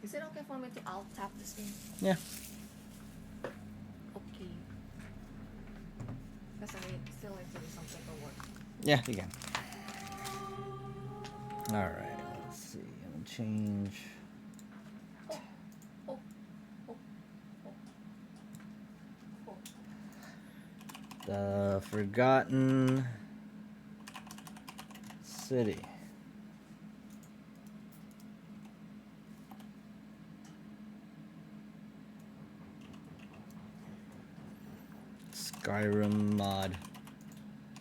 Is it okay for me to alt tap this game? Yeah. Okay. Because I still need to do some paperwork. Yeah, you can. Alright, let's see. I'm gonna change. Oh, oh, oh, oh. The Forgotten City. Skyrim mod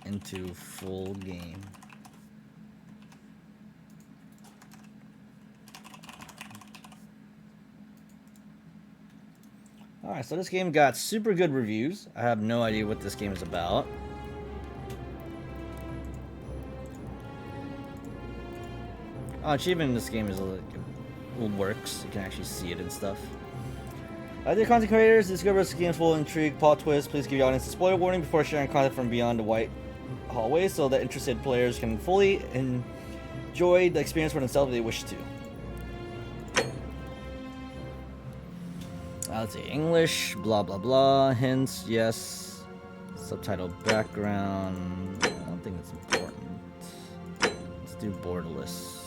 into full game. Alright, so this game got super good reviews. I have no idea what this game is about. Achievement in this game is like, it works. You can actually see it and stuff. Dear content creators, discover this game full of intrigue, plot twist. Please give your audience a spoiler warning before sharing content from beyond the white hallway so that interested players can fully enjoy the experience for themselves if they wish to. Let's see, English, blah blah blah, hints, yes. Subtitle background, I don't think it's important. Let's do borderless.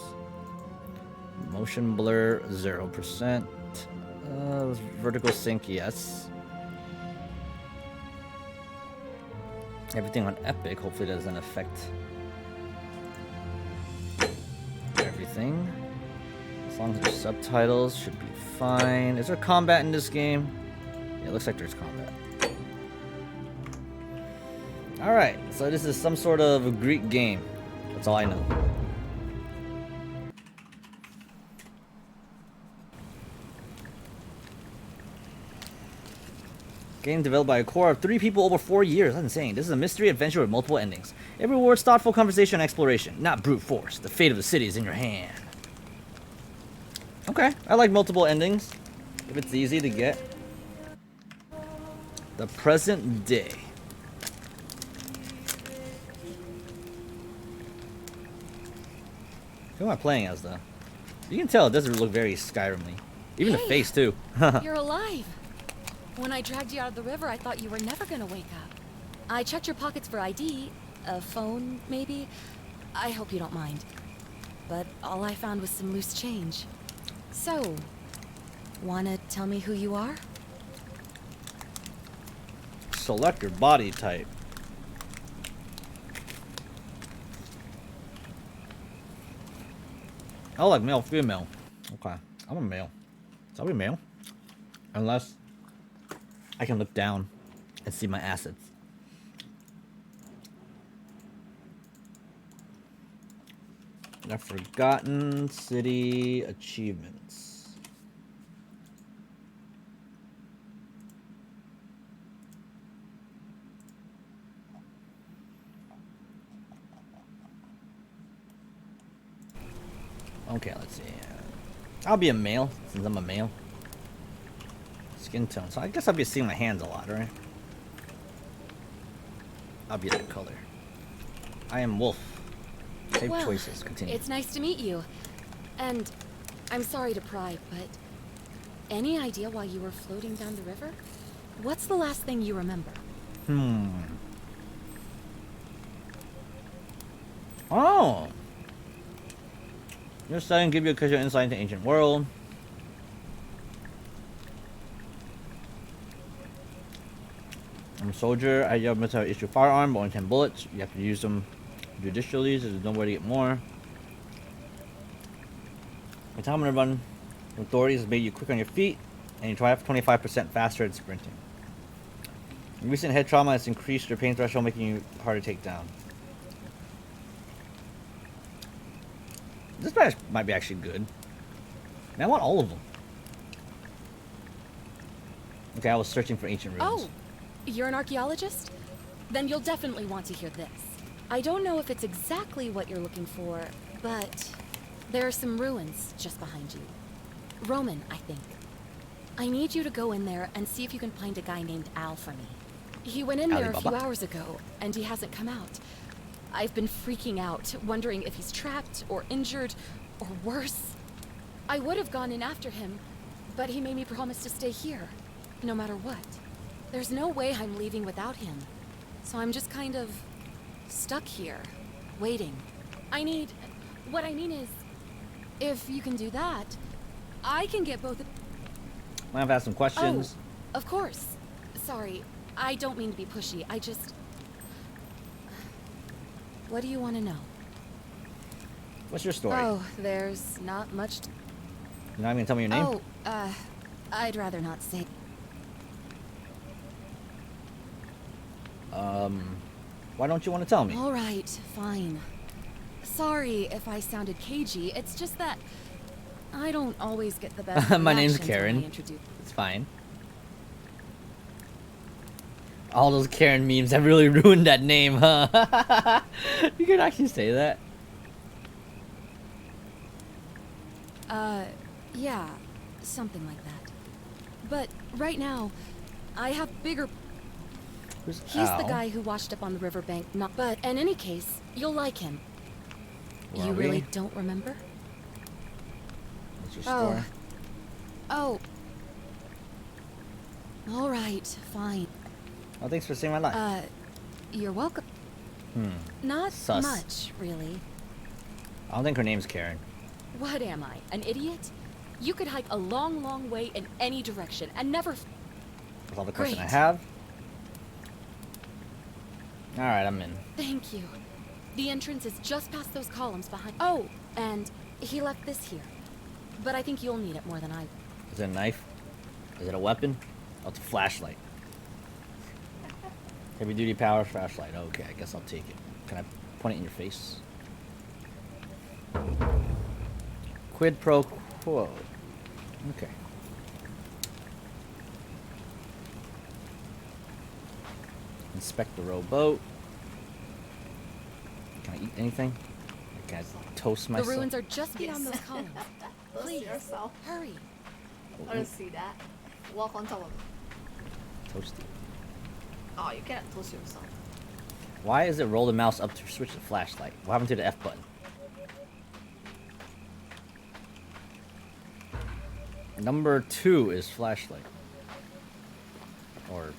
Motion blur, 0%. Vertical sync, yes. Everything on Epic hopefully doesn't affect everything. As long as there's subtitles, should be fine. Is there combat in this game? Yeah, it looks like there's combat. Alright, so this is some sort of a Greek game. That's all I know. Game developed by a core of 3 people over 4 years. That's insane. This is a mystery adventure with multiple endings. It rewards thoughtful conversation and exploration, not brute force. The fate of the city is in your hand. Okay, I like multiple endings. If it's easy to get. The present day. Who am I playing as, though? You can tell it doesn't look very Skyrim-y. Even the face, too. You're alive. When I dragged you out of the river, I thought you were never gonna wake up. I checked your pockets for ID. A phone, maybe? I hope you don't mind. But all I found was some loose change. So, wanna tell me who you are? Select your body type. I like male, female. Okay, I'm a male. So I'll be male. Unless I can look down and see my assets. The Forgotten City achievements. Okay, let's see. I'll be a male since I'm a male. Skin tone. So I guess I'll be seeing my hands a lot, right? I'll be that color. I am wolf. Save Well, choices. Continue. It's nice to meet you. And I'm sorry to pry, but any idea why you were floating down the river? What's the last thing you remember? Oh! Your study give you a casual insight into ancient world. I'm a soldier. I have to issue firearm, but only 10 bullets. You have to use them judicially, so there's no way to get more. The time to run with authorities has made you quick on your feet, and you try 25% faster at sprinting. Recent head trauma has increased your pain threshold, making you harder to take down. This badge might be actually good. Man, I want all of them. Okay, I was searching for ancient ruins. Oh, you're an archaeologist? Then you'll definitely want to hear this. I don't know if it's exactly what you're looking for, but there are some ruins just behind you. Roman, I think. I need you to go in there and see if you can find a guy named Al for me. He went in there a few hours ago, and he hasn't come out. I've been freaking out, wondering if he's trapped or injured or worse. I would have gone in after him, but he made me promise to stay here, no matter what. There's no way I'm leaving without him. So I'm just kind of stuck here, waiting. What I mean is, if you can do that, I can get both. Might have asked some questions. Oh, of course. Sorry, I don't mean to be pushy. I just. What do you want to know? What's your story? Oh, there's not much. You're not even gonna tell me your name? Oh, I'd rather not say. Why don't you want to tell me? All right, fine. Sorry if I sounded cagey. It's just that I don't always get the best. My name's reactions when I Karen. introduce- It's fine. All those Karen memes have really ruined that name, huh? You can actually say that. Yeah, something like that. But right now, I have bigger. Who's He's Al? the guy who washed up on the riverbank. Not, but in any case, you'll like him. Where You are really we? don't remember? What's your story? Oh. All right, fine. Oh, thanks for saving my life. You're welcome. Not Sus. much, really. I don't think her name's Karen. What am I, an idiot? You could hike a long, long way in any direction and never. That's all the question I Great. have. Alright, I'm in. Thank you. The entrance is just past those columns behind. Oh, and he left this here. But I think you'll need it more than I. Is it a knife? Is it a weapon? Oh, it's a flashlight. Heavy duty power flashlight. Okay, I guess I'll take it. Can I point it in your face? Quid pro quo. Okay. Inspect the rowboat. Can I eat anything? Can I toast The myself? ruins are just beyond those columns. Toast Please, yourself. hurry. I don't see that. Walk on top of it. Toasty. Oh, you cannot toast yourself. Why is it roll the mouse up to switch the flashlight? What happened to the F button? Number 2 is flashlight. Or,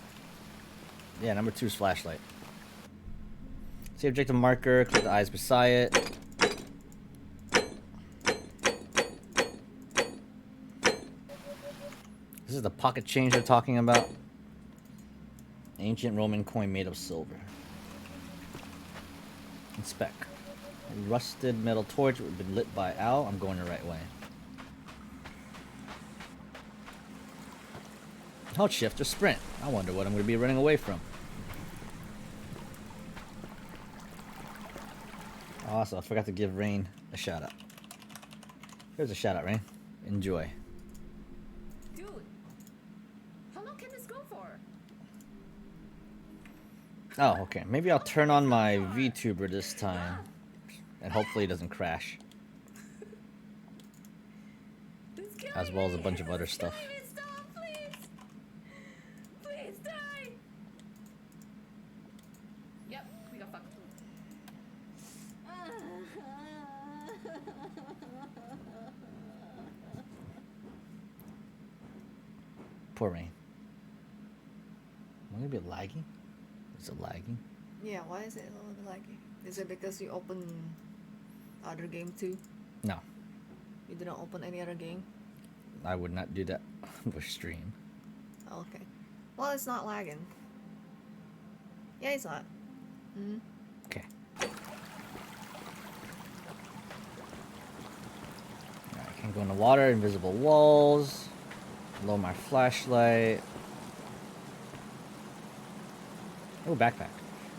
yeah, number 2 is flashlight. See objective marker, click the eyes beside it. This is the pocket change they're talking about. Ancient Roman coin made of silver. Inspect. A rusted metal torch would have been lit by Al. I'm going the right way. Hold shift or sprint. I wonder what I'm going to be running away from. Also, I forgot to give Rain a shout out. Here's a shout out, Rain. Enjoy. Dude, how long can this go for? Oh, okay. Maybe I'll turn on my VTuber this time. And hopefully it doesn't crash. As well as a bunch of other stuff. Stop, please. Please die. Yep, we got fucked. Poor Rain. Am I gonna be lagging? Is it lagging? Yeah, why is it a little bit laggy? Is it because you open other game too? No. You didn't open any other game? I would not do that with stream. Okay. Well, it's not lagging. Yeah, it's not. Mm. Okay. Alright, I can go in the water, invisible walls. Lower my flashlight. Oh, backpack.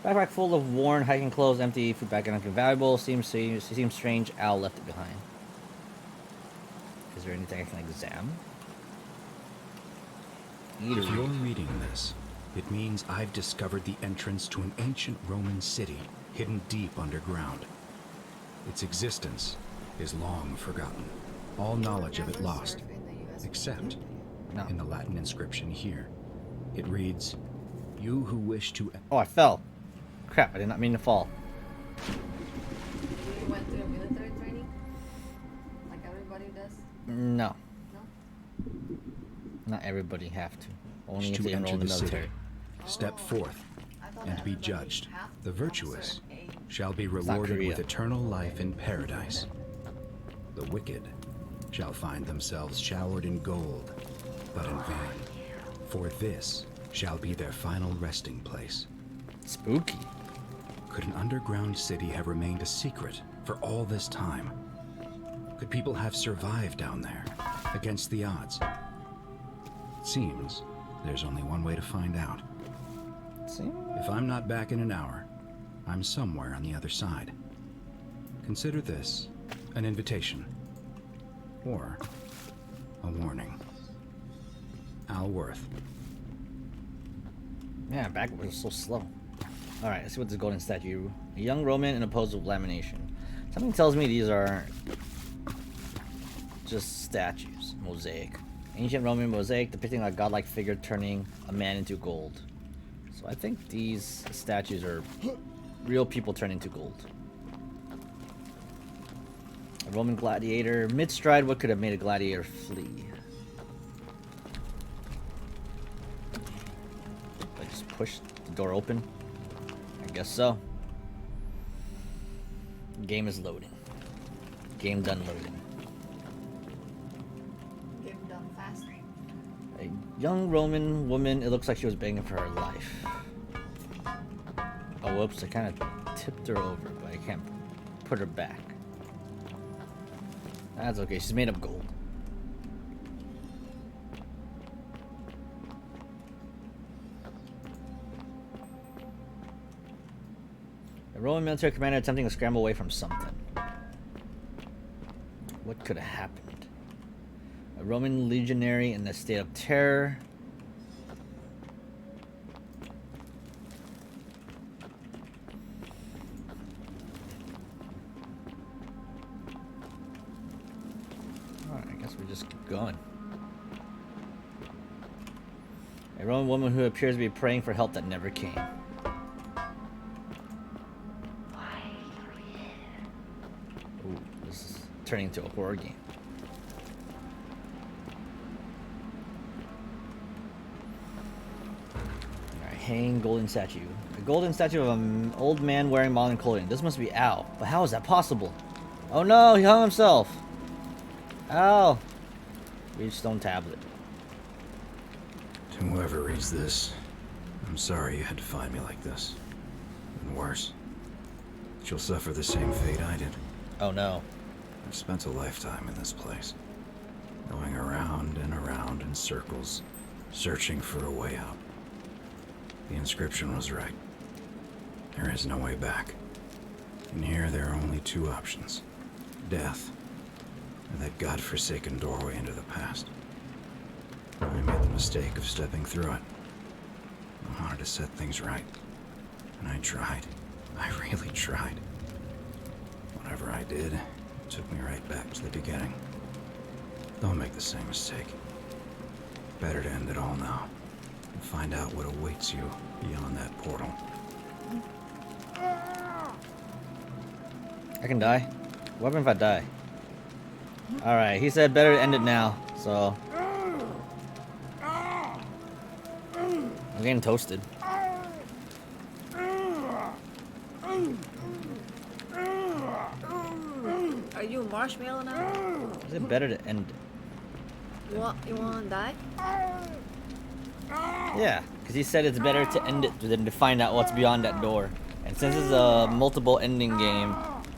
Backpack full of worn hiking clothes, empty food bag, and nothing valuable. Seems strange. Al left it behind. Is there anything I can examine? If you're reading this, it means I've discovered the entrance to an ancient Roman city hidden deep underground. Its existence is long forgotten. All knowledge of it lost, except No. in the Latin inscription here. It reads, "You who wish to..." Oh, I fell. Crap, I did not mean to fall. You went to a military training? Like everybody does? No, No? not everybody have to. Only if To they enroll in enter the the city, military. step forth I thought and be everybody judged. have to The have a virtuous certain age. shall be not rewarded Korea. with eternal life in paradise. The wicked shall find themselves showered in gold, but in vain. For this shall be their final resting place. Spooky. Could an underground city have remained a secret for all this time? Could people have survived down there, against the odds? It seems there's only one way to find out. See? If I'm not back in an hour, I'm somewhere on the other side. Consider this an invitation, or a warning. Al Worth. Man, backwards is so slow. Alright, let's see what this golden statue. A young Roman in a pose of lamination. Something tells me these are just statues. Mosaic. Ancient Roman mosaic depicting a godlike figure turning a man into gold. So I think these statues are real people turning into gold. A Roman gladiator. Mid-stride, what could have made a gladiator flee? I just push the door open? I guess so. Game is loading. Game done loading. Game done fast. A young Roman woman, it looks like she was begging for her life. Oh, whoops, I kind of tipped her over, but I can't put her back. That's okay, she's made of gold. A Roman military commander attempting to scramble away from something. What could have happened? A Roman legionary in a state of terror. Alright, I guess we just keep going. A Roman woman who appears to be praying for help that never came. Ooh, this is turning into a horror game. Alright, hanging golden statue. A golden statue of an old man wearing modern clothing. This must be Al. But how is that possible? Oh no, he hung himself. Al. Read stone tablet. To whoever reads this, I'm sorry you had to find me like this. And worse, you'll suffer the same fate I did. Oh no. I've spent a lifetime in this place, going around and around in circles, searching for a way out. The inscription was right. There is no way back. In here, there are only two options. Death, and that godforsaken doorway into the past. I made the mistake of stepping through it. I wanted to set things right. And I tried. I really tried. Whatever I did, it took me right back to the beginning. Don't make the same mistake. Better to end it all now. And find out what awaits you beyond that portal. I can die. What happens if I die? Alright, he said better to end it now, so... I'm getting toasted. Are you a marshmallow now? Is it better to end it? You wanna die? Yeah, because he said it's better to end it than to find out what's beyond that door. And since it's a multiple ending game,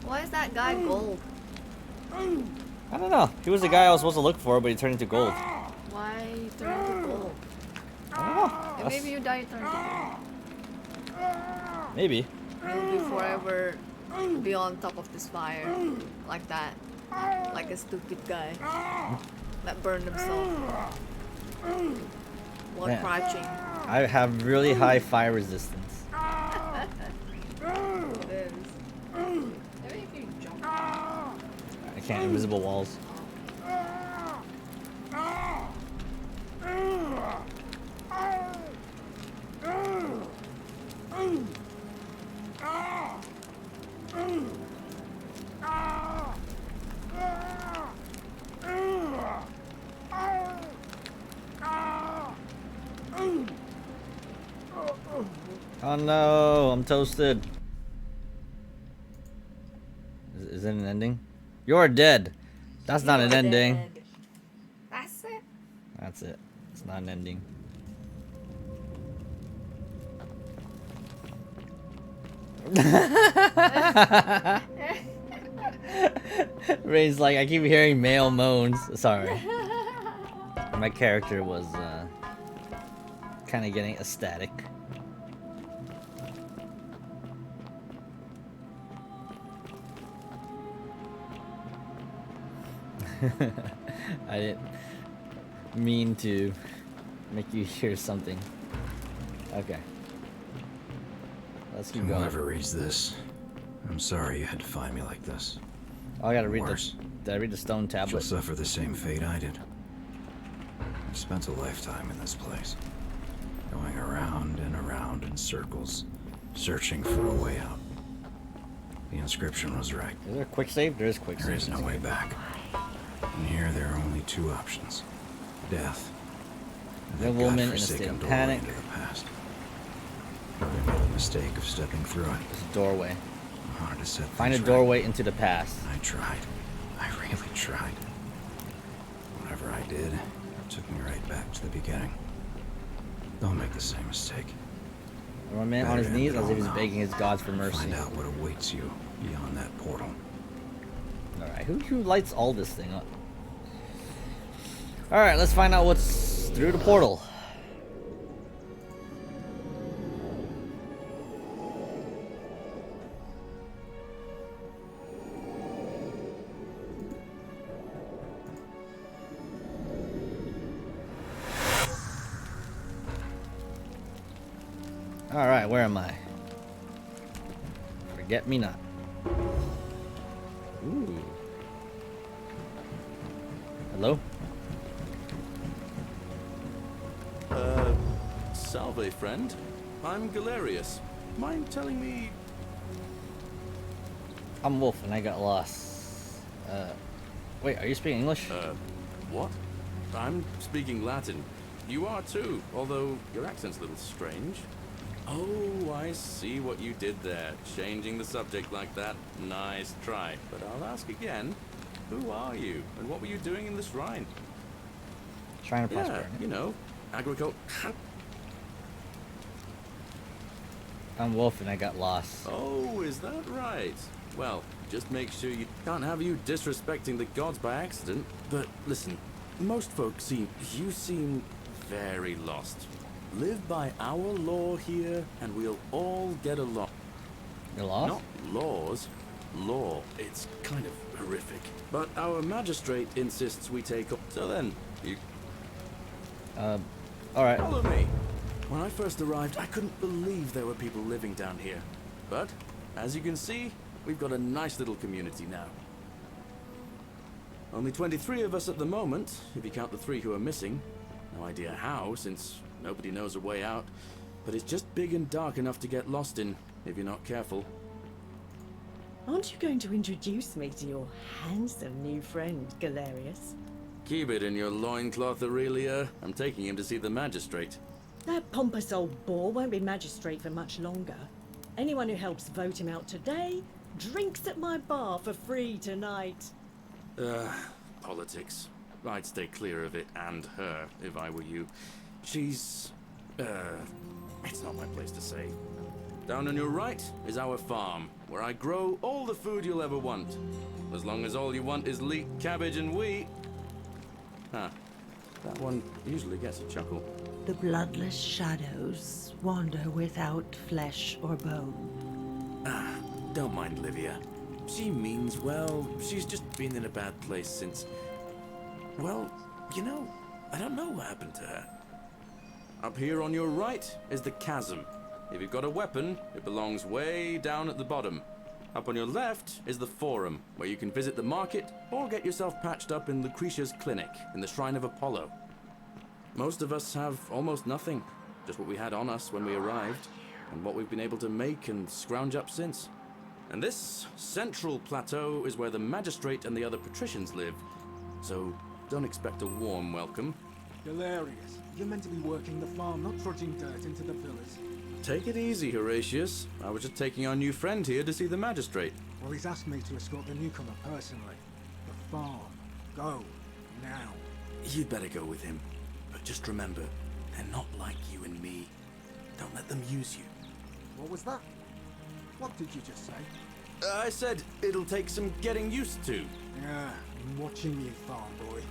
Why is that guy gold? I don't know. He was the guy I was supposed to look for, but he turned into gold. Why you turn to gold? I don't know. And That's- maybe you die, you turn to gold. Maybe. You'll be forever be on top of this fire. Like that. Like a stupid guy. That burned himself. While Man. crouching. I have really high fire resistance. It is. Maybe if you jump. I can't. Invisible walls. Oh no, I'm toasted. Is it an ending? You're dead. That's not an You're ending. dead. That's it. That's it. It's not an ending. Ray's like, I keep hearing male moans. Sorry. My character was kind of getting ecstatic. I didn't mean to make you hear something. Okay. Let's keep going. Whoever reads this, I'm sorry you had to find me like this. Oh, I gotta read Worse. did I read the stone She'll tablet? suffer the same fate I did. I've spent a lifetime in this place, going around and around in circles, searching for a way out. The inscription was right. Is there a quick save? There is quick There save. is no way back. And here there are only two options. Death. And The that woman in a godforsaken state of doorway panic. into the past. I made the mistake of stepping through it. There's a doorway. I wanted to set Find a things right. doorway into the past. I tried. I really tried. Whatever I did, it took me right back to the beginning. Don't make the same mistake. One man on his knees as if he's begging his gods for mercy. Find out what awaits you beyond that portal. Alright, who lights all this thing up? Alright, let's find out what's through the portal. Alright, where am I? Forget me not. Ooh. Hello? Salve, friend. I'm Galerius. Mind telling me... I'm Wolf and I got lost. Wait, are you speaking English? What? I'm speaking Latin. You are too, although your accent's a little strange. Oh, I see what you did there. Changing the subject like that. Nice try. But I'll ask again. Who are you? And what were you doing in the shrine? Trying to Yeah, prosper. you know, agriculture. I'm Wolf and I got lost. Oh, is that right? Well, just make sure you can't have you disrespecting the gods by accident. But listen, most folks you seem very lost. Live by our law here, and we'll all get along. You're lost? Not laws, law. It's kind of horrific. But our magistrate insists we take up. So then, you Alright. follow me. When I first arrived, I couldn't believe there were people living down here. But, as you can see, we've got a nice little community now. Only 23 of us at the moment, if you count the 3 who are missing. No idea how, since nobody knows a way out. But it's just big and dark enough to get lost in, if you're not careful. Aren't you going to introduce me to your handsome new friend, Galerius? Keep it in your loincloth, Aurelia. I'm taking him to see the magistrate. That pompous old bore won't be magistrate for much longer. Anyone who helps vote him out today drinks at my bar for free tonight. Politics. I'd stay clear of it and her, if I were you. She's... it's not my place to say. Down on your right is our farm, where I grow all the food you'll ever want. As long as all you want is leek, cabbage, and wheat. Huh. That one usually gets a chuckle. The bloodless shadows wander without flesh or bone. Don't mind Livia. She means well. She's just been in a bad place since... Well, you know, I don't know what happened to her. Up here on your right is the chasm. If you've got a weapon, it belongs way down at the bottom. Up on your left is the forum, where you can visit the market or get yourself patched up in Lucretia's clinic in the Shrine of Apollo. Most of us have almost nothing, just what we had on us when we arrived, and what we've been able to make and scrounge up since. And this central plateau is where the magistrate and the other patricians live, so don't expect a warm welcome. Galerius, you're meant to be working the farm, not trudging dirt into the villas. Take it easy, Horatius. I was just taking our new friend here to see the magistrate. Well, he's asked me to escort the newcomer personally. The farm. Go. Now. You'd better go with him. But just remember, they're not like you and me. Don't let them use you. What was that? What did you just say? I said it'll take some getting used to. Yeah, I'm watching you, farm boy.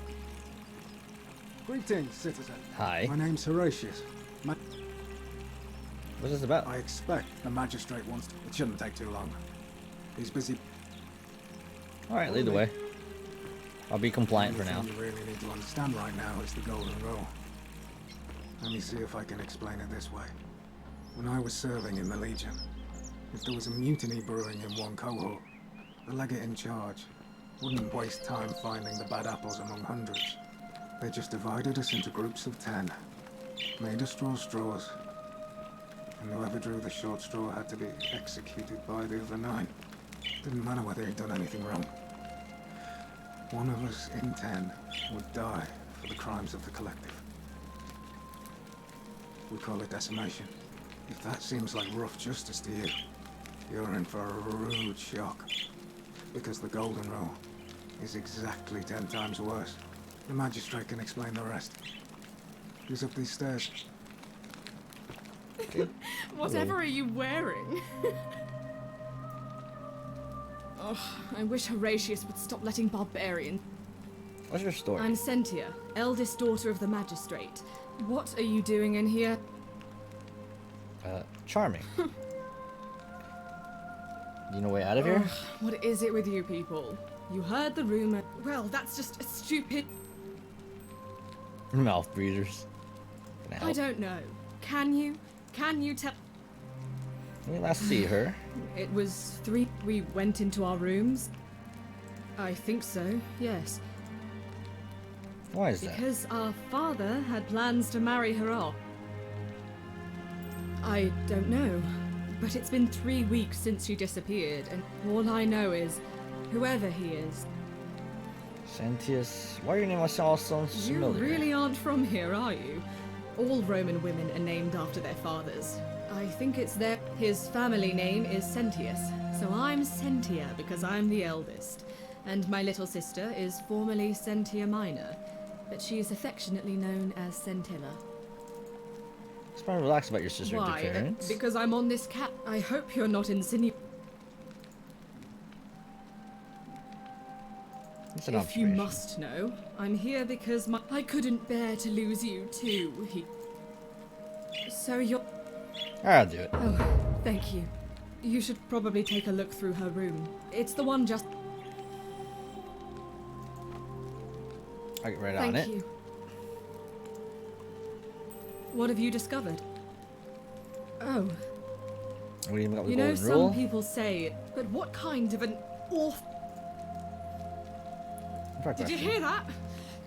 Greetings, citizen. Hi. My name's Horatius. What's this about? I expect the magistrate wants to... It shouldn't take too long. He's busy... Alright, lead the way. I'll be compliant for The now. only thing you really need to understand right now is the Golden Rule. Let me see if I can explain it this way. When I was serving in the Legion, if there was a mutiny brewing in one cohort, the legate in charge wouldn't waste time finding the bad apples among hundreds. They just divided us into groups of 10, made us draw straws, and whoever drew the short straw had to be executed by the other 9. Didn't matter whether he'd done anything wrong. One of us in 10 would die for the crimes of the collective. We call it decimation. If that seems like rough justice to you, you're in for a rude shock. Because the Golden Rule is exactly 10 times worse. The magistrate can explain the rest. He's up these stairs. Whatever are you wearing? Oh, I wish Horatius would stop letting barbarians. What's your story? I'm Sentia, eldest daughter of the magistrate. What are you doing in here? Charming. You know way out of here? Ugh, what is it with you people? You heard the rumor. Well, that's just a stupid... Mouth breathers. Can I I help? don't know. Can you? Can you tell... When you last see her? It was 3... We went into our rooms. I think so, yes. Why is that? Because our father had plans to marry her off. I don't know. But it's been 3 weeks since she disappeared, and all I know is, whoever he is, Sentius. Why are your name all so you familiar? really aren't from here, are you? All Roman women are named after their fathers. I think it's their... His family name is Sentius, so I'm Sentia because I'm the eldest. And my little sister is formerly Sentia Minor, but she is affectionately known as Sentilla. Just trying to relax about your sister's Why? appearance. Because I'm on this cat. I hope you're not insinuating. It's an If you observation. must know, I'm here because I couldn't bear to lose you too. So you're... Alright, I'll do it. Oh, thank you. You should probably take a look through her room. It's the one just... I'll get right on Thank it. you. What have you discovered? Oh, What do you got with you the know, golden some rule? people say, but what kind of an awful... Fair Did you question. hear that?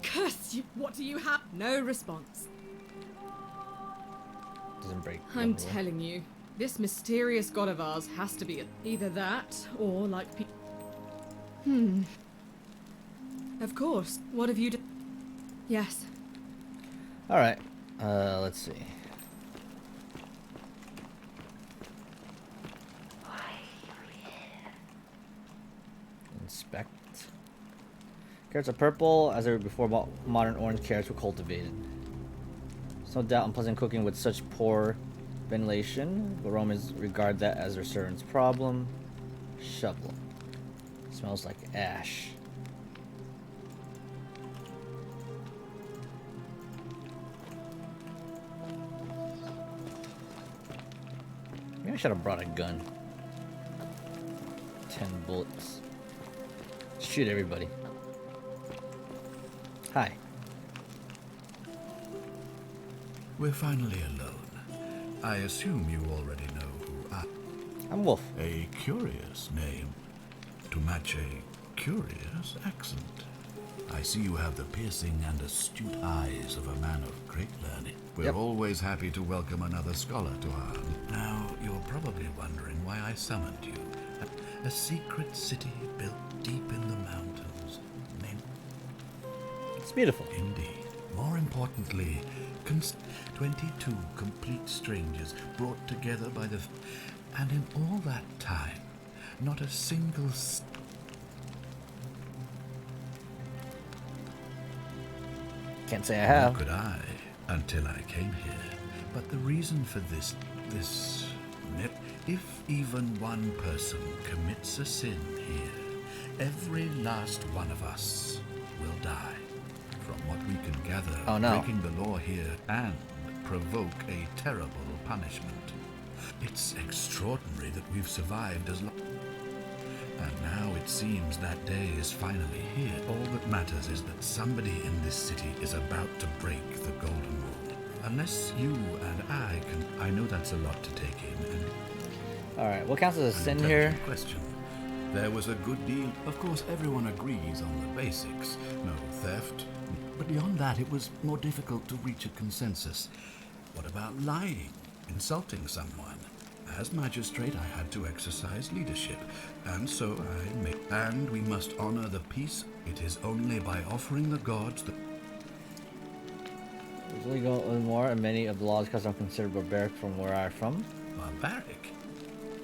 Curse you! What do you have? No response. Doesn't break. I'm golden rule. telling you, this mysterious god of ours has to be either that or like Of course. What have you done? Yes. Alright. Let's see. Inspect. Carrots are purple, as they were before modern orange carrots were cultivated. There's no doubt unpleasant cooking with such poor ventilation, but Romans regard that as their servant's problem. Shovel. Smells like ash. Maybe I should have brought a gun. 10 bullets. Shoot everybody. Hi. We're finally alone. I assume you already know who I... I'm Wolf. A curious name to match a curious accent. I see you have the piercing and astute eyes of a man of great learning. We're Yep. always happy to welcome another scholar to our... Now, you're probably wondering why I summoned you. A secret city built deep in the mountains. Named... It's beautiful. Indeed. More importantly, 22 complete strangers brought together by the... And in all that time, not a single... Can't say I have. Nor could I, until I came here. But the reason for this... If even one person commits a sin here, every last one of us will die. From what we can gather, Oh, no. breaking the law here and provoke a terrible punishment. It's extraordinary that we've survived as long. And now it seems that day is finally here. All that matters is that somebody in this city is about to break the golden rule. Unless you and I can... I know that's a lot to take in, and... Alright, what counts as a An sin here? intelligent question. There was a good deal. Of course, everyone agrees on the basics. No theft. But beyond that, it was more difficult to reach a consensus. What about lying? Insulting someone? As magistrate, I had to exercise leadership. And so I made... And we must honor the peace. It is only by offering the gods that... It's illegal anymore, and many of the laws because I'm considered barbaric from where I'm from. Barbaric?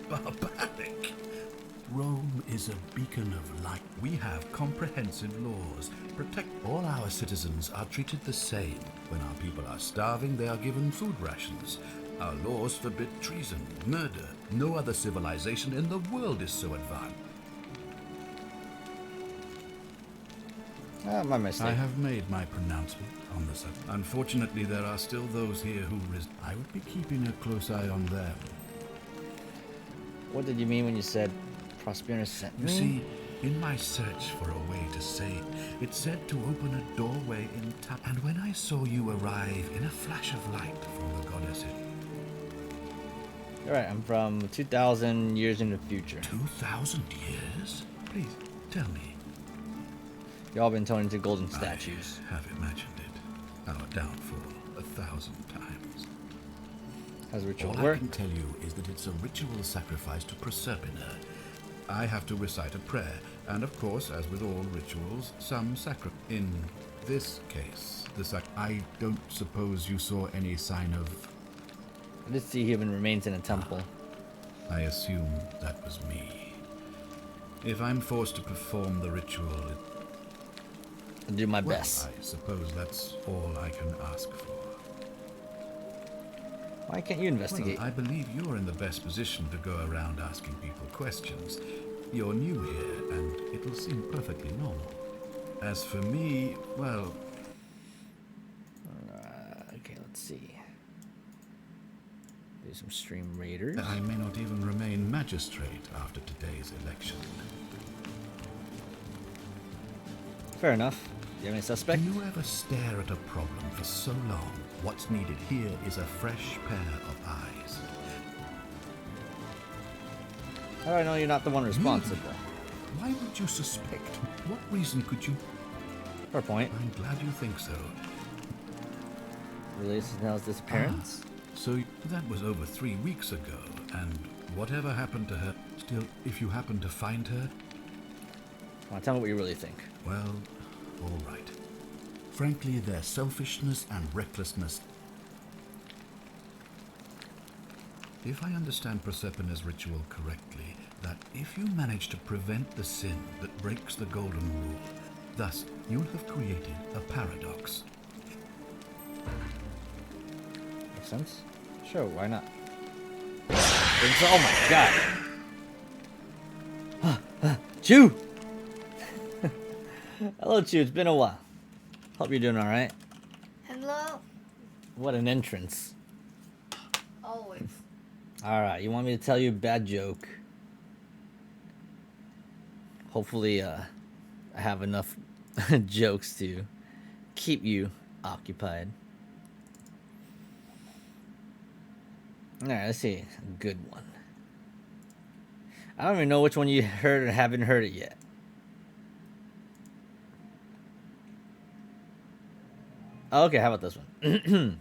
Barbaric? Rome is a beacon of light. We have comprehensive laws. Protect all our citizens are treated the same. When our people are starving, they are given food rations. Our laws forbid treason, murder. No other civilization in the world is so advanced. My mistake. I have made my pronouncement on the subject. Unfortunately, there are still those here who I would be keeping a close eye on them. What did you mean when you said Prosperinus sent You me? see, in my search for a way to save, it said to open a doorway in time. And when I saw you arrive in a flash of light from the goddess Alright, I'm from 2,000 years in the future. 2,000 years? Please, tell me. Y'all been turning into golden statues. I have imagined it. Our downfall 1,000 times. How's the ritual All work? I can tell you is that it's a ritual sacrifice to Proserpina. I have to recite a prayer, and of course, as with all rituals, some sacrifice. In this case, I don't suppose you saw any sign of... I did see human remains in a temple. I assume that was me. If I'm forced to perform the ritual, I'll do my well, best. I suppose that's all I can ask for. Why can't you investigate? Well, I believe you're in the best position to go around asking people questions. You're new here, and it'll seem perfectly normal. As for me, well... Okay, let's see. Do some stream raiders. I may not even remain magistrate after today's election. Fair enough. Do you have any suspect? Do you ever stare at a problem for so long? What's needed here is a fresh pair of eyes. How do I know you're not the one responsible? Why would you suspect? What reason could you... Fair point. I'm glad you think so. Related to Nell's disappearance? So that was over 3 weeks ago, and whatever happened to her... Still, if you happen to find her... Well, tell me what you really think. Well, all right. Frankly, their selfishness and recklessness... If I understand Proserpina's ritual correctly, that if you manage to prevent the sin that breaks the golden rule, thus you'll have created a paradox. Makes sense? Sure, why not? Oh my god! Chew! Hello, Chew, it's been a while. Hope you're doing alright. Hello? What an entrance. Always. Alright, you want me to tell you a bad joke? Hopefully, I have enough jokes to keep you occupied. Alright, let's see. A good one. I don't even know which one you heard or haven't heard it yet. Okay, how about this one?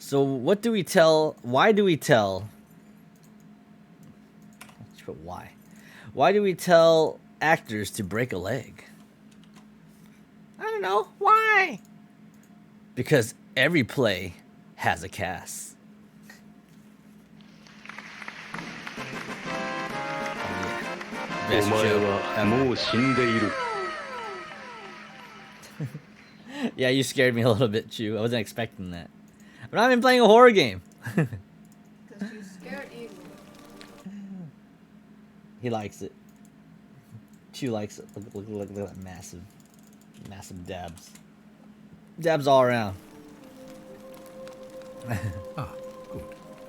So, what do we tell... Why do we tell... Let's put why. Why do we tell actors to break a leg? I don't know. Why? Because every play has a cast. Best joke ever. Yeah, you scared me a little bit, Chew. I wasn't expecting that. But I've been playing a horror game. Because you scared evil. He likes it. Chew likes it. Look at that massive dabs. Dabs all around. Ah, good.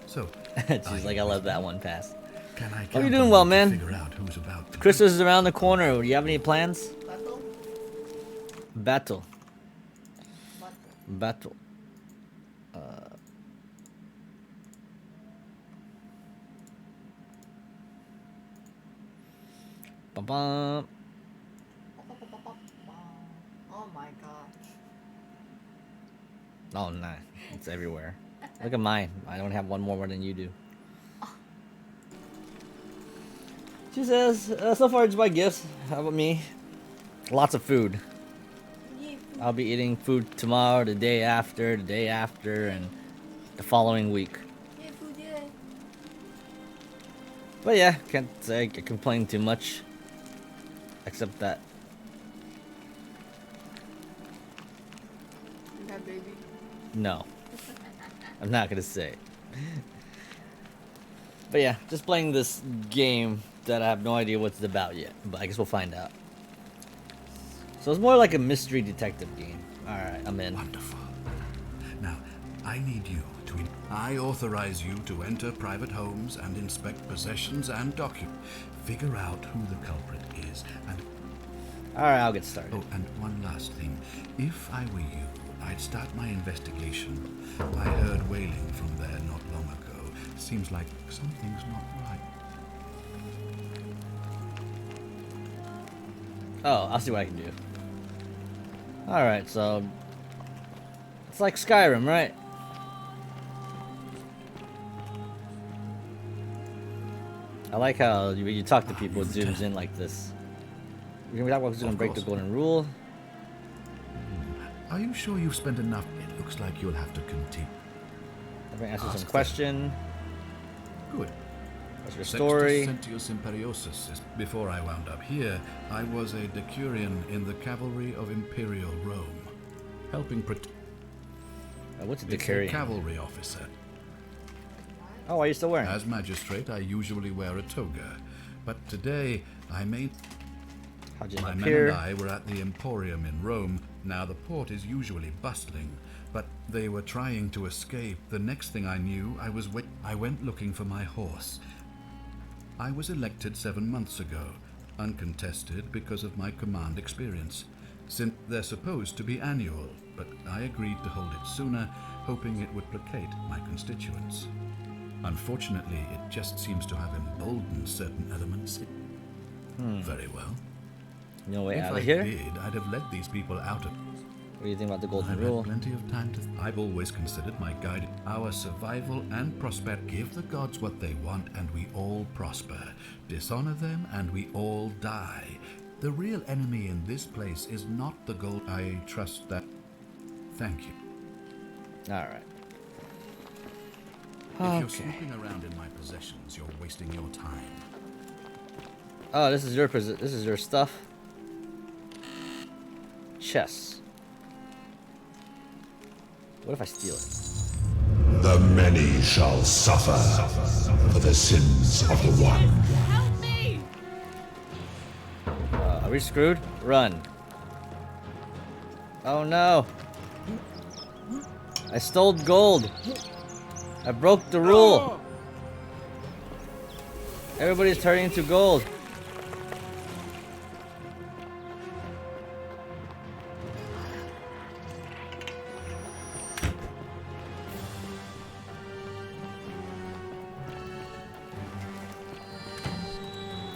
So, She's like, I love that one pass. can I Oh, count you're on doing you well, to man. Figure out who's about to Christmas is around the corner. Do you have any plans? Battle? Battle. Battle. Battle. Ba-bum. Oh my gosh. Oh, no. It's everywhere. Look at mine. I don't have one more than you do. She says, so far it's my gifts. How about me? Lots of food. I'll be eating food tomorrow, the day after, and the following week. But yeah, can't say I complain too much. Except that. You have baby? No. I'm not gonna say. But yeah, just playing this game that I have no idea what it's about yet. But I guess we'll find out. So it's more like a mystery detective game. Alright, I'm in. Wonderful. Now, I need you to... I authorize you to enter private homes and inspect possessions and documents. Figure out who the culprit is and... Alright, I'll get started. Oh, and one last thing. If I were you, I'd start my investigation. I heard wailing from there not long ago. Seems like something's not right. Oh, I'll see what I can do. Alright, so... It's like Skyrim, right? I like how you talk to people, it zooms in like this. We're gonna talk about who's gonna break the golden rule. Are you sure you've spent enough? It looks like you'll have to continue. I'm gonna answer Ask some them. question. Good. What's your story? Sextus Sentius Imperiosus. Before I wound up here, I was a decurion in the cavalry of Imperial Rome, helping protect. What's a It's a decurion? cavalry officer. Oh, why are you still wearing it? As magistrate, I usually wear a toga, but today I made. How'd you My end up men here? and I were at the Emporium in Rome. Now the port is usually bustling, but they were trying to escape. The next thing I knew, I went looking for my horse. I was elected 7 months ago, uncontested because of my command experience. Since they're supposed to be annual, but I agreed to hold it sooner, hoping it would placate my constituents. Unfortunately, it just seems to have emboldened certain elements. Very well. No way If out I of here? did, I'd have led these people out of... What do you think about the golden I've rule? had plenty of time to... I've always considered my guide. Our survival and prosperity. Give the gods what they want and we all prosper. Dishonor them and we all die. The real enemy in this place is not the gold. I trust that... Thank you. Alright. If you're snooping around in my possessions, you're wasting your time. Oh, this is your stuff. Chess. What if I steal it? The many shall suffer for the sins of the one. Help me! Are we screwed? Run. Oh no. I stole gold. I broke the rule. Everybody's turning into gold.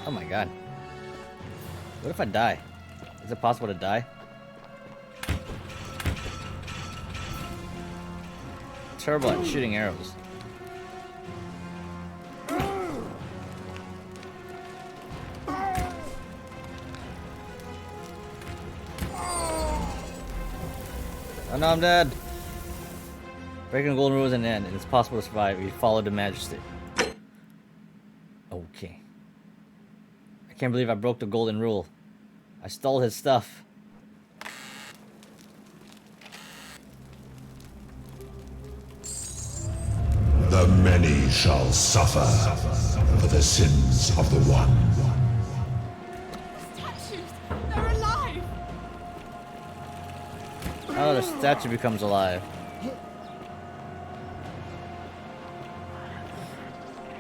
Oh my god. What if I die? Is it possible to die? Terrible at shooting arrows. Oh no, I'm dead. Breaking the golden rule is an end, and it's possible to survive if you follow the Majesty. Okay. I can't believe I broke the golden rule. I stole his stuff. The many shall suffer for the sins of the one. Statues! They're alive! Oh, the statue becomes alive.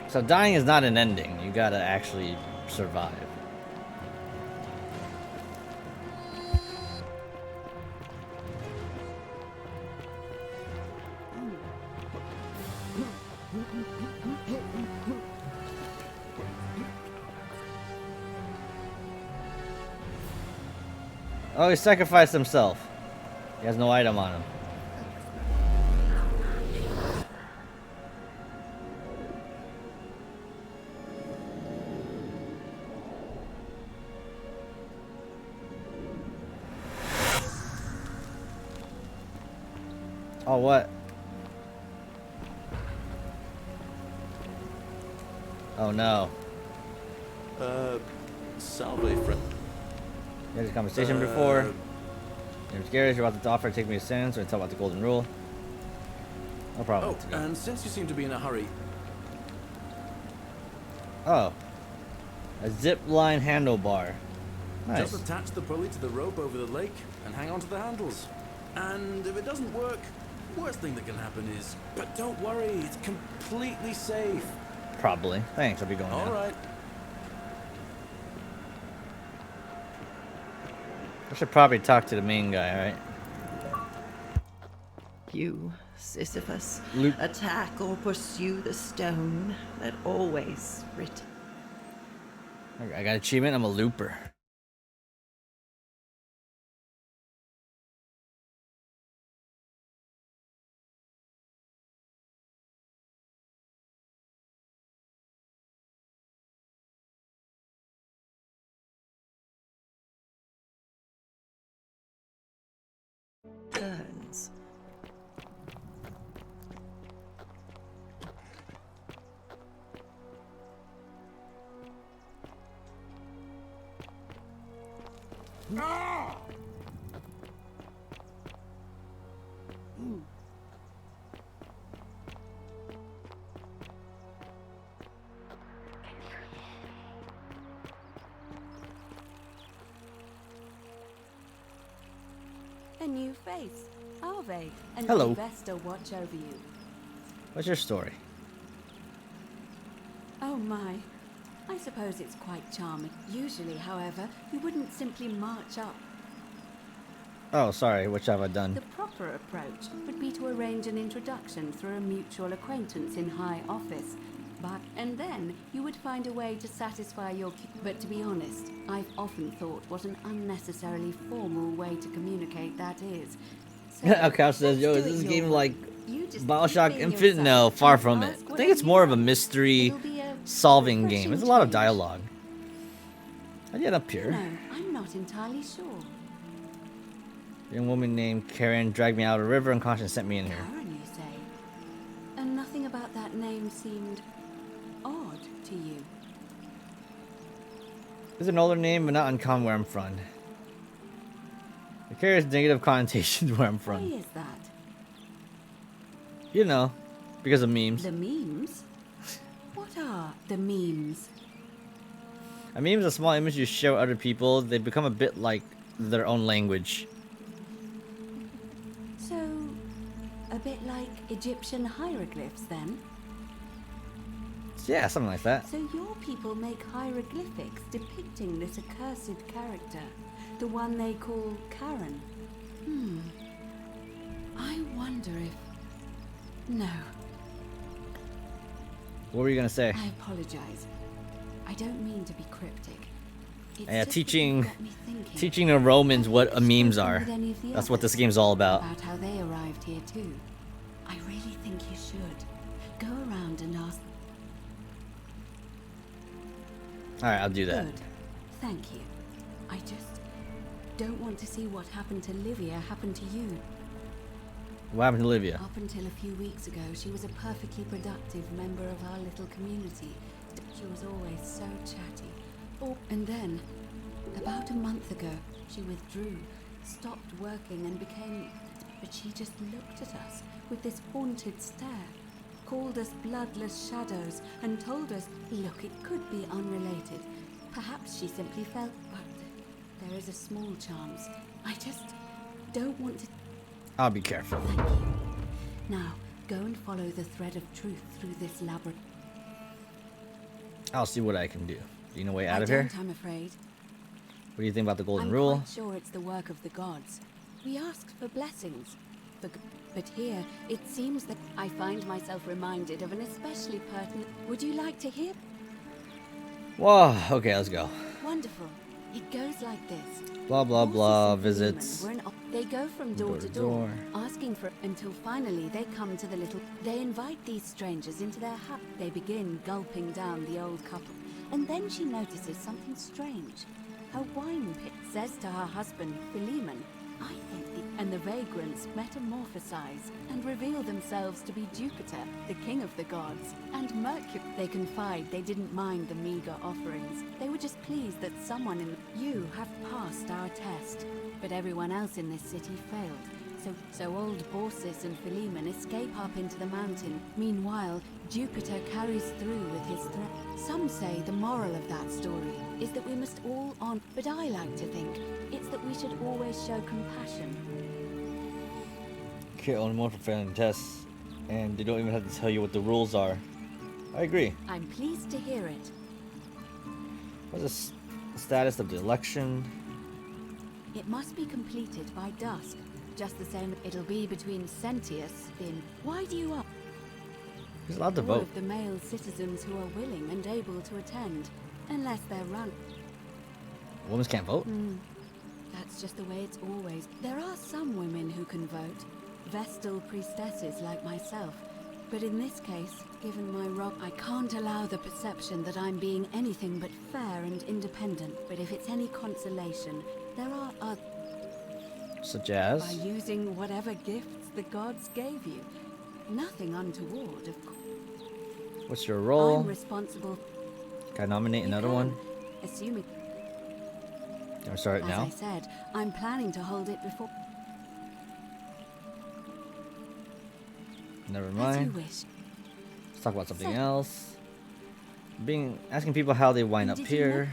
So dying is not an ending. You gotta actually survive. Oh, he sacrificed himself. He has no item on him. Oh, what? Oh no. Salve, friend. You had this conversation before. You're scared, you're about to offer to take me to Sans, or talk about the golden rule. No problem. Oh, and since you seem to be in a hurry, Oh. A zip line handlebar. Nice. just attach the pulley to the rope over the lake and hang on to the handles. And if it doesn't work, worst thing that can happen is... But don't worry, it's completely safe. Probably. Thanks, I'll be going now. All right. I should probably talk to the main guy, right? You, Sisyphus, Loop. attack or pursue the stone that always written. I got achievement, I'm a looper. Turns. A new face, Arve, and Hello. Vesta watch over you. What's your story? Oh my. I suppose it's quite charming. Usually, however, you wouldn't simply march up. Oh, sorry, which have I done? The proper approach would be to arrange an introduction through a mutual acquaintance in high office. And then you would find a way to satisfy your... But to be honest, I've often thought what an unnecessarily formal way to communicate that is. So, Akash says, yo, is let's do this it game your like way. You just Bioshock keep being Infinite? yourself No, far and from it. ask I think whatever it's you more of a want. mystery It'll be a solving game. refreshing There's a lot of change. dialogue. I get up here. No, I'm not entirely sure. A young woman named Karen dragged me out of a river unconscious and sent me in here. Karen, you say? And nothing about that name seemed odd to you. It's an older name, but not uncommon where I'm from. It carries negative connotations where I'm Why from. is that? You know, because of memes. The memes? What are the memes? A meme is a small image you share with other people. They become a bit like their own language. So, a bit like Egyptian hieroglyphs then? Yeah, something like that. So your people make hieroglyphics depicting this accursed character, the one they call Karen. I wonder if... No, What were you gonna say? I apologize. I don't mean to be cryptic. It's Yeah, just that teaching you got me thinking. teaching the Romans Have what you a memes spoken are. with any of the That's what this others game's all about. About how they arrived here too. I really think you should. Go around and ask. Alright, I'll do that. Good. Thank you. I just don't want to see what happened to Livia happen to you. What happened to Olivia? Up until a few weeks ago, she was a perfectly productive member of our little community. She was always so chatty. Oh, and then, about a month ago, she withdrew, stopped working and became... But she just looked at us with this haunted stare, called us bloodless shadows, and told us, look, it could be unrelated. Perhaps she simply felt... But there is a small chance. I just don't want to... I'll be careful. Thank you. Now, go and follow the thread of truth through this labyrinth. I'll see what I can do. Do you know a way out of here? I'm afraid. What do you think about the golden I'm rule? quite sure it's the work of the gods. We asked for blessings, but here it seems that I find myself reminded of an especially pertinent... Would you like to hear? Whoa, okay, let's go. Wonderful. It goes like this. Blah, blah, blah, visits. They go from door to door, asking for... Until finally they come to the little... They invite these strangers into their hut. They begin gulping down the old couple. And then she notices something strange. Her wine pit says to her husband, Philemon, I think and the vagrants metamorphosize and reveal themselves to be Jupiter, the king of the gods, and Mercury. They confide they didn't mind the meager offerings. They were just pleased that someone in... You have passed our test, but everyone else in this city failed. So old Baucis and Philemon escape up into the mountain. Meanwhile, Jupiter carries through with his threat. Some say the moral of that story is that we must all on... But I like to think it's that we should always show compassion. Care only more for failing tests, and they don't even have to tell you what the rules are. I agree. I'm pleased to hear it. What's the status of the election? It must be completed by dusk. Just the same, it'll be between Sentius in... Why do you ask? He's allowed to All vote. of the male citizens who are willing and able to attend, unless they're run. Women can't vote? That's just the way it's always. There are some women who can vote, Vestal priestesses like myself. But in this case, given my role, I can't allow the perception that I'm being anything but fair and independent. But if it's any consolation, there are other... Such as? By using whatever gifts the gods gave you. Nothing untoward, of course. What's your role? I'm responsible. Can I nominate another one? Assuming... Can I start it now? As I said, I'm planning to hold it before... Never As you mind. wish. Let's talk about something else. Asking people how they wind up Did you here.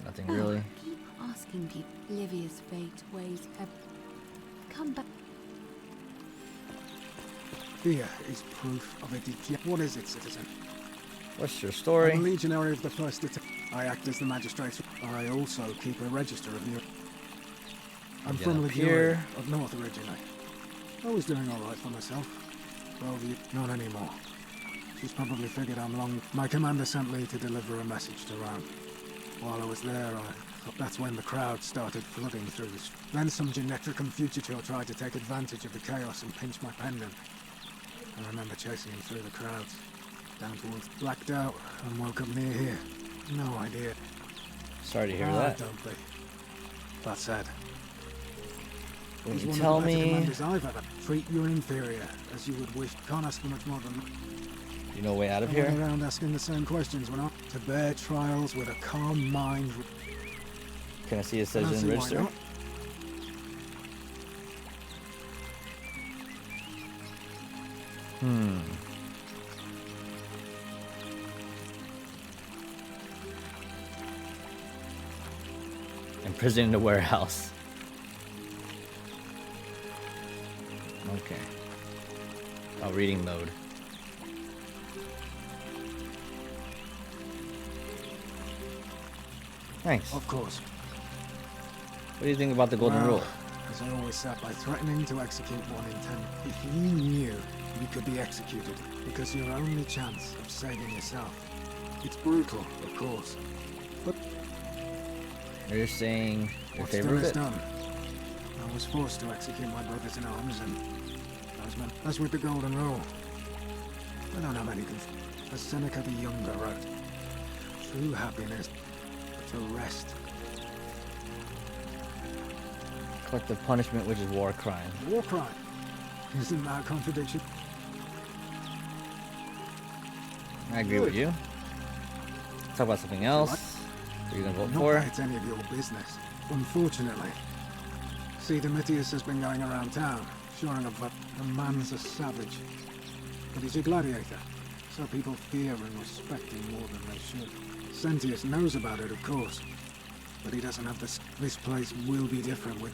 Nothing really. Keep asking people. Livia's fate weighs heavy. Come back. Fear is proof of a deep... What is it, citizen? What's your story? I'm a legionary of the first detect. I act as the magistrate. I also keep a register of new... I'm Get from up Liguria, here. of North originally. I was doing alright for myself. Well, not anymore. She's probably figured I'm long... My commander sent Lee to deliver a message to Rome. While I was there, that's when the crowd started flooding through the... Then some Genetricum fugitor tried to take advantage of the chaos and pinch my pendant. I remember chasing him through the crowds, down towards... Blacked out and woke up near here. No idea. Sorry to hear that. Don't be. That said, When he's you one tell of the better me... commanders I've ever. Treat your inferior as you would wish. Can't ask for much more than... You know a way out of I here? went around asking the same questions when I... To bear trials with a calm mind... Can I see a I don't citizen see why register? not. Imprisoned in a warehouse. Okay. Oh, reading mode. Thanks. Of course. What do you think about the golden Well, rule? as I always said, by threatening to execute one in 10, if you knew you could be executed because your only chance of saving yourself. It's brutal, of course. But You're saying your what's favorite done of is it? done. I was forced to execute my brothers in arms, and as with the golden rule. I don't have any conf- As Seneca the Younger wrote, true happiness to rest. Collective punishment, which is war crime. War crime. Isn't that a contradiction? I agree with you. Let's talk about something else. Who are you gonna vote Not for? that it's any of your business. Unfortunately. See, Domitius has been going around town, shoring up a man's a savage. But he's a gladiator, so people fear and respect him more than they should. Sentius knows about it, of course. But he doesn't have this. This place will be different with...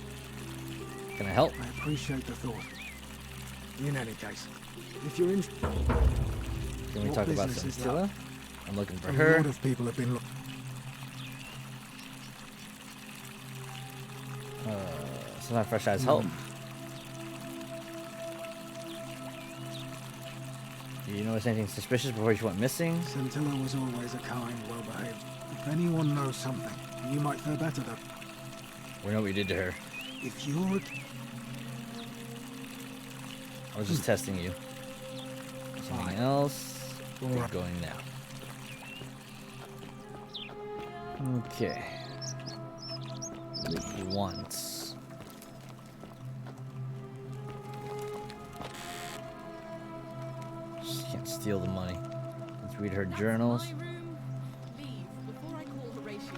Can I help? I appreciate the thought. In any case, if you're in... Can we What talk about business is Scylla? I'm looking for A her. lot of people have been... Sometimes fresh eyes help. Do you notice anything suspicious before she went missing? Scintilla was always a kind, well-behaved. If anyone knows something, you might fare better though. We know what you did to her. If you're... I was just testing you. Something else? We're going now. Okay. Once. Just can't steal the money. Let's read her journals. My room. Leave before I call Horatius.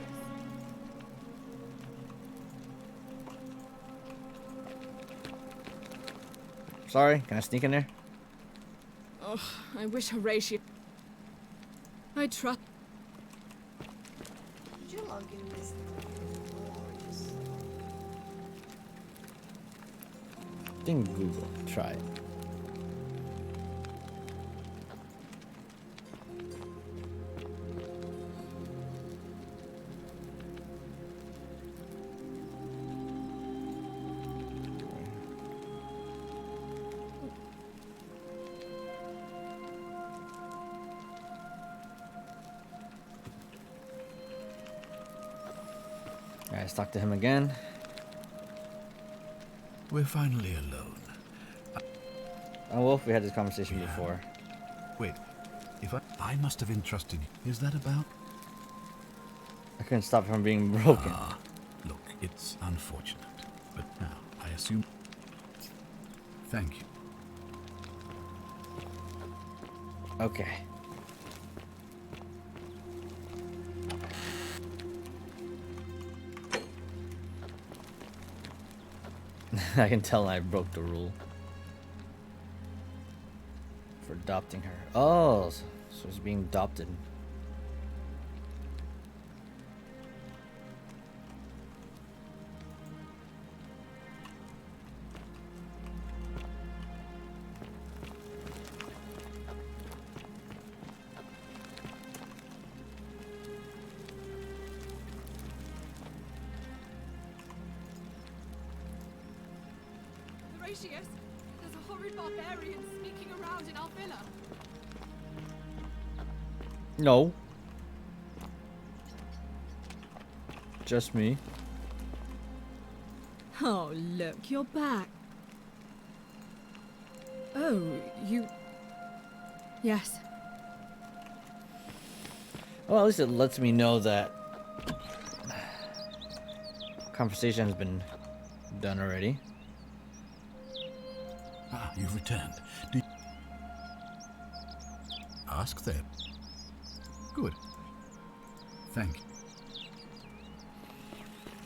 Sorry, can I sneak in there? Oh, I wish Horatius. I trust. Did you log in this or just... I think Google. Try it. Alright, let's talk to him again. We're finally alone. Oh, Wolf, we had this conversation before. Wait, I must have entrusted you. Is that about? I couldn't stop it from being broken. Look, it's unfortunate, but now I assume. Thank you. Okay. I can tell I broke the rule for adopting her. Oh, so it's being adopted. Horatius, there's a horrid barbarian sneaking around in our villa. No. Just me. Oh, look, you're back. Oh, you... Yes. Well, at least it lets me know that conversation has been done already. Ah, you've returned. Ask them. Good. Thank you.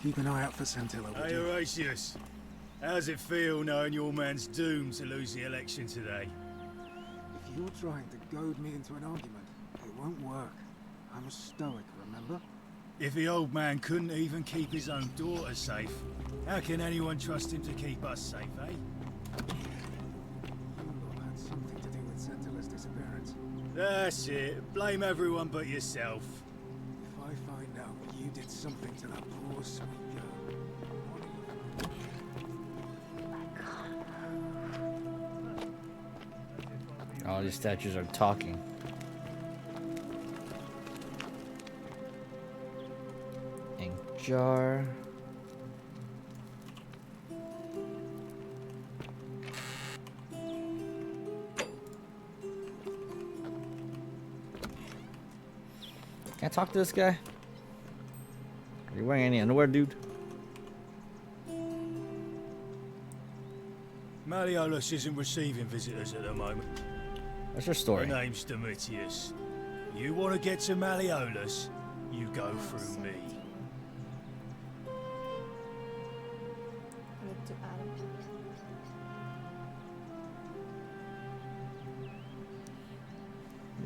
Keep an eye out for Scintilla, would Hey, you? Horatius. How's it feel knowing your man's doomed to lose the election today? If you're trying to goad me into an argument, it won't work. I'm a stoic, remember? If the old man couldn't even keep his own daughter safe, how can anyone trust him to keep us safe, eh? You lot had something to do with Scintilla's disappearance. That's it. Blame everyone but yourself. If I find out you did something to that poor sweet girl, All these statues are talking. Ink jar. Can I talk to this guy? Are you wearing any underwear, dude? Malleolus isn't receiving visitors at the moment. What's your story? My name's Domitius. You want to get to Malleolus, you go through me. Need to add.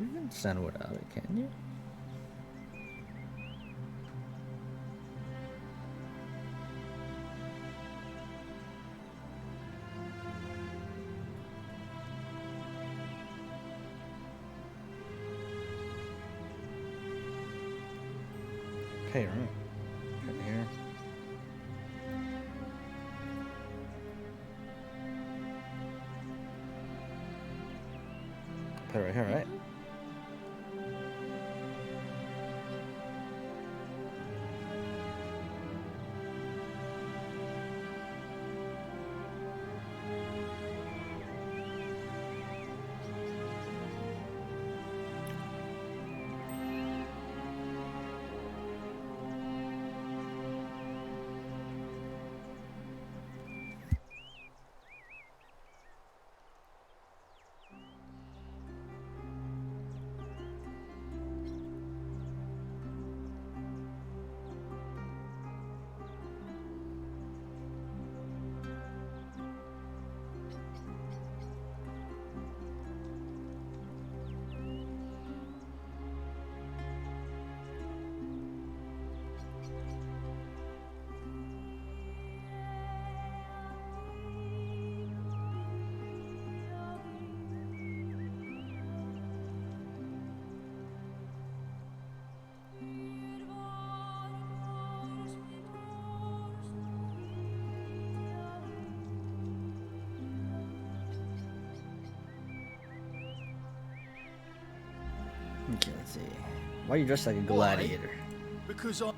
You can send without it, can you? Okay, right. Right here. Put it right here, right? Okay, let's see. Why are you dressed like a gladiator? Because I...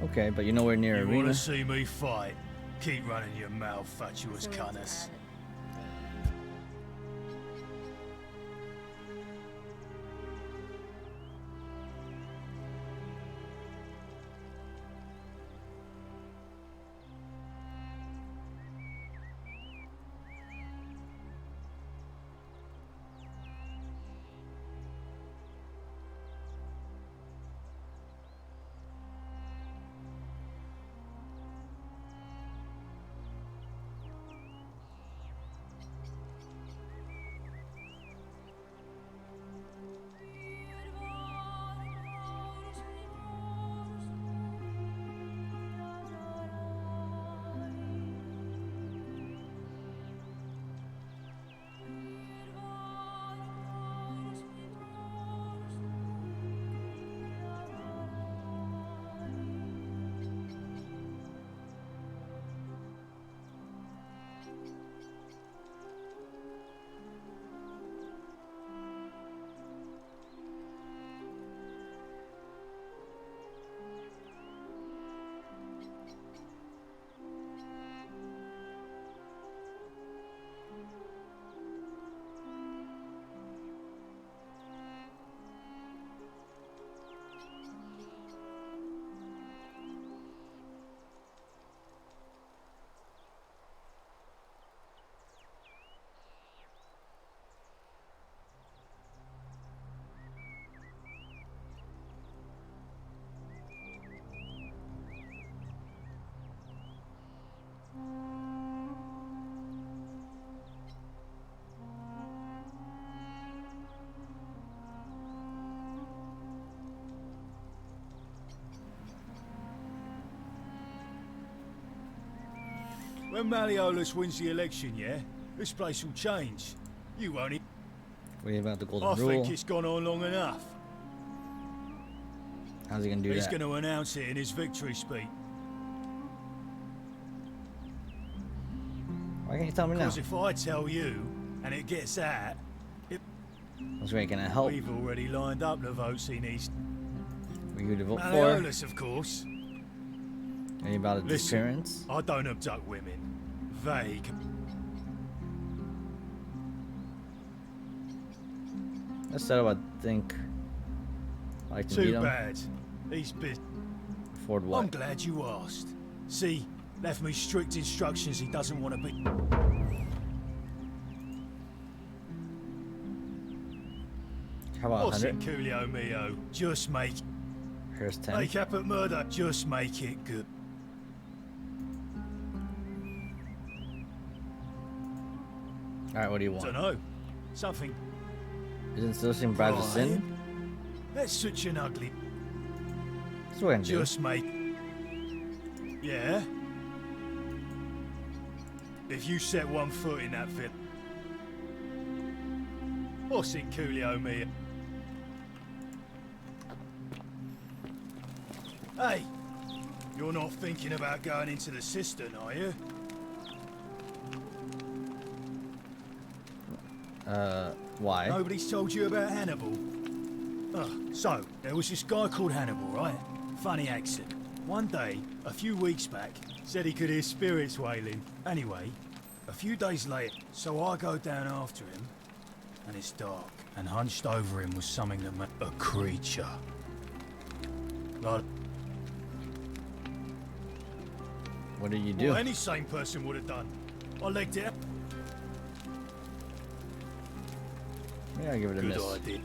Okay, but you're nowhere near You arena. want to see me fight? Keep running your mouth, fatuous cunners. When Malleolus wins the election, yeah, this place will change. You won't. What about the golden I rule? think it's gone on long enough. How's he gonna do He's that? going to announce it in his victory speech. Why can't you tell me now? Because if I tell you, and it gets out, What's right gonna help? we've already lined up the votes he needs. Were you to vote for? Malleolus, of course. Any about a Listen, disappearance? I don't abduct women. They can... That's set up, I think. I can beat Too him. bad. He's busy. Afford what? I'm glad you asked. See, Left me strict instructions he doesn't want to be. How about 100? Coolio mio, just make. Here's 10. Make up at murder, just make it good. Alright, what do you want? Dunno. Something. Isn't still seem bad to sin? That's such an ugly. That's what I'm doing. Just make. Yeah? If you set one foot in that villa. What's it, Coolio mio? Hey! You're not thinking about going into the cistern, are you? Why? Nobody's told you about Hannibal? So, there was this guy called Hannibal, right? Funny accent. One day, a few weeks back, said he could hear spirits wailing. Anyway, a few days later, so I go down after him, and it's dark, and hunched over him was something that made a creature. Like, what did you do? what any sane person would have done. I legged it. Yeah, I'll give it a miss. Good idea.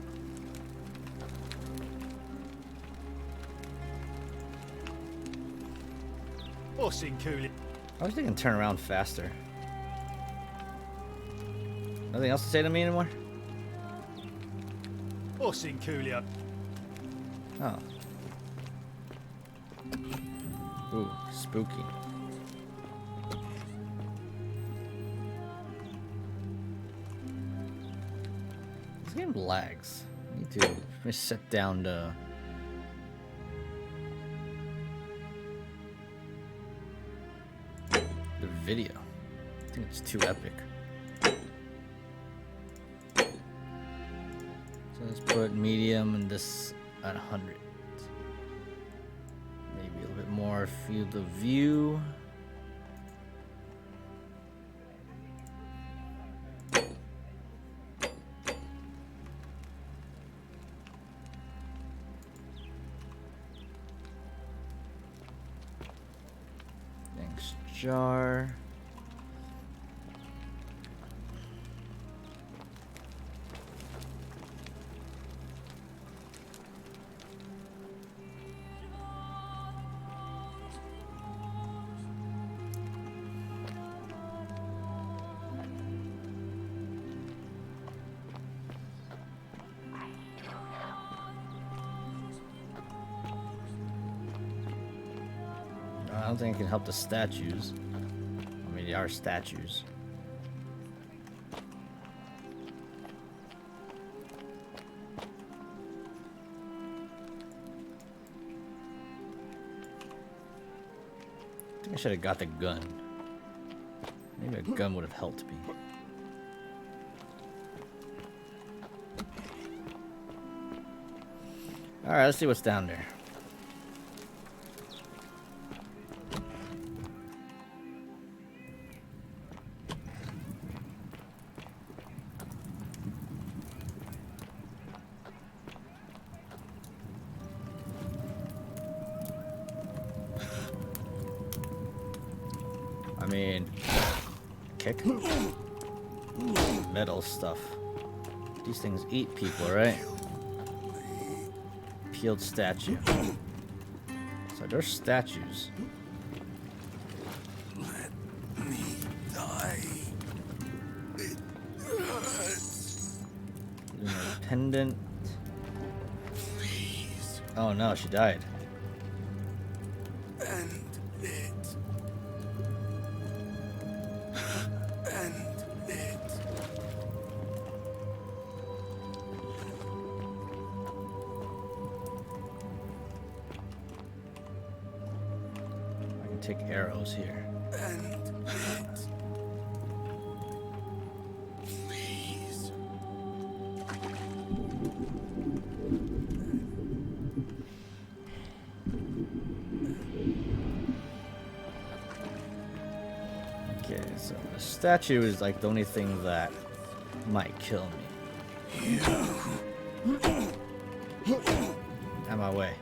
What's in Coolio? I wish they can turn around faster. Nothing else to say to me anymore? What's in Coolio? Oh. Ooh, spooky. This game lags. I need to set down the video. I think it's too epic. So let's put medium and this at 100. Maybe a little bit more field of view. Thanks, jar. I don't think it can help the statues. I mean, they are statues. I think I should have got the gun. Maybe a gun would have helped me. Alright, let's see what's down there. I mean, kick? Metal stuff. These things eat people, right? Peeled statue. So they're statues. Let me die. It hurts. Pendant. Please. Oh no, she died. End it. End it. I can take arrows here. End it. Please. Okay, so the statue is like the only thing that might kill me. Out my way.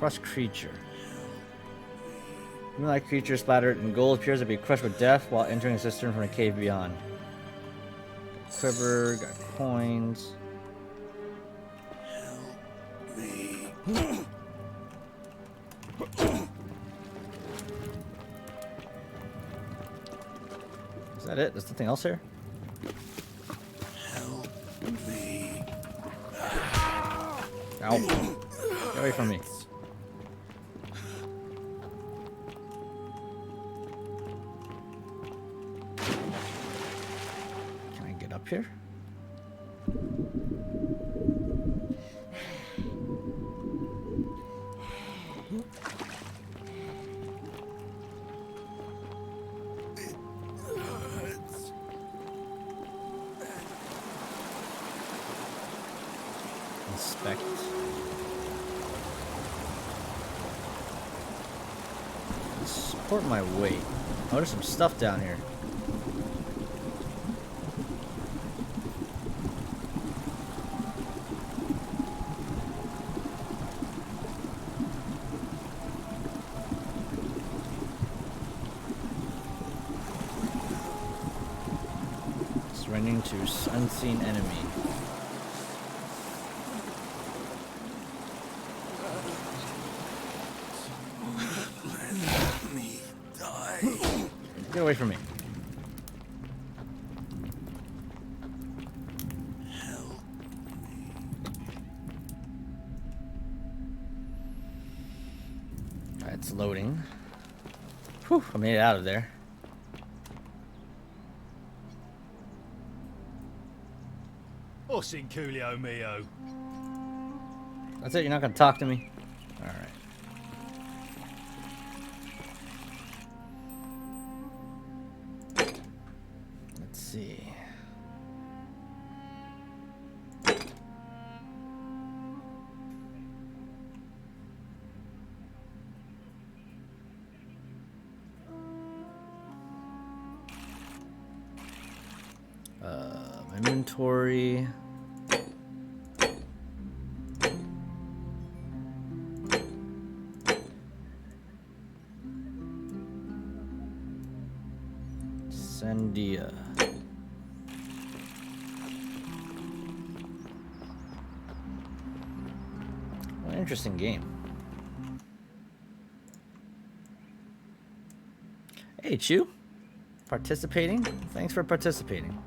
Crushed creature. Human-like creature splattered in gold appears to be crushed with death while entering a cistern from a cave beyond. Got quiver, got coins. Is that it? There's nothing else here? Ow. Get away from me. Can I get up here? Inspect. Support my weight. Oh, there's some stuff down here. Surrendering to unseen enemy. Get away from me. Alright, it's loading. Whew, I made it out of there. What's in Coolio Mio? That's it, you're not gonna talk to me? Alright. Let's see. Inventory. Sandia. What an interesting game. Hey, Chew. Participating? Thanks for participating.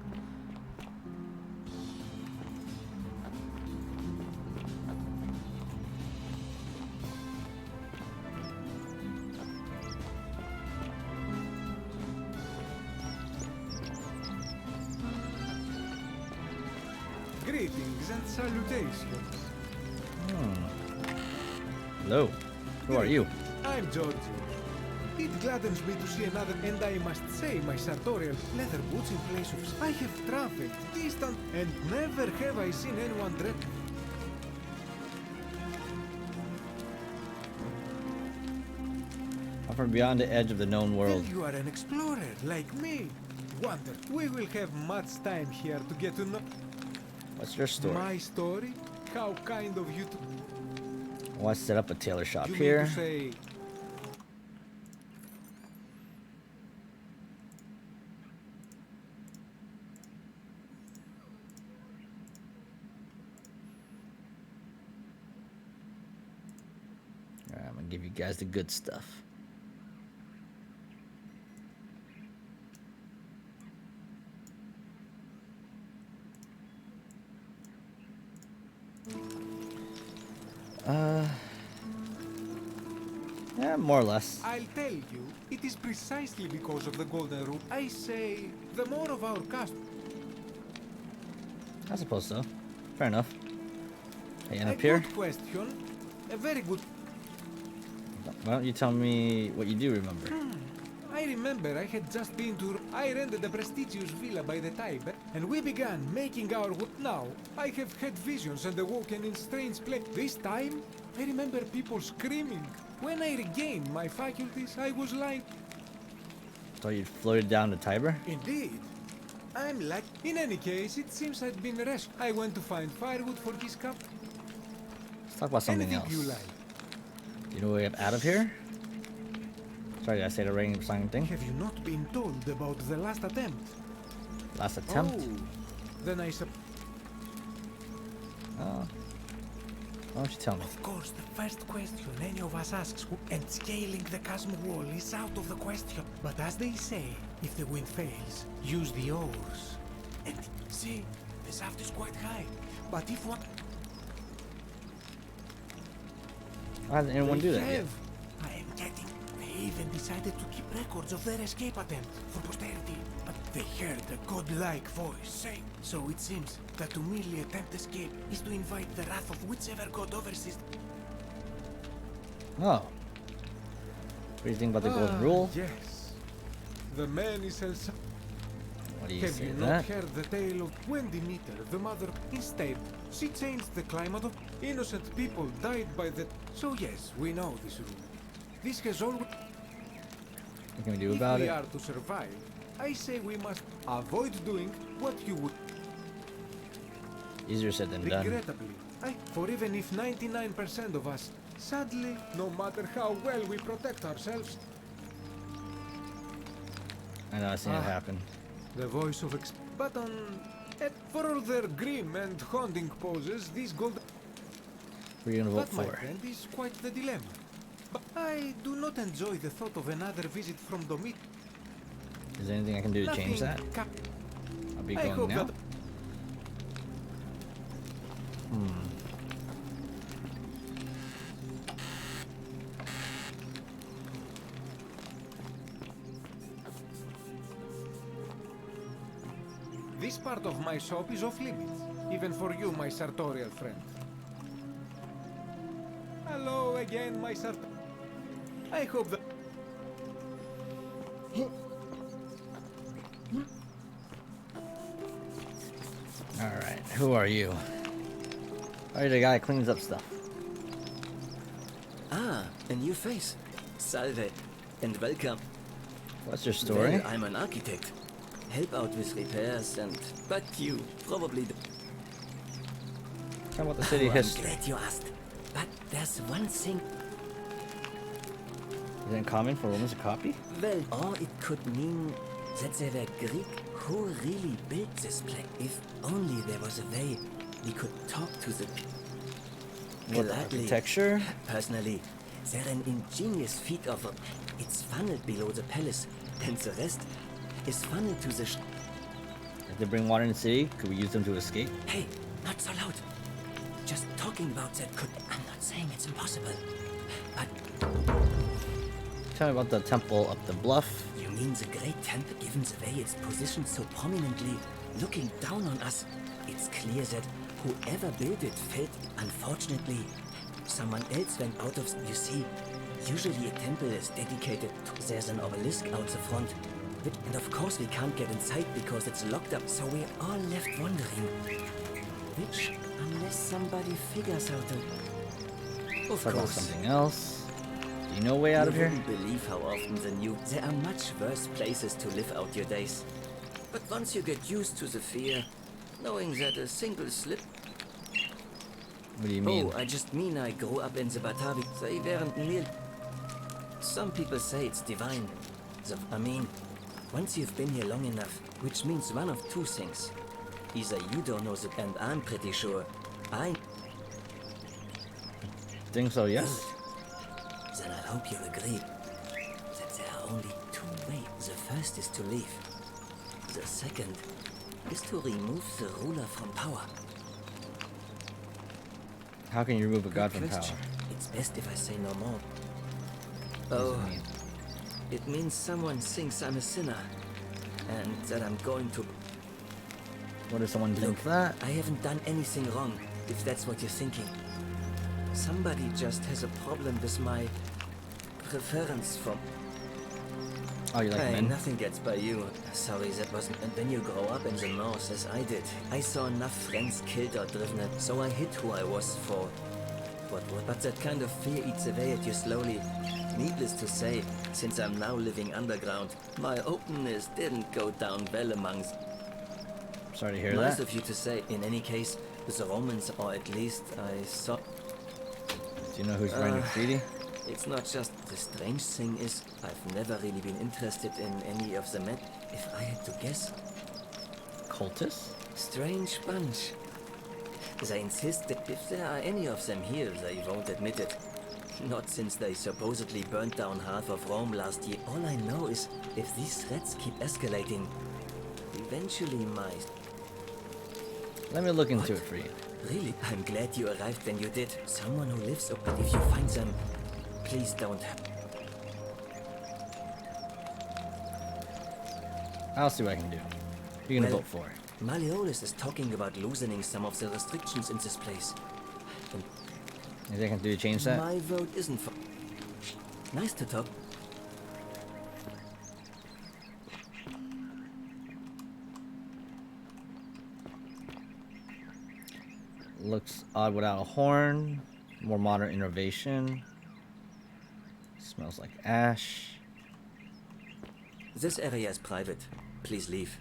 Greetings and salutations. Hello. Who are you? I'm Georgios. It gladdens me to see another, and I must say my sartorial leather boots in place of... I have traveled distant, and never have I seen anyone dress... From beyond the edge of the known world. Well, you are an explorer, like me. Wonder, we will have much time here to get to know... What's your story? My story? How kind of you to... I want to set up a tailor shop You here. mean to say... Alright, I'm gonna give you guys the good stuff. Yeah, more or less. I'll tell you, it is precisely because of the golden rule. I say, the more of our custom... I suppose so. Fair enough. Hey, and A up here? good question. A very good... Why don't you tell me what you do remember? I remember I had just been to... I rented a prestigious villa by the Tiber, and we began making our... Now, I have had visions and awoken in strange places. This time, I remember people screaming. When I regained my faculties, I was lying... So you floated down the Tiber? Indeed. I'm like... In any case, it seems I'd been rescued. I went to find firewood for his cup. Let's talk about something Anything else. you like. You know a way out of here? Sorry, did I say the rain sign thing? Have you not been told about the last attempt? Last attempt? Oh, then I suppose. Oh. Why don't you tell me? Of course, the first question any of us asks, and scaling the chasm wall is out of the question. But as they say, if the wind fails, use the oars. And see, the shaft is quite high. But if what? Why hasn't anyone do that yet? I am getting. They even decided to keep records of their escape attempt for posterity. But they heard a godlike voice saying. So it seems that to merely attempt escape is to invite the wrath of whichever god oversees. Oh. What do you think about the golden rule? Yes. The man is also. What do you Have say you to not that? heard the tale of when Demeter, the mother, instead, she changed the climate of innocent people died by the. So yes, we know this rule. This has always. What can we do If about we it? are to survive, I say we must avoid doing what you would. Easier said than done. Regrettably, for even if 99% of us, sadly, no matter how well we protect ourselves, I know, I've seen it happen. the voice of but for all their grim and haunting poses, these gold. Who are you gonna vote That, my for? friend, is quite the dilemma. But I do not enjoy the thought of another visit from Domit. Is there anything I can do to change that? I'll be I going hope now. that. This part of my shop is off limits, even for you, my sartorial friend. Hello again, my sart. I hope that. Alright, who are you? Oh, you're the guy who cleans up stuff. Ah, a new face. Salve, and welcome. What's your story? Well, I'm an architect. Help out with repairs and... But you probably... Talk about the city history. I'm glad you asked. But there's one thing... Is it uncommon for Romans to copy? Well, or it could mean that they were Greek who really built this place. If only there was a way we could talk to the... What, the architecture? Personally, they're an ingenious feat of... It's funneled below the palace, and the rest is funneled to the... If they bring water in the city, could we use them to escape? Hey, not so loud. Just talking about that could... I'm not saying it's impossible, but... Tell me about the temple up the bluff. You mean the great temple, given the way it's positioned so prominently, looking down on us? It's clear that whoever built it felt, unfortunately, someone else went out of... You see, usually a temple is dedicated to... There's an obelisk out the front. And of course we can't get inside because it's locked up, so we're all left wondering. Which, unless somebody figures out a... Of Talk about course. something else. Do you know a way out of here? You wouldn't believe how often the new... There are much worse places to live out your days. But once you get used to the fear, knowing that a single slip... What do you mean? Oh, I just mean I grew up in the Batavi. They weren't near... Some people say it's divine. I mean, once you've been here long enough, which means one of two things. Either you don't know it, and I'm pretty sure I... Think so, yes? Then I hope you'll agree that there are only two ways. The first is to leave. The second is to remove the ruler from power. How can you remove a god from power? Question. It's best if I say no more. What does Oh, it mean? it means someone thinks I'm a sinner, and that I'm going to... What does someone think that? I haven't done anything wrong, if that's what you're thinking. Somebody just has a problem with my preference for... Oh, you like Hey, men? nothing gets by you. Sorry, that wasn't... And when you grow up in the north, as I did, I saw enough friends killed or driven, so I hid who I was for. But that kind of fear eats away at you slowly. Needless to say, since I'm now living underground, my openness didn't go down well amongst... Sorry to hear Nice that. of you to say. In any case, with the Romans, or at least I saw... Do you know who's writing graffiti? It's not just the strange thing is, I've never really been interested in any of the met. If I had to guess, Cultists? strange bunch. They insist that if there are any of them here, they won't admit it. Not since they supposedly burnt down half of Rome last year. All I know is, if these threats keep escalating, eventually my... Let me look into it for you. Really? I'm glad you arrived when you did. Someone who lives up, but if you find them, please don't... I'll see what I can do. Who are you gonna vote for? Malleolus is talking about loosening some of the restrictions in this place. And anything I can do to change that? my vote isn't for... Nice to talk. Looks odd without a horn. More modern innovation. Smells like ash. This area is private. Please leave.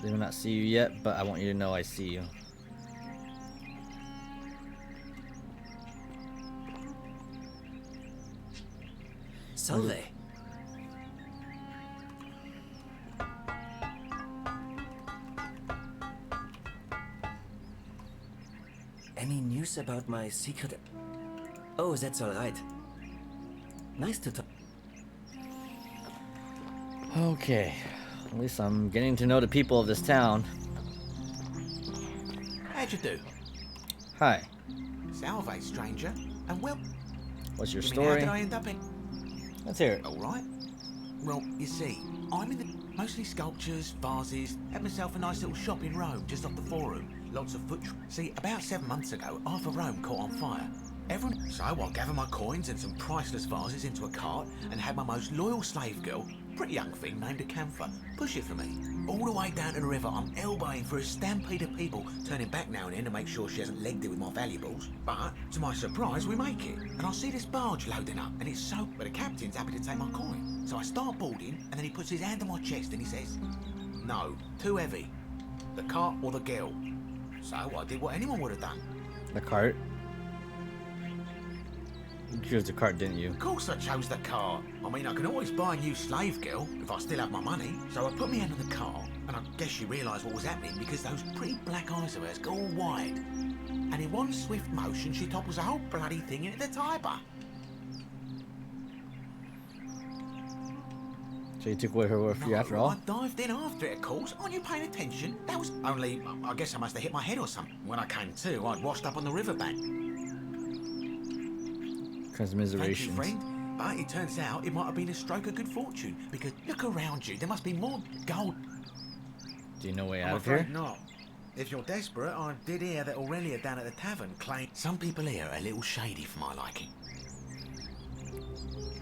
They will not see you yet, but I want you to know I see you. Salve. Any news about my secret? Oh, that's all right. Nice to talk. Okay. At least I'm getting to know the people of this town. How'd you do? Hi. Salve, stranger. And well... What's your How story? did I end up in... Let's hear it. Alright. Well, you see, I'm in the... Mostly sculptures, vases. Had myself a nice little shop in Rome, just off the Forum. Lots of foot... See, about 7 months ago, half of Rome caught on fire. So I gathered my coins and some priceless vases into a cart and had my most loyal slave girl, pretty young thing named Acantha, push it for me. All the way down to the river, I'm elbowing for a stampede of people, turning back now and then to make sure she hasn't legged it with my valuables. But, to my surprise, we make it. And I see this barge loading up, and it's so... But the captain's happy to take my coin. So I start boarding, and then he puts his hand on my chest and he says, "No, too heavy. The cart or the girl." So I did what anyone would have done. The cart? You chose the cart, didn't you? Of course I chose the cart. I mean, I can always buy a new slave girl if I still have my money. So I put my hand on the cart, and I guess she realised what was happening because those pretty black eyes of hers go all wide. And in one swift motion, she topples the whole bloody thing into the Tiber. So you took away her word for you after all? I dived in after it, of course. Aren't you paying attention? That was only... I guess I must have hit my head or something. When I came to, I'd washed up on the riverbank. Commiserations. Thank you, friend. But it turns out it might have been a stroke of good fortune, because look around you, there must be more gold. Do you know way I'm out of here? afraid not. If you're desperate, I did hear that Aurelia down at the tavern claimed... Some people here are a little shady for my liking.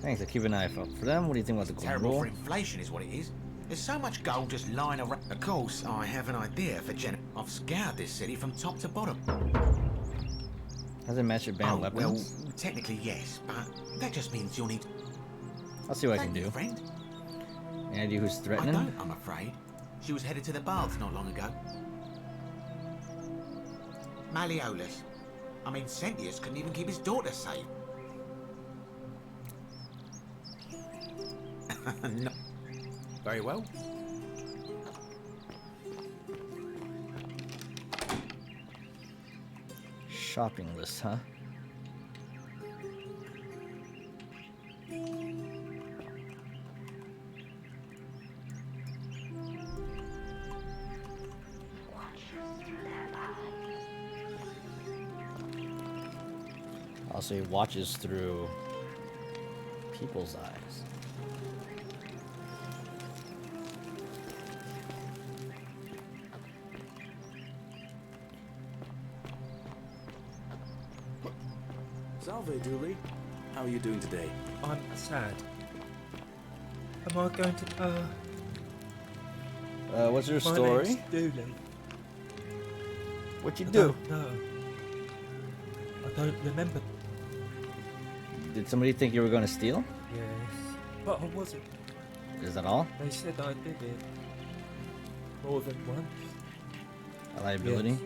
Thanks, I'll keep an eye out for them. What do you think about the golden Terrible rule? for inflation is what it is. There's so much gold just lying around. Of course, I have an idea for I've scoured this city from top to bottom. Does it match your band weapons? Well, technically yes, but that just means you'll need... I'll see what I can Thank you, do. friend. Any idea who's threatening? I don't, I'm afraid. She was headed to the baths not long ago. Malleolus. I mean, Sentius couldn't even keep his daughter safe. No. Very well. Shopping list, huh? Also, he watches through people's eyes. Salve, Dooley. How are you doing today? I'm sad. Am I going to, what's your My story? name's Dooley. What'd you I do? don't know. I don't remember. Did somebody think you were going to steal? Yes, but I wasn't. Is that all? They said I did it. More than once. A liability? Yes.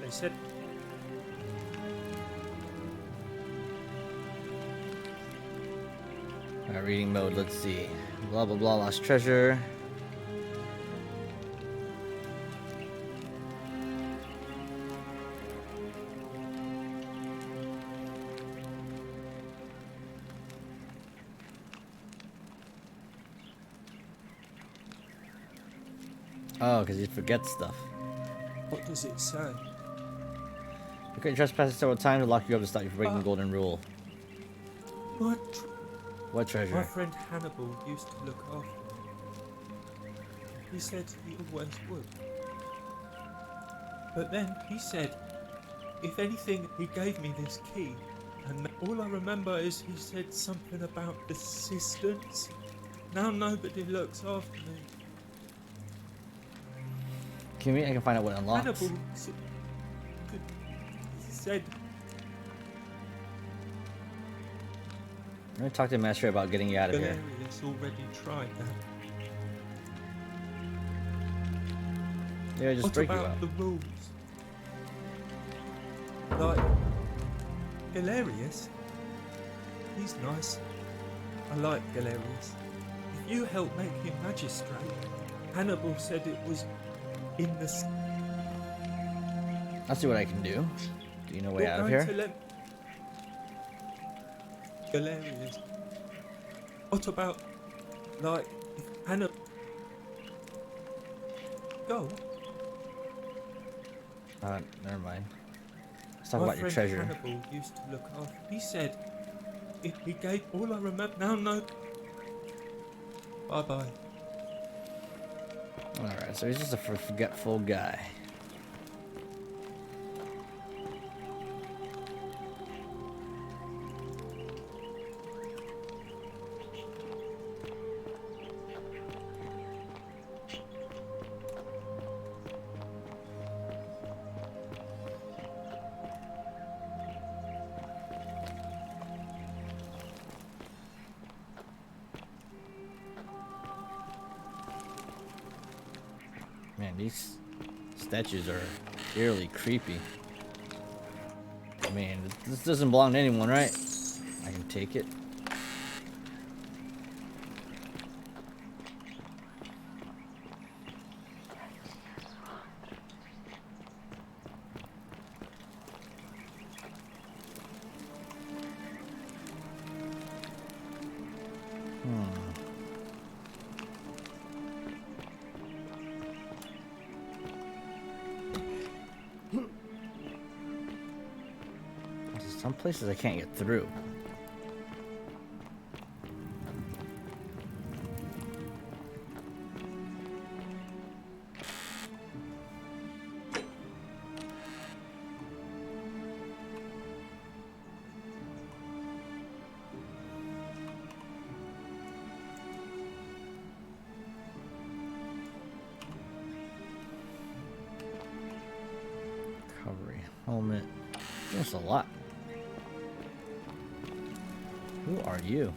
They said Alright, reading mode, let's see. Blah blah blah, lost treasure. Oh, because you forget stuff. what does it say? You can trespass several times to lock you up to stop you from breaking the golden rule. What? What treasure? My friend Hannibal used to look after me. He said he always would. But then he said, if anything, he gave me this key. And all I remember is he said something about assistance. Now nobody looks after me. Can we? I can find out what unlocks. Hannibal said, I'm gonna talk to Master about getting you out of here. Valerius already tried that. Yeah, just What break you about out. the rules? Like, Galerius? He's nice. I like Galerius. If you help make him magistrate, Hannibal said it was in the... I'll see what I can do. Do you know a way You're out of going here? to let Galerius. What about, like, if Hannibal... Go. Never mind. Let's talk My about your friend treasure. Hannibal used to look after. He said, he gave all I remember. Now, no. Bye bye. Alright, so he's just a forgetful guy. Man, these statues are eerily creepy. I mean, this doesn't belong to anyone, right? I can take it. Some places I can't get through. Recovery helmet. That's a lot. Who are you?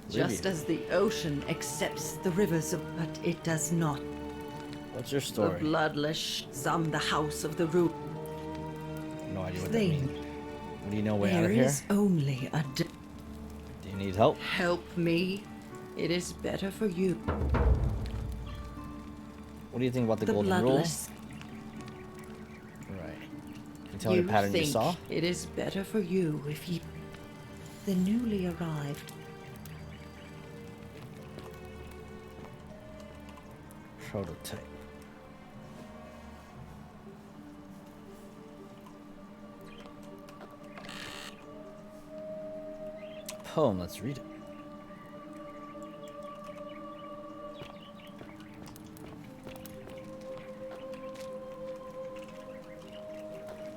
Just Livia. as the ocean accepts the rivers, but it does not. What's your The story? bloodless, some the house of the root. No idea what that Thing. means. What do you know way out There of here? is only a Do you need help? help me. It is better for you. What do you think about the, The golden bloodless. rule? Right. Can you tell me the pattern think you saw? it is better for you if you... The newly arrived. Prototype. Poem, let's read it.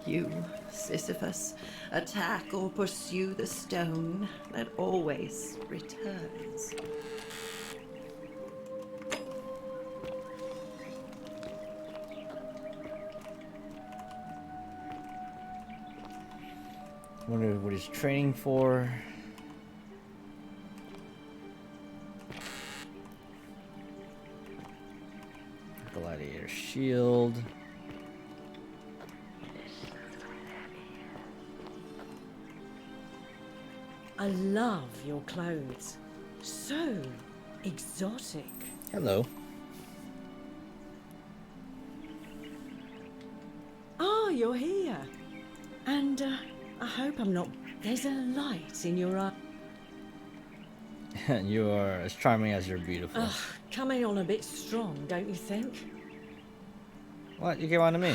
You, Sisyphus, attack or pursue the stone that always returns. Wonder what he's training for. Gladiator. your shield. I love your clothes. So exotic. Hello. Oh, you're here. And I hope I'm not... There's a light in your eye. You are as charming as you're beautiful. Ugh, coming on a bit strong, don't you think? What? You came on to me.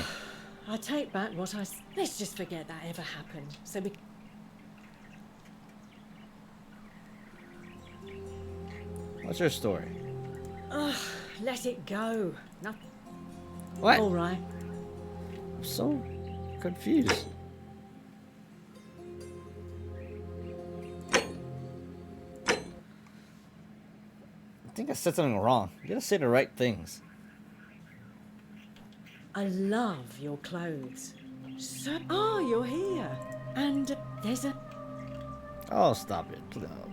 I take back what I... Let's just forget that ever happened. So we... What's your story? Ugh, let it go. No. What? All right. I'm so confused. I think I said something wrong. You gotta say the right things. I love your clothes. So... Oh, you're here. And there's a... Oh, stop it.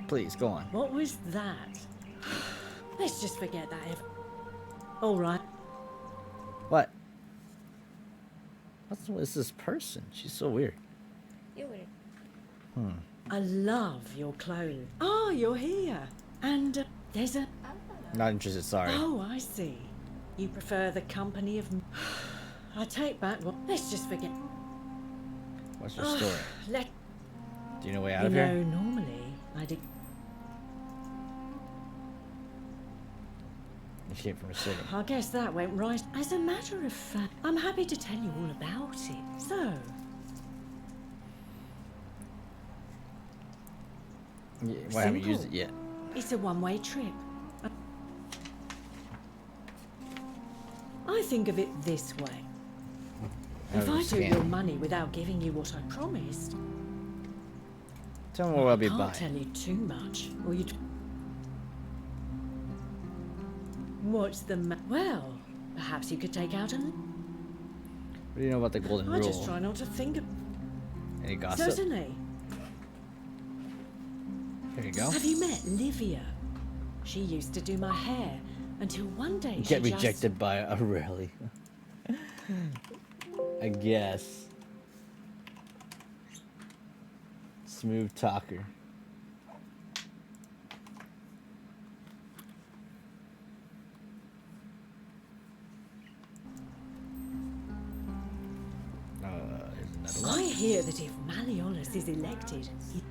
Please, go on. What was that? Let's just forget that ever... All right. What? What is this person? She's so weird. You're weird. I love your clothes. Oh, you're here. And there's a... Not interested, sorry. Oh, I see. You prefer the company of... I take back what... Let's just forget... What's your story? Let... Do you know a way out You of know, here? normally, I did... Escape from the city. I guess that went right. As a matter of fact, I'm happy to tell you all about it. So... Yeah, well, I haven't Simple. used it yet. It's a one-way trip. I think of it this way. How If does I it took scan? your money without giving you what I promised, Tell me what I'll be I can't buying. tell you too much, or you'd... What's the well, perhaps you could take out a... What do you know about the golden I rule? just try not to think of... Any gossip? Certainly. Here you go. Have you met Livia? She used to do my hair until one day Get she rejected by a rally. I guess. Smooth talker. Here's another I one. hear that if Malleolus is elected, he...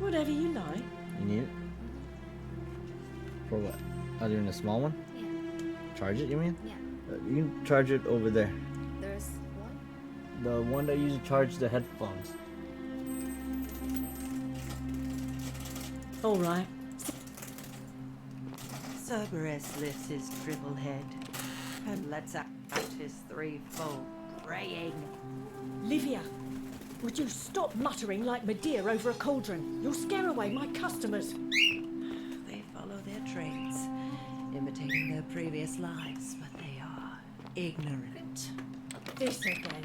Whatever you like. You need it? For what? Oh, doing a small one? Yeah. Charge it, you mean? Yeah. You can charge it over there. There's one. The one that you use to charge the headphones. All right. Cerberus lifts his triple head and lets out his threefold braying. Livia, would you stop muttering like Medea over a cauldron? You'll scare away my customers. They follow their trades, imitating their previous lives, but they are ignorant. This again.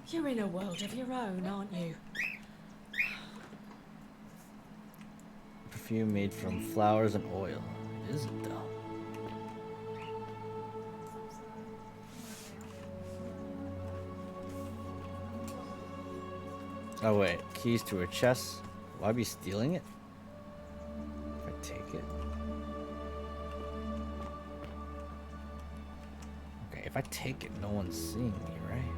You're in a world of your own, aren't you? Perfume made from flowers and oil. It is though. Oh wait, keys to her chest. Will I be stealing it? If I take it. Okay, if I take it, no one's seeing me, right?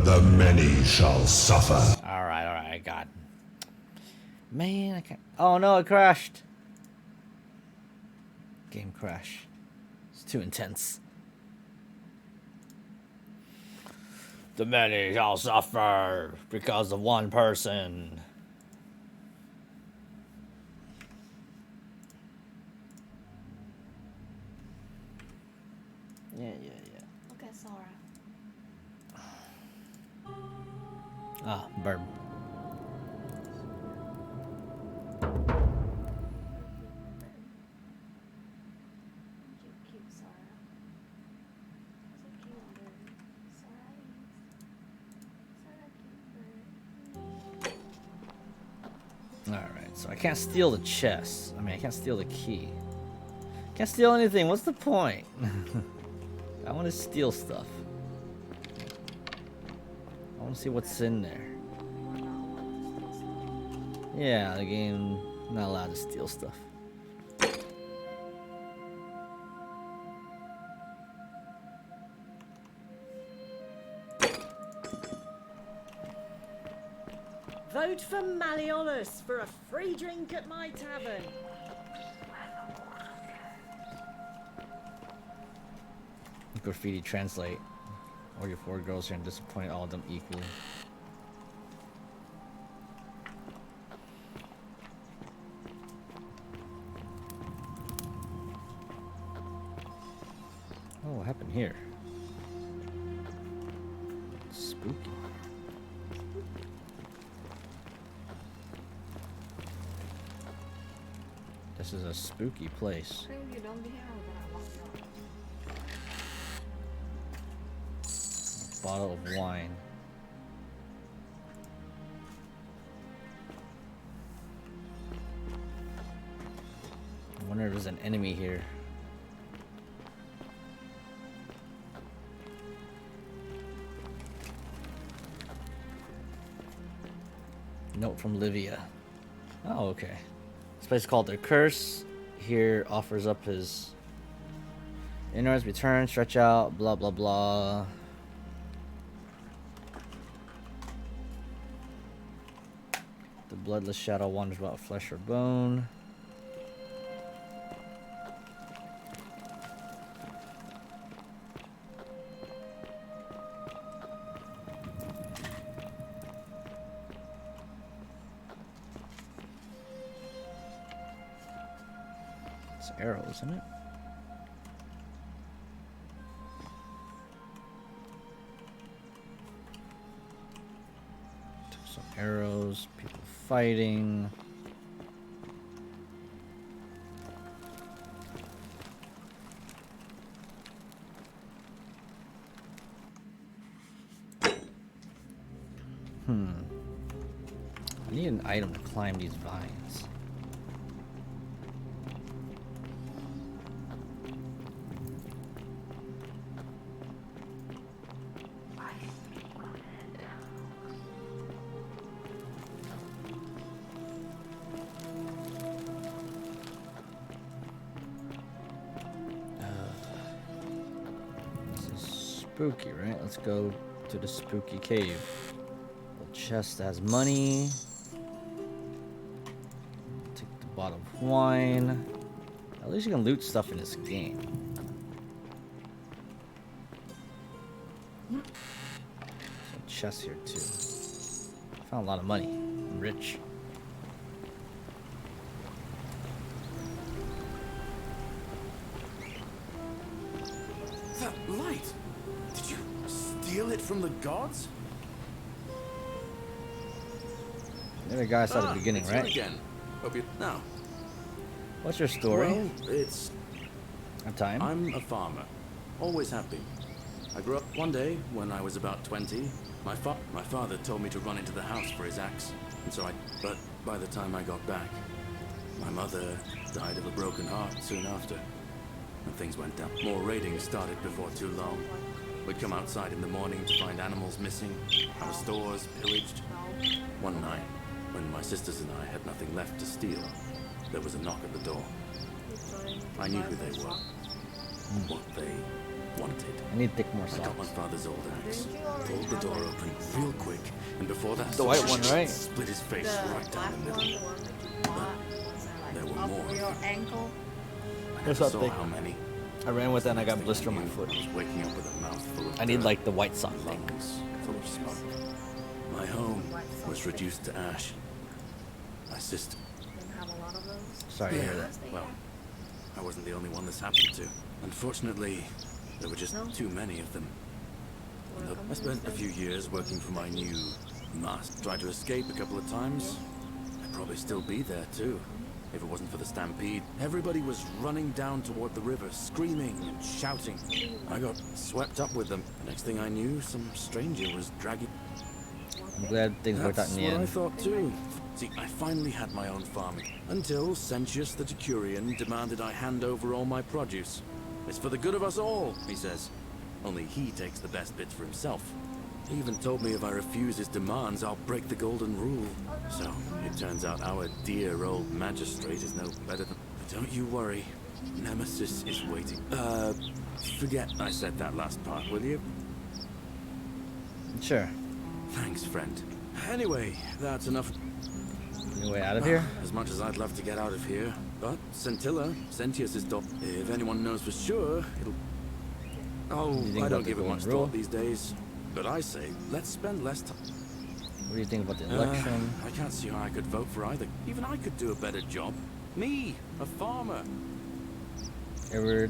The many shall suffer. Alright, I got it. Man, I can't. Oh no, it crashed. Game crash. It's too intense. The many shall suffer because of one person. Yeah. Okay, Sora. Ah, bird. Cute Sora. So cute bird. Sora cute bird. Alright, so I can't steal the chest. I mean, I can't steal the key. Can't steal anything. What's the point? I want to steal stuff. I want to see what's in there. Yeah, the game not allowed to steal stuff. Vote for Malleolus for a free drink at my tavern. Graffiti translate. All your 4 girls here and disappoint all of them equally. Oh, what happened here? Spooky. This is a spooky place. Bottle of wine. I wonder if there's an enemy here. Note from Livia. Oh, okay. This place is called The Curse. Here offers up his innards, return, stretch out, blah blah blah. The bloodless shadow wanders without flesh or bone. It's arrows, isn't it? Some arrows, people fighting. I need an item to climb these vines. Spooky, right? Let's go to the spooky cave. The chest has money. Take the bottle of wine. At least you can loot stuff in this game. Some chests here too. Found a lot of money. I'm rich. That light! Did you steal it from the gods? You're the guy I saw at the beginning, it's right? you again. Hope you now. What's your story? Well, it's time. I'm a farmer. Always have been. I grew up one day when I was about 20. My father told me to run into the house for his axe, and so but by the time I got back, my mother died of a broken heart soon after. And things went down. More raiding started before too long. We'd come outside in the morning to find animals missing, our stores pillaged. One night, when my sisters and I had nothing left to steal, there was a knock at the door. I knew who they were, what they wanted. I need to take more I got my socks. father's old axe, pulled the door open real quick, and before that, The white one, right? split his face right down the middle. But there were more. Your ankle. I What's never up, saw Dick? how many. I ran with that and I got Next blister on thing my I foot. knew, I was waking up with a mouthful of I need dirt, like the white sock thing. lungs full of smoke. My home was reduced to ash. My sister. Sorry to hear that. Well, I wasn't the only one this happened to. Unfortunately, there were just too many of them. And I spent a few years working for my new master. Tried to escape a couple of times. I'd probably still be there too, if it wasn't for the stampede. Everybody was running down toward the river, screaming and shouting. I got swept up with them. The next thing I knew, some stranger was dragging. I'm glad things worked out in the That's what I end. thought too. See, I finally had my own farming, until Sentius the Decurion demanded I hand over all my produce. It's for the good of us all, he says. Only he takes the best bits for himself. He even told me if I refuse his demands, I'll break the golden rule. So, it turns out our dear old magistrate is no better than... But don't you worry. Nemesis is waiting. Forget I said that last part, will you? Sure. Thanks, friend. Anyway, that's enough. Any way out of here? As much as I'd love to get out of here, but Scintilla, Sentius's dog. If anyone knows for sure, it'll... Oh, I don't give it much thought these days. But I say, let's spend less time. What do you think about the election? I can't see how I could vote for either. Even I could do a better job. Me, a farmer. Ever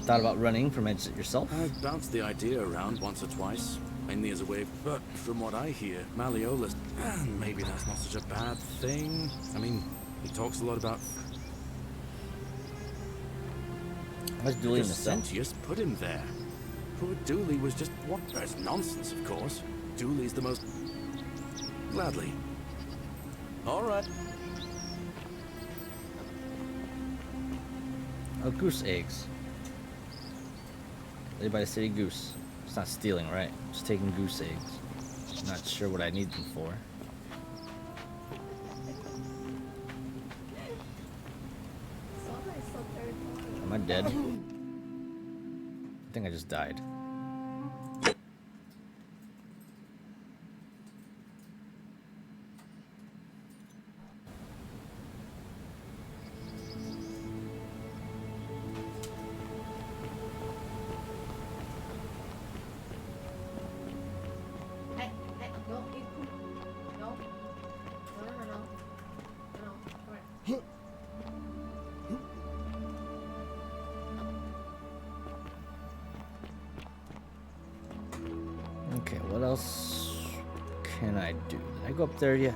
thought about running for magistrate yourself? I've bounced the idea around once or twice, mainly as a way, but from what I hear, Malleolus, maybe that's not such a bad thing. I mean, he talks a lot about... Why's Dooley in the cell? Sentius put him there. Poor Dooley was just... What? That's nonsense, of course. Dooley's the most... Gladly. All right. Oh, goose eggs. Laid by the city goose. It's not stealing, right? Just taking goose eggs. Not sure what I need them for. Am I dead? I think I just died. Okay, what else can I do? Did I go up there yet?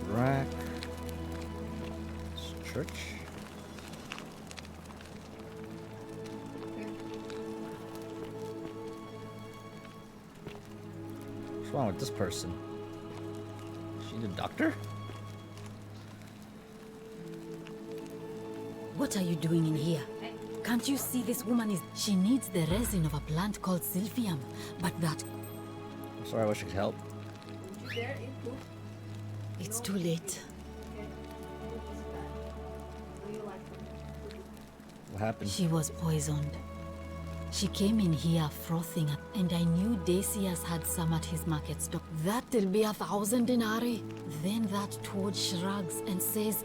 Rack. Church. What's wrong with this person? Is she the doctor? What are you doing in here? Can't you see this woman is... She needs the resin of a plant called Silphium, but that... I'm sorry, I wish I could help. It's too late. What happened? She was poisoned. She came in here frothing, and I knew Decius had some at his market stall. That'll be 1,000 denarii. Then that toad shrugs and says,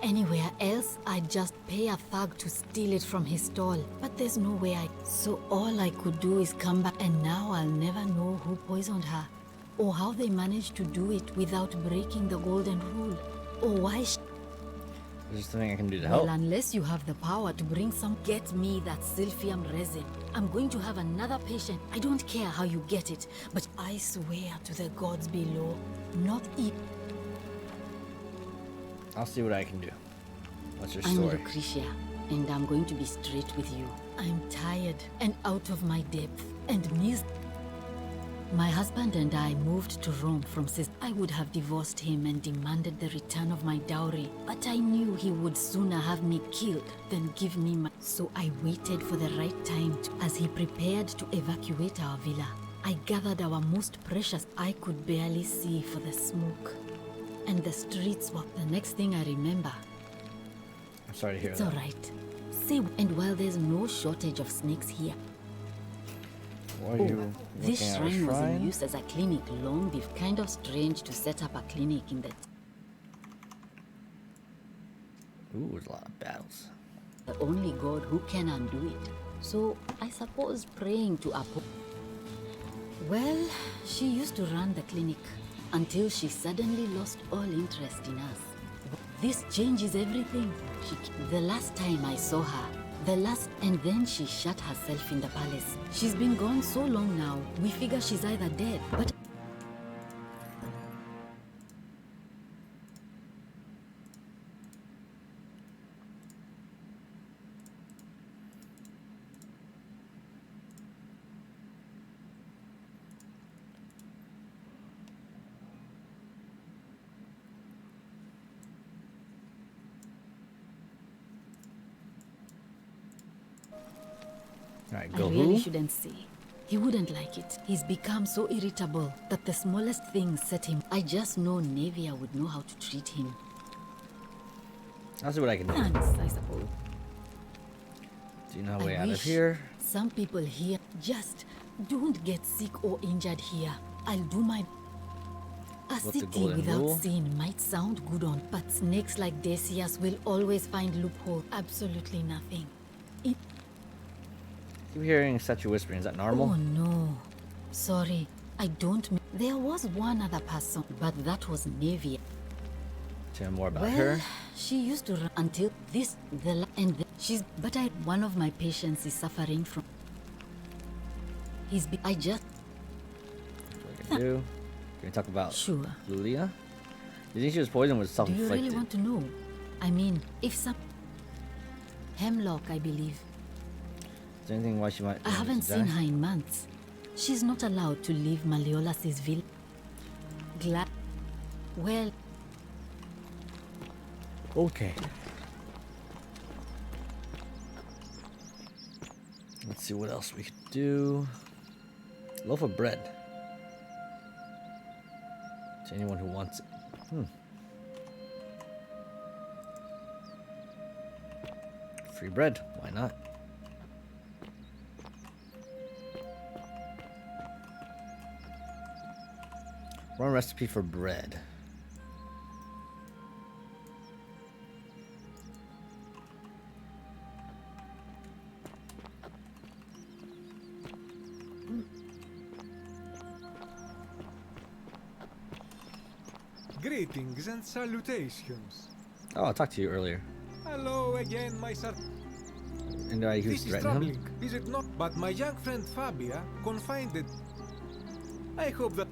anywhere else, I'd just pay a thug to steal it from his stall. But there's no way So all I could do is come back, and now I'll never know who poisoned her, or how they managed to do it without breaking the golden rule, or why There's just nothing I can do to help. Well, unless you have the power to bring some... Get me that Silphium resin. I'm going to have another patient. I don't care how you get it, but I swear to the gods below, not eat. I'll see what I can do. What's your I'm story? Lucretia, and I'm going to be straight with you. I'm tired and out of my depth, and miss... My husband and I moved to Rome from Sis. I would have divorced him and demanded the return of my dowry, but I knew he would sooner have me killed than give me my... So I waited for the right time as he prepared to evacuate our villa. I gathered our most precious. I could barely see for the smoke. And the streets were... The next thing I remember... I'm sorry to hear It's that. all right. Say, and while there's no shortage of snakes here, Why are you this looking at a shrine was in shrine? use as a clinic long before. Kind of strange to set up a clinic in the... Ooh, there's a lot of battles. The only god who can undo it. So, I suppose praying to Apo... Well, she used to run the clinic until she suddenly lost all interest in us. This changes everything. The last time I saw her, and then she shut herself in the palace. She's been gone so long now, we figure she's either dead, but... Alright, I go really who? shouldn't say. He wouldn't like it. He's become so irritable that the smallest thing set him. I just know Nevia would know how to treat him. I'll see what I can do. Thanks, I suppose. Do you know a way I out of wish here? some people here just don't get sick or injured here. I'll do my... A What's the city golden without rule? sin might sound good on, but snakes like Decius will always find loophole. Absolutely nothing. Keep hearing statue whispering. Is that normal? Oh no. Sorry, I don't... There was one other person, but that was Nevia. Tell me more about Well, her. she used to run until this, she's... But one of my patients is suffering from... I just... What I can do? Can we talk about Sure. Lulia? You think she was poisoned with Do you self-inflicted? really want to know? I mean, if some... Hemlock, I believe. Is there anything why she might? I haven't seen her in months. She's not allowed to leave Malleolas' village. Well... Okay. Let's see what else we could do. Loaf of bread. To anyone who wants it. Free bread. Why not? One recipe for bread. Greetings and salutations. Oh, I talked to you earlier. Hello again, my son. And I This used is to threaten troubling, him. is it not? But my young friend Fabia confided. I hope that.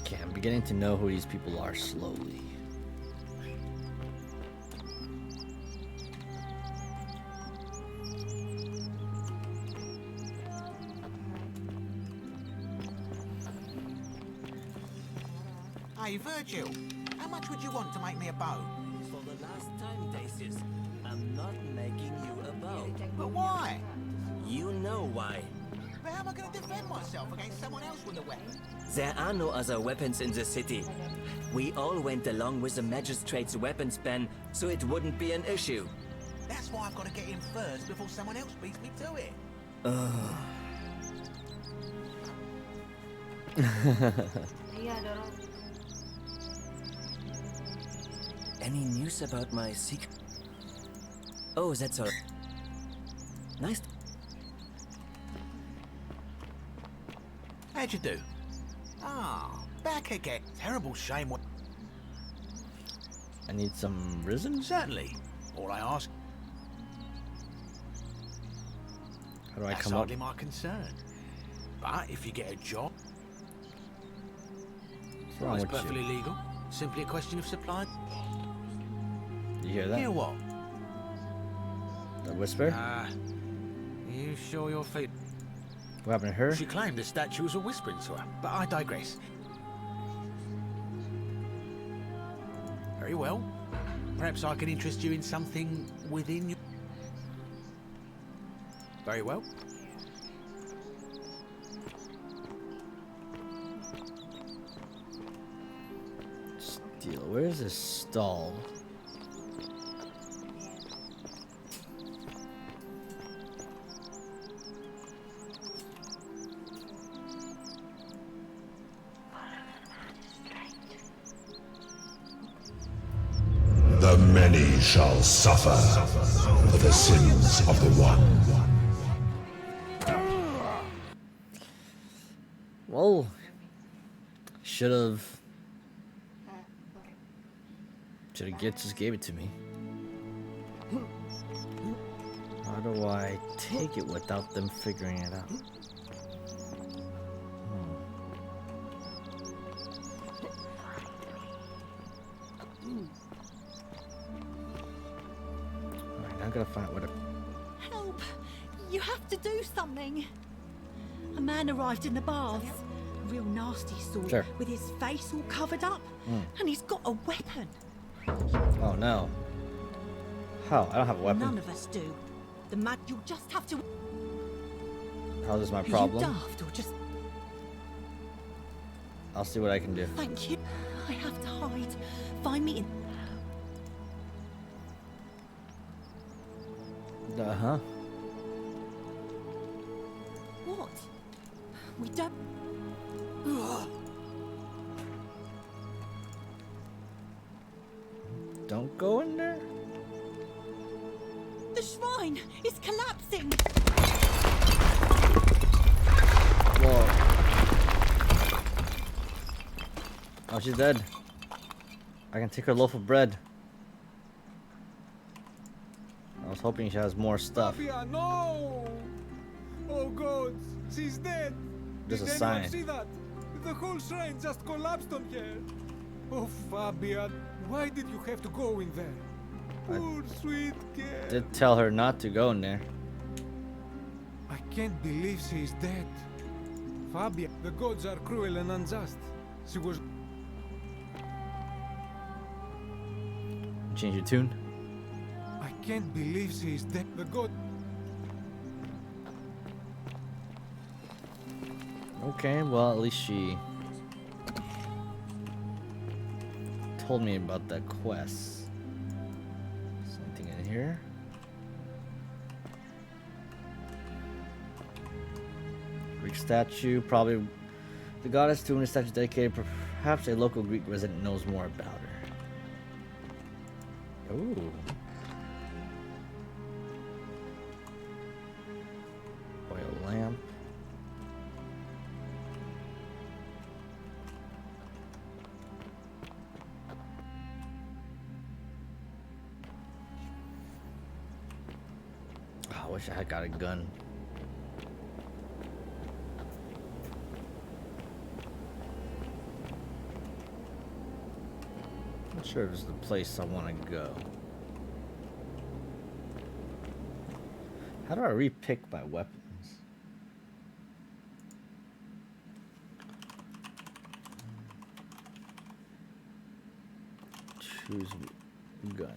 Okay, I'm beginning to know who these people are slowly. Hey, Virgil, how much would you want to make me a bow? For the last time, Decius, I'm not making you a bow. But why? You know why. But how am I going to defend myself against someone else with a weapon? There are no other weapons in the city. We all went along with the magistrate's weapons ban, so it wouldn't be an issue. That's why I've got to get in first before someone else beats me to it. Any news about my secret? Oh, that's all. Nice. How'd you do? Ah, back again. Terrible shame. I need some risen? Certainly. All I ask. How do I That's come up? hardly my concern. But if you get a job, What's wrong it's with perfectly you? legal. Simply a question of supply. You hear that? Hear what? The whisper? You sure your feet? What happened to her? She claimed the statue was a whispering to her, but I digress. Very well. Perhaps I can interest you in something within your... Very well. Steal. Where's this stall? The many shall suffer for the sins of the one. Well, should've just gave it to me. How do I take it without them figuring it out? Alright, now I gotta find what Help! You have to do something! A man arrived in the baths. real nasty sort, Sure. with his face all covered up, and he's got a weapon. Oh no. How? I don't have a weapon. None of us do. You'll just have to. How's this my Are you problem? daft or just? I'll see what I can do. Thank you. I have to hide. Find me in. Uh-huh. What? We don't. Don't go in there? The shrine is collapsing. Whoa. Oh, she's dead. I can take her loaf of bread. I was hoping she has more stuff. Fabia, no! Oh God, she's dead. Just a Did sign. anyone see that? The whole shrine just collapsed on her. Oh, Fabia, why did you have to go in there? Poor sweet girl. Did tell her not to go in there. I can't believe she's dead. Fabia, the gods are cruel and unjust. She was. Change your tune. I can't believe she's dead. The god. Okay, well at least she told me about that quest. Something in here. Greek statue, probably the goddess to whom the statue is dedicated. Perhaps a local Greek resident knows more about her. Ooh. Oil lamp. Oh, I wish I had got a gun. Not sure if it's the place I want to go. How do I repick my weapons? Choose gun.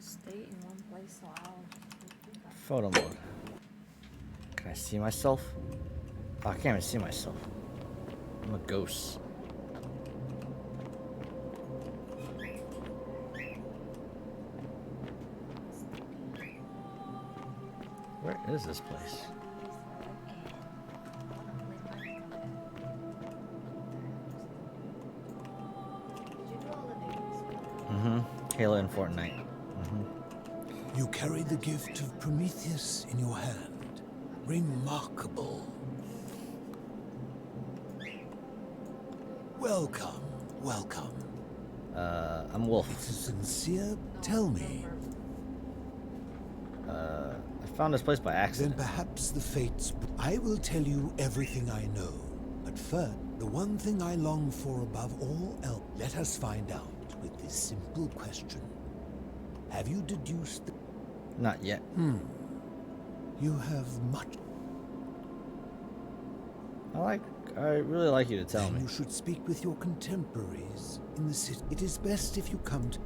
Stay in one place while Photo mode. Can I see myself? Oh, I can't even see myself. I'm a ghost. Where is this place? Halo and Fortnite. You carry the gift of Prometheus in your hand. Remarkable. Welcome, welcome. I'm Wolf. It's sincere. Tell me. I found this place by accident. Then perhaps the fates. I will tell you everything I know. But first, the one thing I long for above all else. Let us find out with this simple question. Have you deduced? Not yet. You have much. I really like you to tell Then me. you should speak with your contemporaries in the city. It is best if you come to.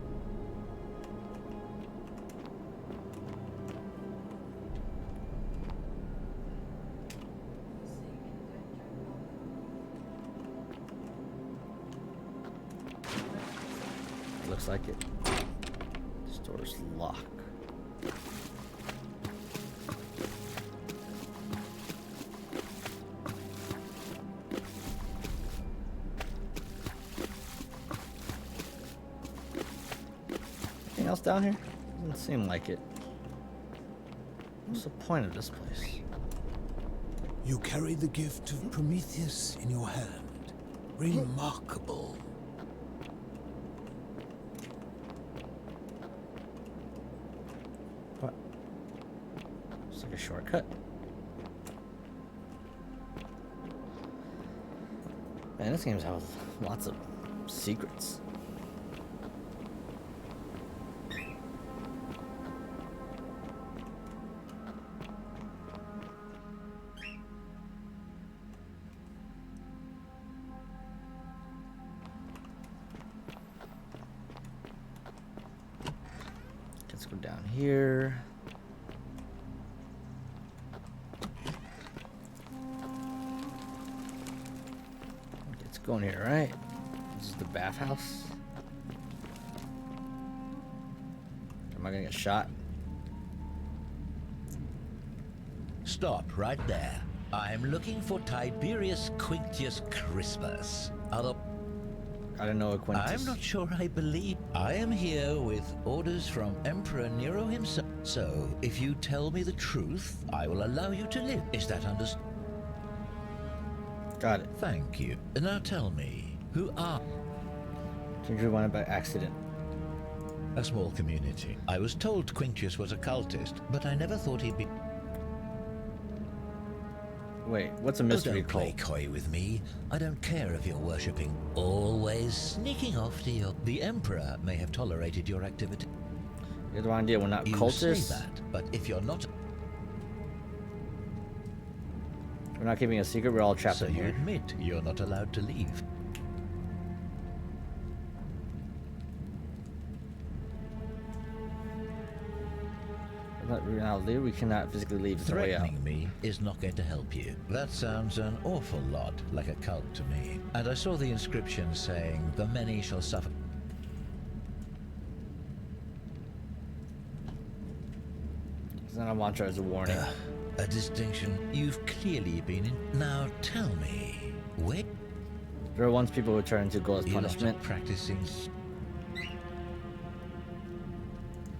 Looks like it. This door's locked. else down here? Doesn't seem like it. What's the point of this place? You carry the gift of Prometheus in your hand. Remarkable. What? It's like a shortcut. Man, this game's has lots of secrets. Let's go down here. Let's go in here, right? This is the bathhouse. Am I gonna get shot? Stop right there. I'm looking for Tiberius Quintius Crispus. I don't know what Quintus. I'm not sure I believe. I am here with orders from Emperor Nero himself. So, if you tell me the truth, I will allow you to live. Is that understood? Got it. Thank you. Now tell me, who are... Ginger won it by accident. A small community. I was told Quintius was a cultist, but I never thought he'd be... Wait, what's a mystery don't play cult? coy with me. I don't care if you're worshipping. Always sneaking off to your... The Emperor may have tolerated your activity. You have no idea we're not You cultists? say that, but if you're not... We're not keeping a secret, we're all trapped So in you here. admit you're not allowed to leave. We're not leave. We cannot physically leave the way out. Threatening me is not going to help you. That sounds an awful lot like a cult to me. And I saw the inscription saying, "The many shall suffer." It's not a mantra, it's a warning. A distinction you've clearly been in. Now tell me, where... There are once people who turn to goal as You're not punishment. practicing...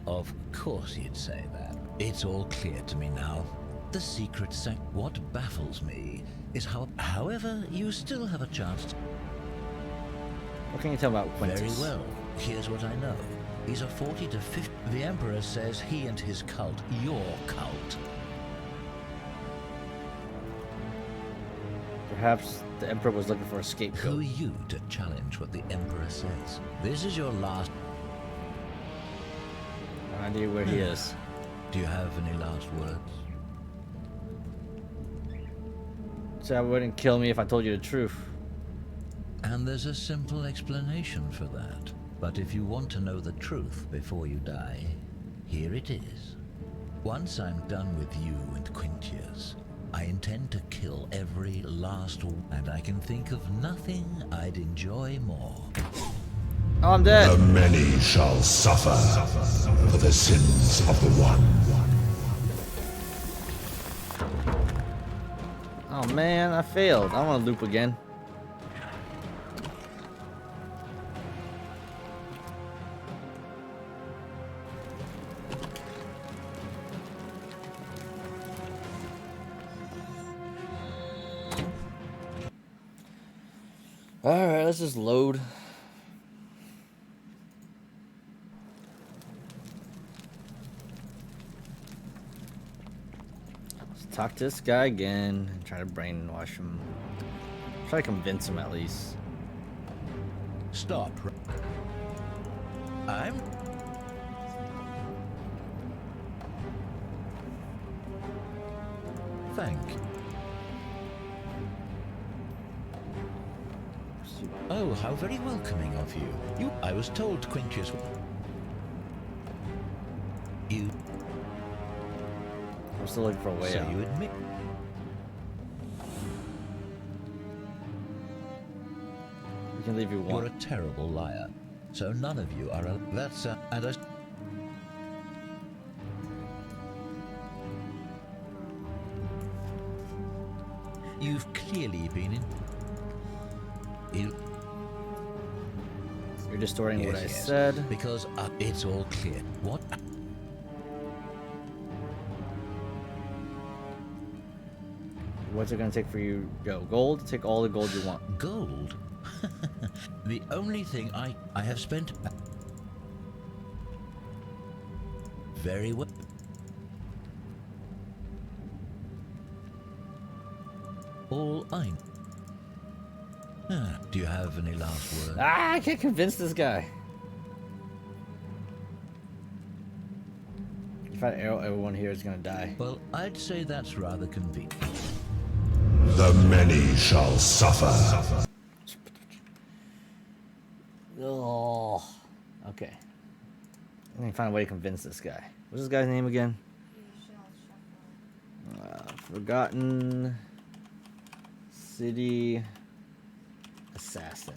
Of course you'd say that. It's all clear to me now. The secret what baffles me is how... However, you still have a chance to... What can you tell about Quintus? Very well. Here's what I know. He's a 40 to 50... The Emperor says he and his cult, your cult... Perhaps the Emperor was looking for a scapegoat. Who are you to challenge what the Emperor says? This is your last... No idea where he is. Do you have any last words? So I wouldn't kill me if I told you the truth. And there's a simple explanation for that. But if you want to know the truth before you die, here it is. Once I'm done with you and Quintius, I intend to kill every last one, and I can think of nothing I'd enjoy more. Oh, I'm dead. The many shall suffer for the sins of the one. Oh man, I failed. I want to loop again. Alright, let's just load. Let's talk to this guy again and try to brainwash him. Try to convince him at least. Stop. I'm... Thank you. Oh, how very welcoming of you. I was told Quintius... You... I'm still looking for a way so out. you admit... You can leave if you want. You're a terrible liar. So none of you are a... That's a... And I... You've clearly been in... You... You're distorting what I Yes, said. because it's all clear. What? What's it gonna take for you? Go gold. Take all the gold you want. Gold? The only thing I have spent. Very well. All I. Do you have any last words? Ah, I can't convince this guy. If I arrow everyone here is gonna die. Well, I'd say that's rather convenient. The many shall suffer. Oh, okay. I need to find a way to convince this guy. What's this guy's name again? Forgotten City Assassin.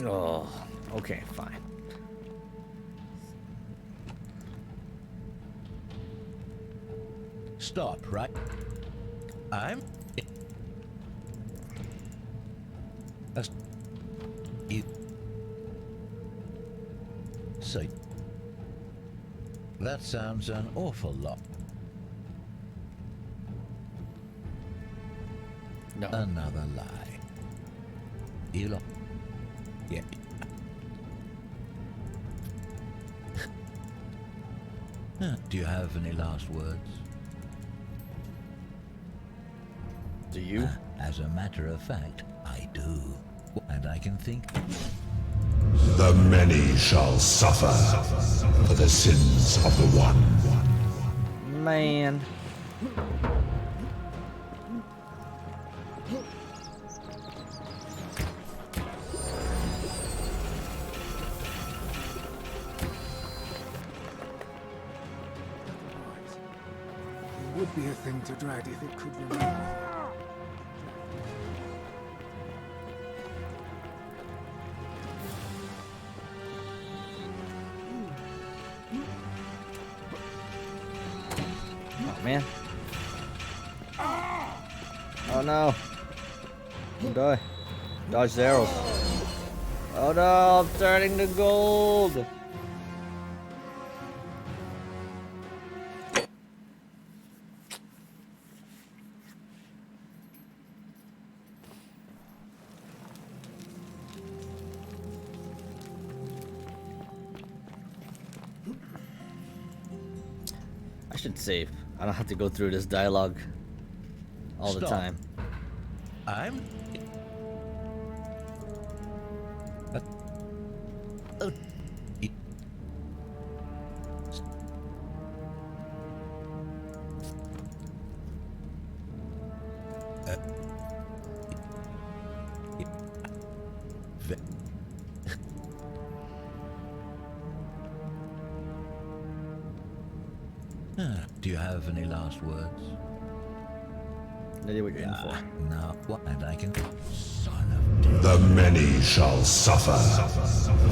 Oh, okay, fine. Stop, right? I'm. You. So. That sounds an awful lot. No. Another lie. You lot. Yeah. Do you have any last words? Do you? As a matter of fact, I do. And I can think. The many shall suffer for the sins of the one. Man. It would be a thing to dread if it could remember. Oh man. Oh no. Don't die. Dodge the arrows. Oh no, I'm turning to gold. I should save. I don't have to go through this dialogue all the Stop. time. I'm. Do you have any last words? No idea what you're in for. No. What? And I can. The many shall suffer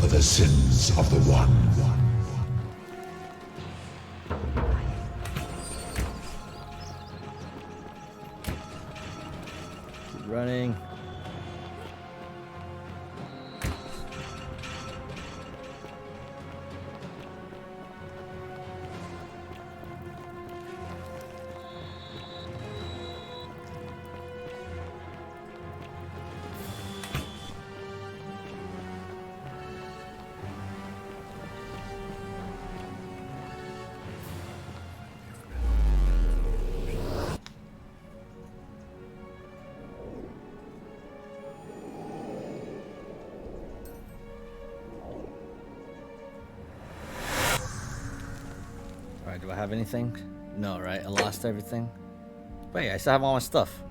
for the sins of the one. Keep running. Alright, do I have anything? No, right? I lost everything. Wait, I still have all my stuff.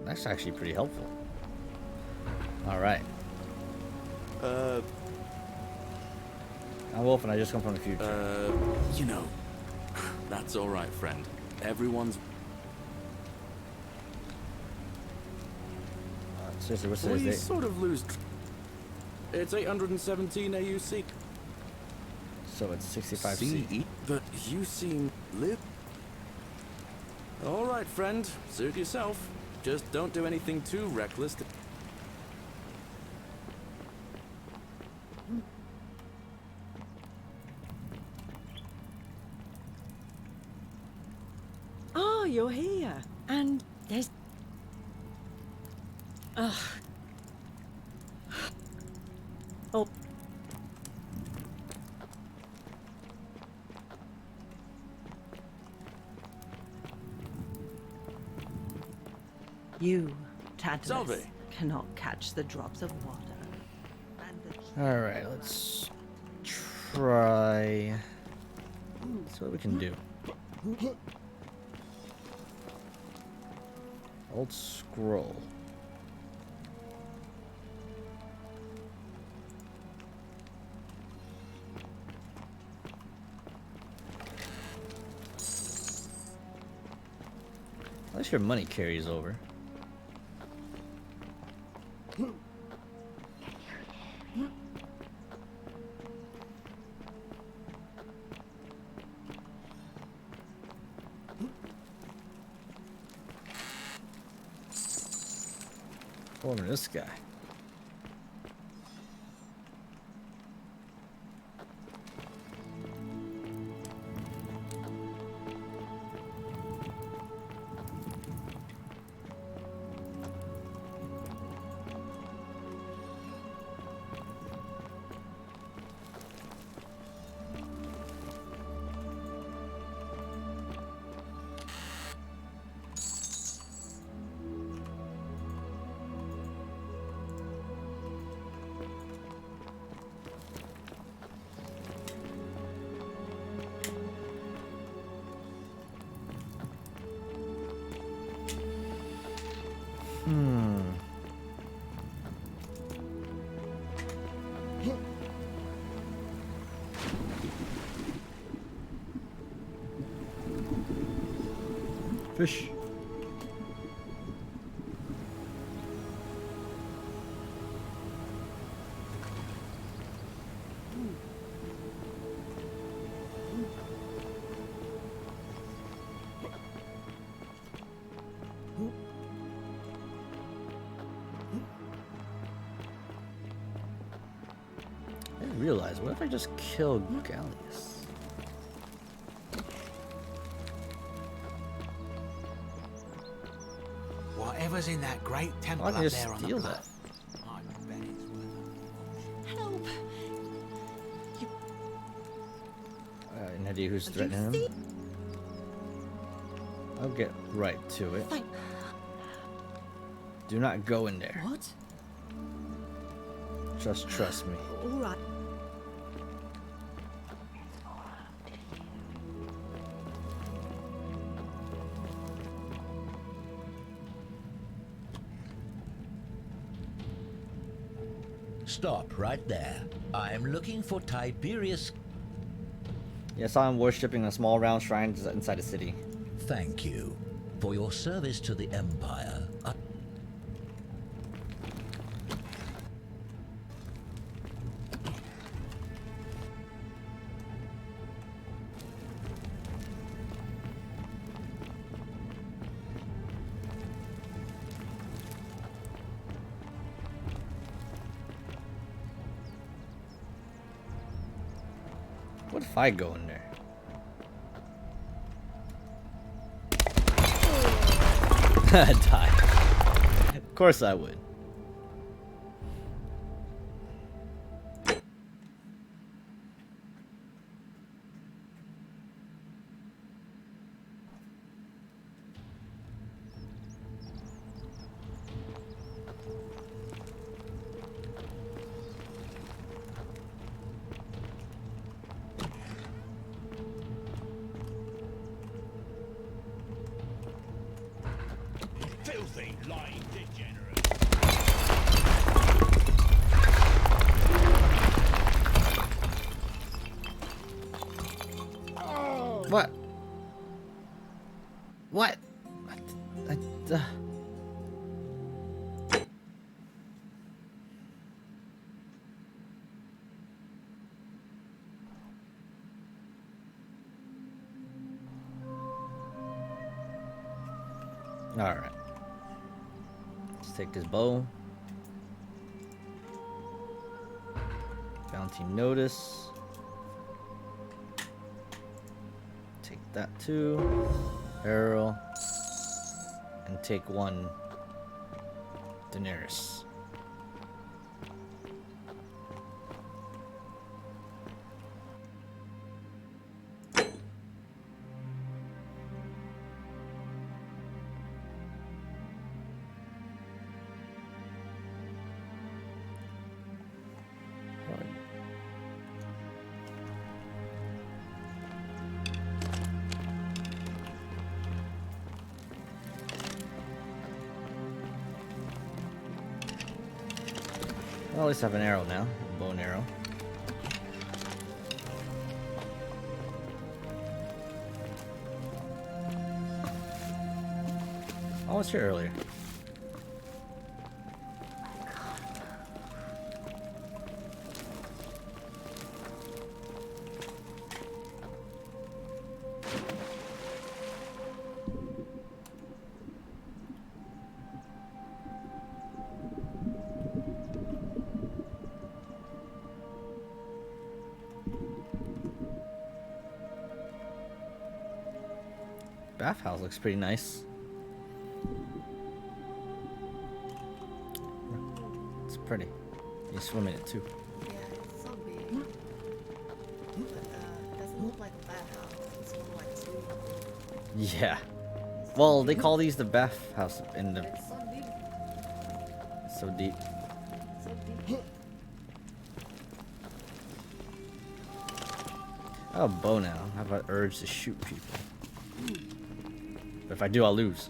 That's actually pretty helpful. Alright. I'm Wolf and I just come from the future. You know, that's alright, friend. Everyone's... Seriously, what's we today's date? sort of lose... It's 817 AUC. So it's 65C. But you seem live. Alright, friend. Suit yourself. Just don't do anything too reckless. Oh, you're here. And there's... Ugh. Oh. You, Tantalus, Salve. cannot catch the drops of water. Alright, let's try. See what we can do. Old scroll. At least your money carries over. Oh, this guy. Fish. I didn't realize, what if I just kill Gallius? Whatever's in that great temple Why up don't you there on the steal bluff, I bet it's worth Help! Any idea who's threatening him? I'll get right to it. Do not go in there. What? Just trust me. All right. Stop right there. I'm looking for Tiberius. Yeah, I saw him worshipping a small round shrine inside the city. Thank you for your service to the Empire. What if I go in there? Die. Of course I would. Alright. Let's take this bow. Bounty notice. Take that too. Arrow. And take one Daenerys. Well, at least I have an arrow now. A bow and arrow. I was here earlier. Bathhouse looks pretty nice. It's pretty. You swim in it too. Yeah, it's so big. But it doesn't look like a bathhouse. It's more like a swimming pool. Yeah. Well, they call these the bathhouse in the. It's so deep. So deep. So deep. I have a bow now. I have an urge to shoot people. But if I do, I'll lose.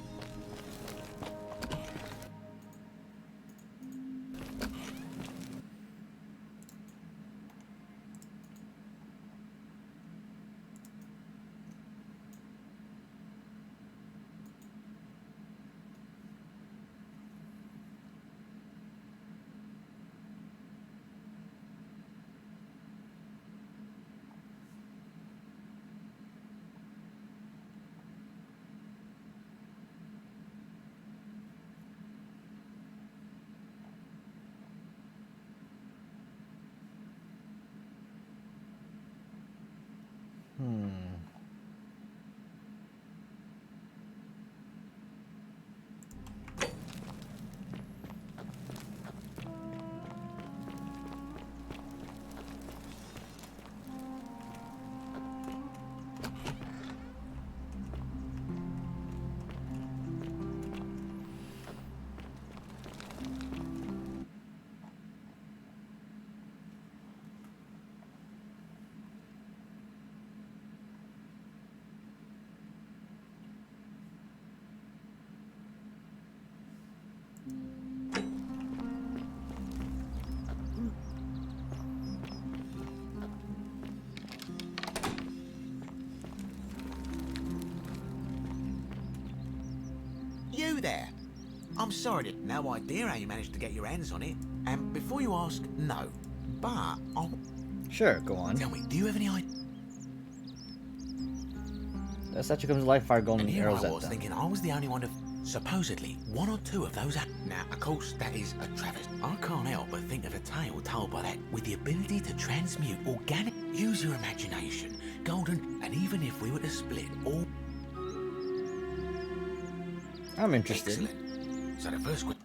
You there! I'm sorry, I had no idea how you managed to get your hands on it. And before you ask, no. But I'll... Sure, go on. Tell me, do you have any idea? That statue comes to life, fire golden And here arrows I at was them. thinking I was the only one of supposedly one or two of those. Now, of course, that is a travesty. I can't help but think of a tale told by that with the ability to transmute organic. Use your imagination, golden, and even if we were to split all. I'm interested. Excellent. So the first question.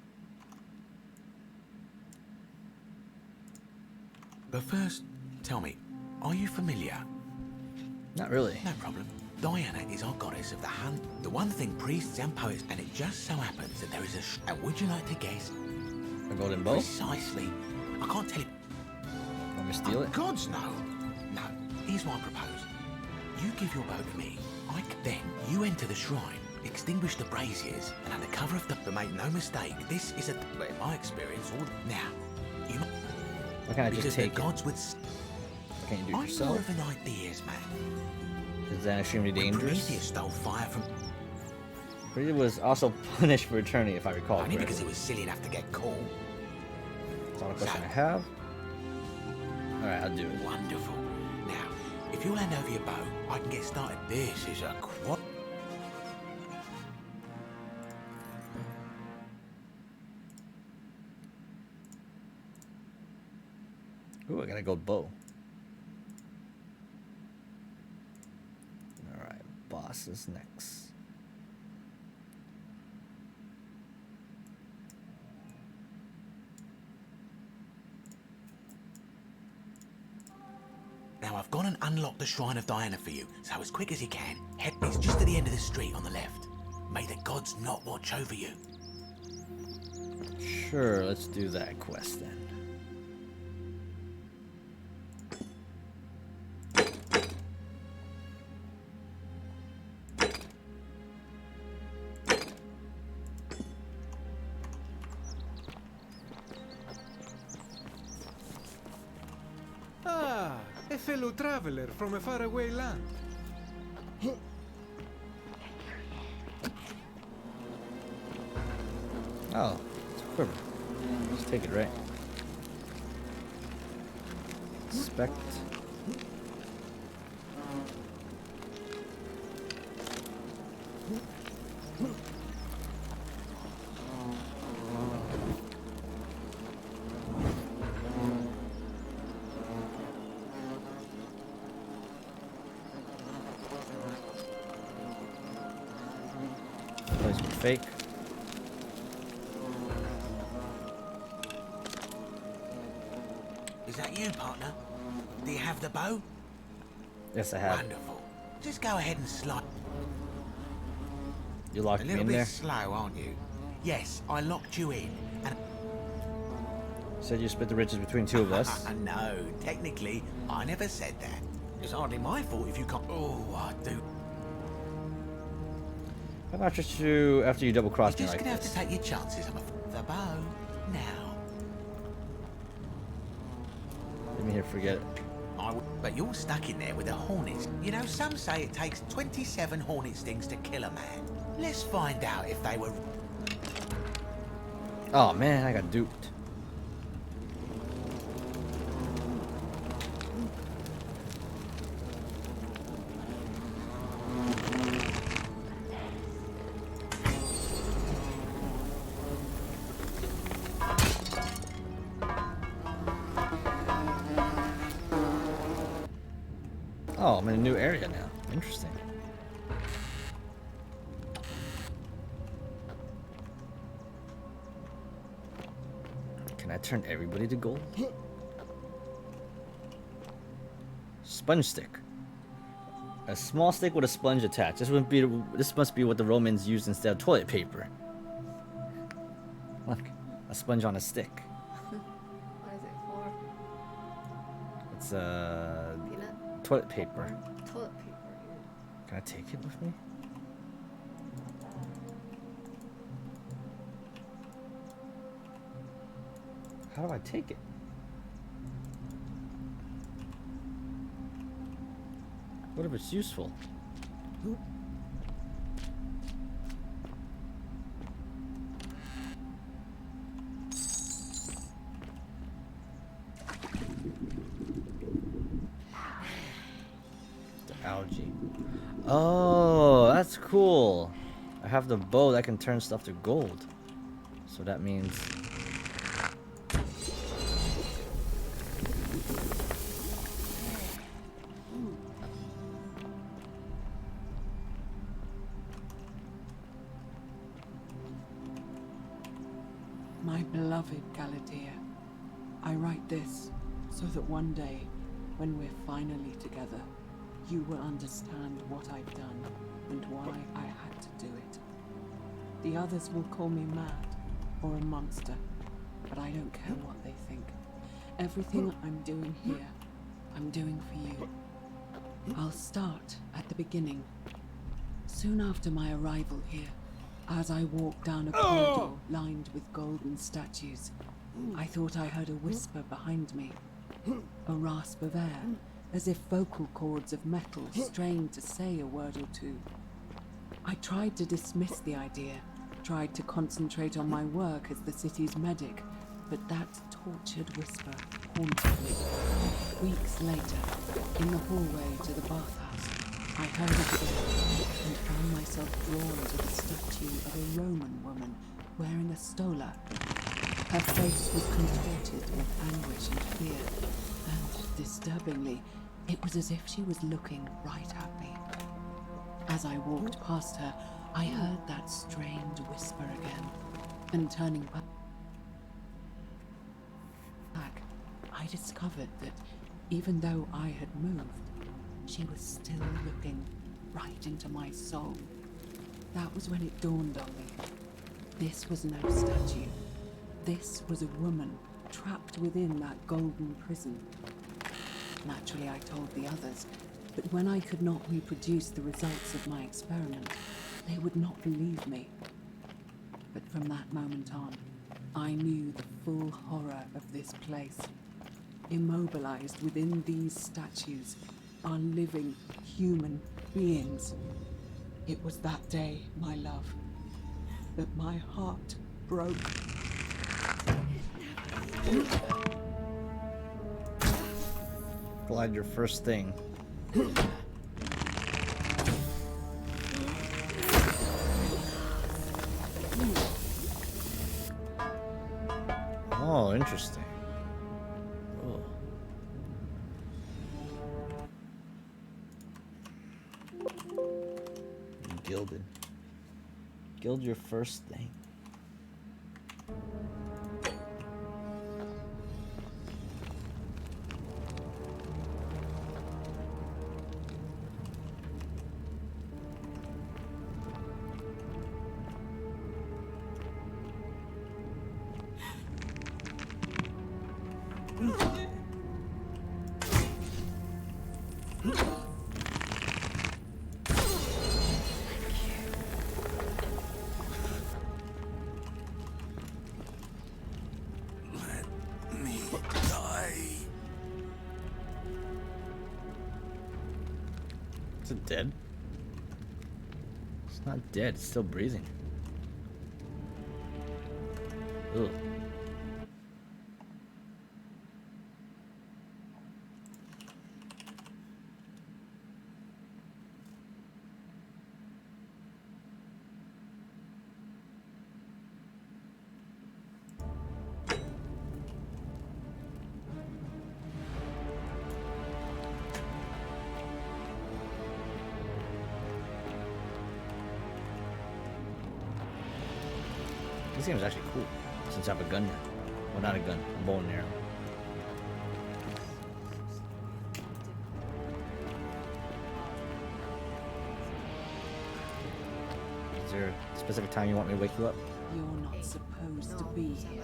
But first, tell me, are you familiar? Not really. No problem. Diana is our goddess of the hunt, the one thing priests and poets, and it just so happens that there is a and would you like to guess? A golden bow? Precisely. I can't tell you. Want me to steal it? Gods, no. No. Here's what I propose. You give your bow to me. Then you enter the shrine, extinguish the braziers, and under cover of the... But make no mistake, this is a... But in my experience, all... Now, you... Why can't I just take the gods it? would... Why can't you do it I'm yourself? more of an ideas man. Is that extremely When dangerous? Prometheus stole fire from... Prometheus was also punished for eternity, if I recall Only correctly. because he was silly enough to get caught. That's all the question I have. Alright, I'll do it. Wonderful. Now, if you'll hand over your bow, I can get started. This is a quad. Ooh, I got a gold bow. Alright, boss is next. Now I've gone and unlocked the Shrine of Diana for you, so as quick as you can, head east just to the end of the street on the left. May the gods not watch over you. Sure, let's do that quest then. Ah, a fellow traveler from a faraway land. Oh, it's a quiver. Just take it, right? Inspect. Place fake. Is that you, partner? Do you have the bow? Yes, I have. Wonderful. Just go ahead and slide. You locked A me little in bit there? slow, aren't you? Yes, I locked you in. And Said you split the riches between two of us. no, technically, I never said that. It's hardly my fault if you can't. Oh, I do. How about just you after you double cross me You're just like gonna have this? to take your chances. The bow now. Let me here forget it. But you're stuck in there with the hornets. You know, some say it takes 27 hornet stings to kill a man. Let's find out if they were. Oh man, I got duped. Oh, I'm in a new area now. Interesting. Can I turn everybody to gold? Sponge stick. A small stick with a sponge attached. This must be what the Romans used instead of toilet paper. Look, a sponge on a stick. What is it for? It's Peanut? toilet paper. Toilet paper. Can I take it with me? How do I take it? What if it's useful? The algae. Oh, that's cool. I have the bow that can turn stuff to gold. So that means... My beloved Galatea, I write this so that one day, when we're finally together, you will understand what I've done and why I had to do it. The others will call me mad or a monster, but I don't care what they think. Everything I'm doing here, I'm doing for you. I'll start at the beginning. Soon after my arrival here, as I walked down a corridor lined with golden statues, I thought I heard a whisper behind me. A rasp of air, as if vocal cords of metal strained to say a word or two. I tried to dismiss the idea, tried to concentrate on my work as the city's medic, but that tortured whisper haunted me. Weeks later, in the hallway to the bathhouse, I heard it again and found myself drawn to the statue of a Roman woman wearing a stola. Her face was contorted with anguish and fear. disturbingly, it was as if she was looking right at me. As I walked past her, I heard that strange whisper again, and turning back, I discovered that even though I had moved, she was still looking right into my soul. That was when it dawned on me. This was no statue. This was a woman trapped within that golden prison. Naturally, I told the others, but when I could not reproduce the results of my experiment, they would not believe me. But from that moment on, I knew the full horror of this place. Immobilized within these statues are living human beings. It was that day, my love, that my heart broke. Glad your first thing. Oh, interesting. Oh. Gilded. Gild your first thing. Is it dead? It's not dead, it's still breathing. Ugh. This game is actually cool, since I have a gun now. Well, not a gun, a bow and arrow. Is there a specific time you want me to wake you up? You're not supposed to be here.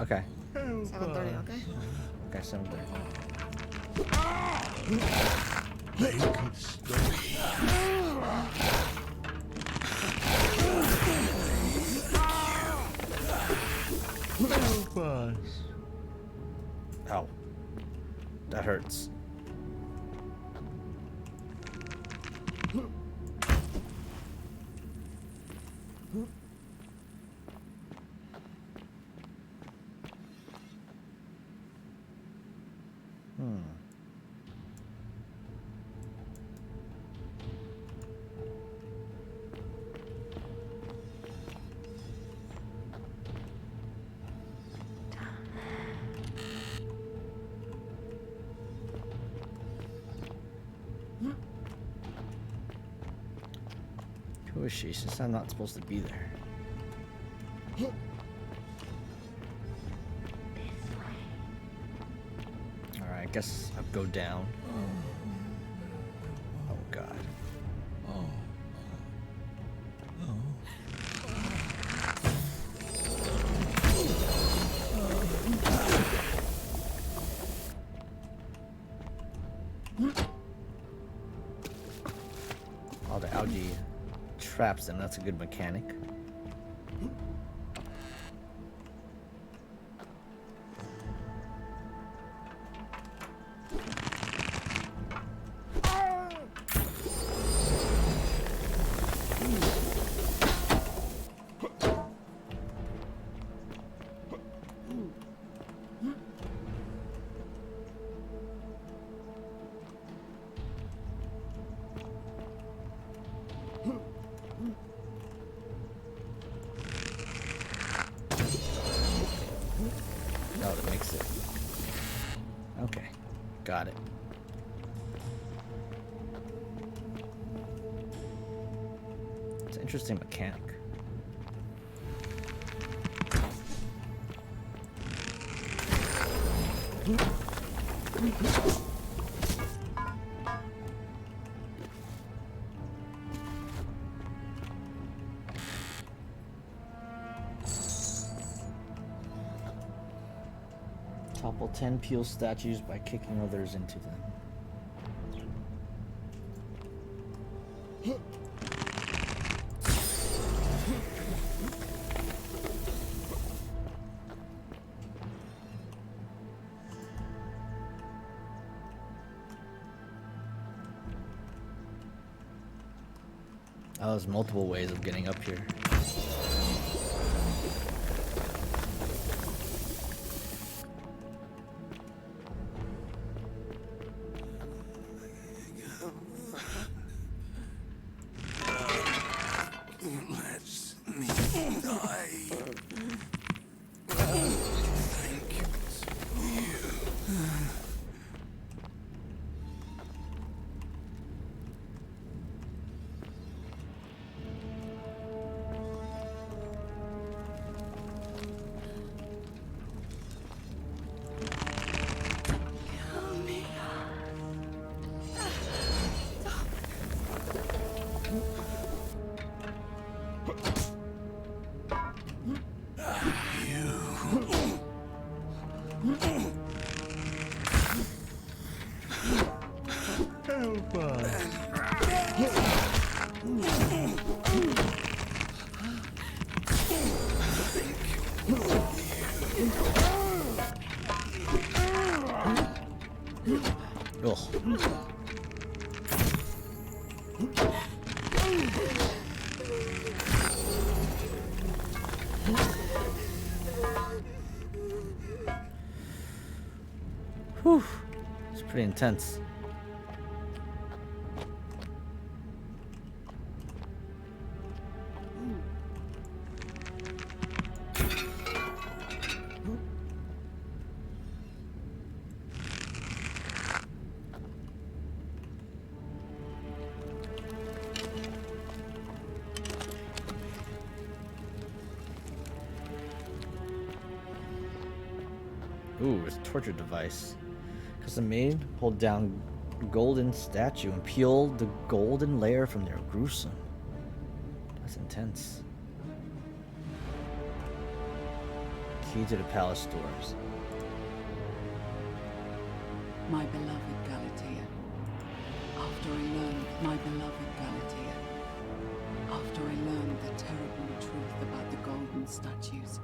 Okay. 7:30, okay? Okay, 7:30. Make it stop. Help us. Ow. That hurts. Who is she? Since I'm not supposed to be there. Alright, I guess I'll go down. Oh god. All the algae traps them, that's a good mechanic. It's an interesting mechanic. Topple 10 Peel statues by kicking others into them. Oh, there's multiple ways of getting up here. Whew, it's pretty intense. Ooh, it's a torture device. Custom made, hold down golden statue and peel the golden layer from their gruesome. That's intense. Key to the palace doors. My beloved Galatea. After I learned, my beloved Galatea. After I learned the terrible truth about the golden statues,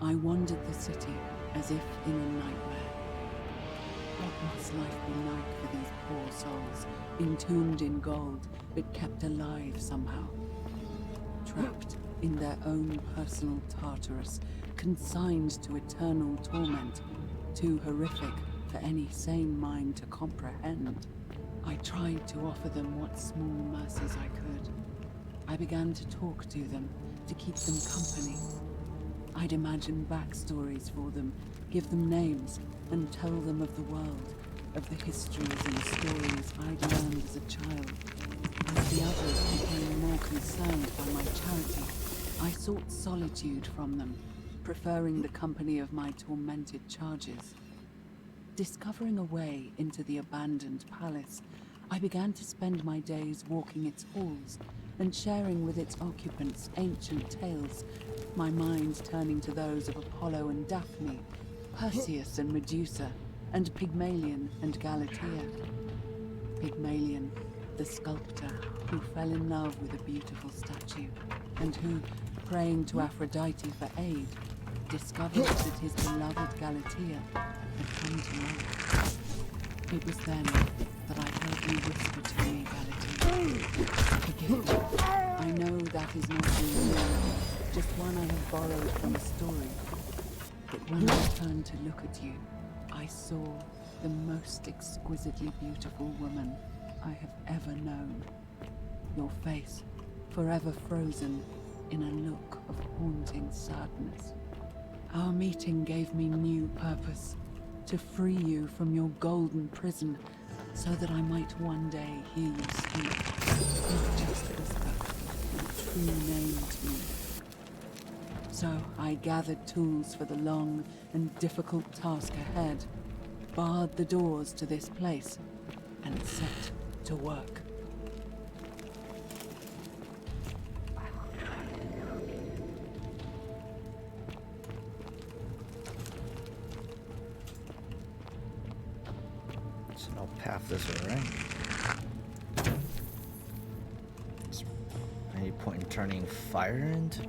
I wandered the city as if in a nightmare. What must life be like for these poor souls, entombed in gold, but kept alive somehow? Trapped in their own personal Tartarus, consigned to eternal torment, too horrific for any sane mind to comprehend. I tried to offer them what small mercies I could. I began to talk to them, to keep them company. I'd imagine backstories for them, give them names, and tell them of the world, of the histories and stories I'd learned as a child. As the others became more concerned by my charity, I sought solitude from them, preferring the company of my tormented charges. Discovering a way into the abandoned palace, I began to spend my days walking its halls and sharing with its occupants ancient tales, my mind turning to those of Apollo and Daphne, Perseus and Medusa, and Pygmalion and Galatea. Pygmalion, the sculptor who fell in love with a beautiful statue, and who, praying to Aphrodite for aid, discovered that his beloved Galatea had come to life. It was then that I heard you whisper to me, Galatea. Forgive me. I know that is not your name, just one I have borrowed from a story. But when I turned to look at you, I saw the most exquisitely beautiful woman I have ever known. Your face, forever frozen in a look of haunting sadness. Our meeting gave me new purpose, to free you from your golden prison, so that I might one day hear you speak, not just whisper, but who named me. So I gathered tools for the long and difficult task ahead, barred the doors to this place, and set to work. There's no path this way, right? Is there any point in turning fire into?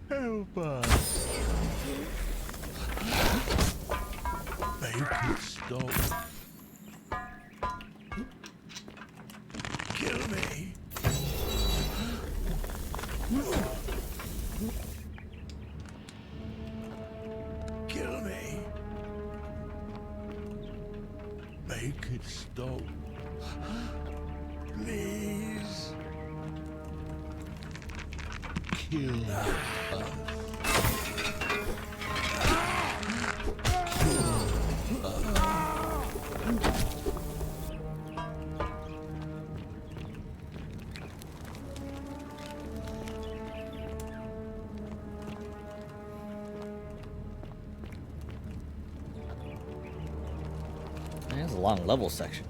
Help us. Make it stop. Kill me. Kill me. Make it stop. Please. Kill us. That's a long level section.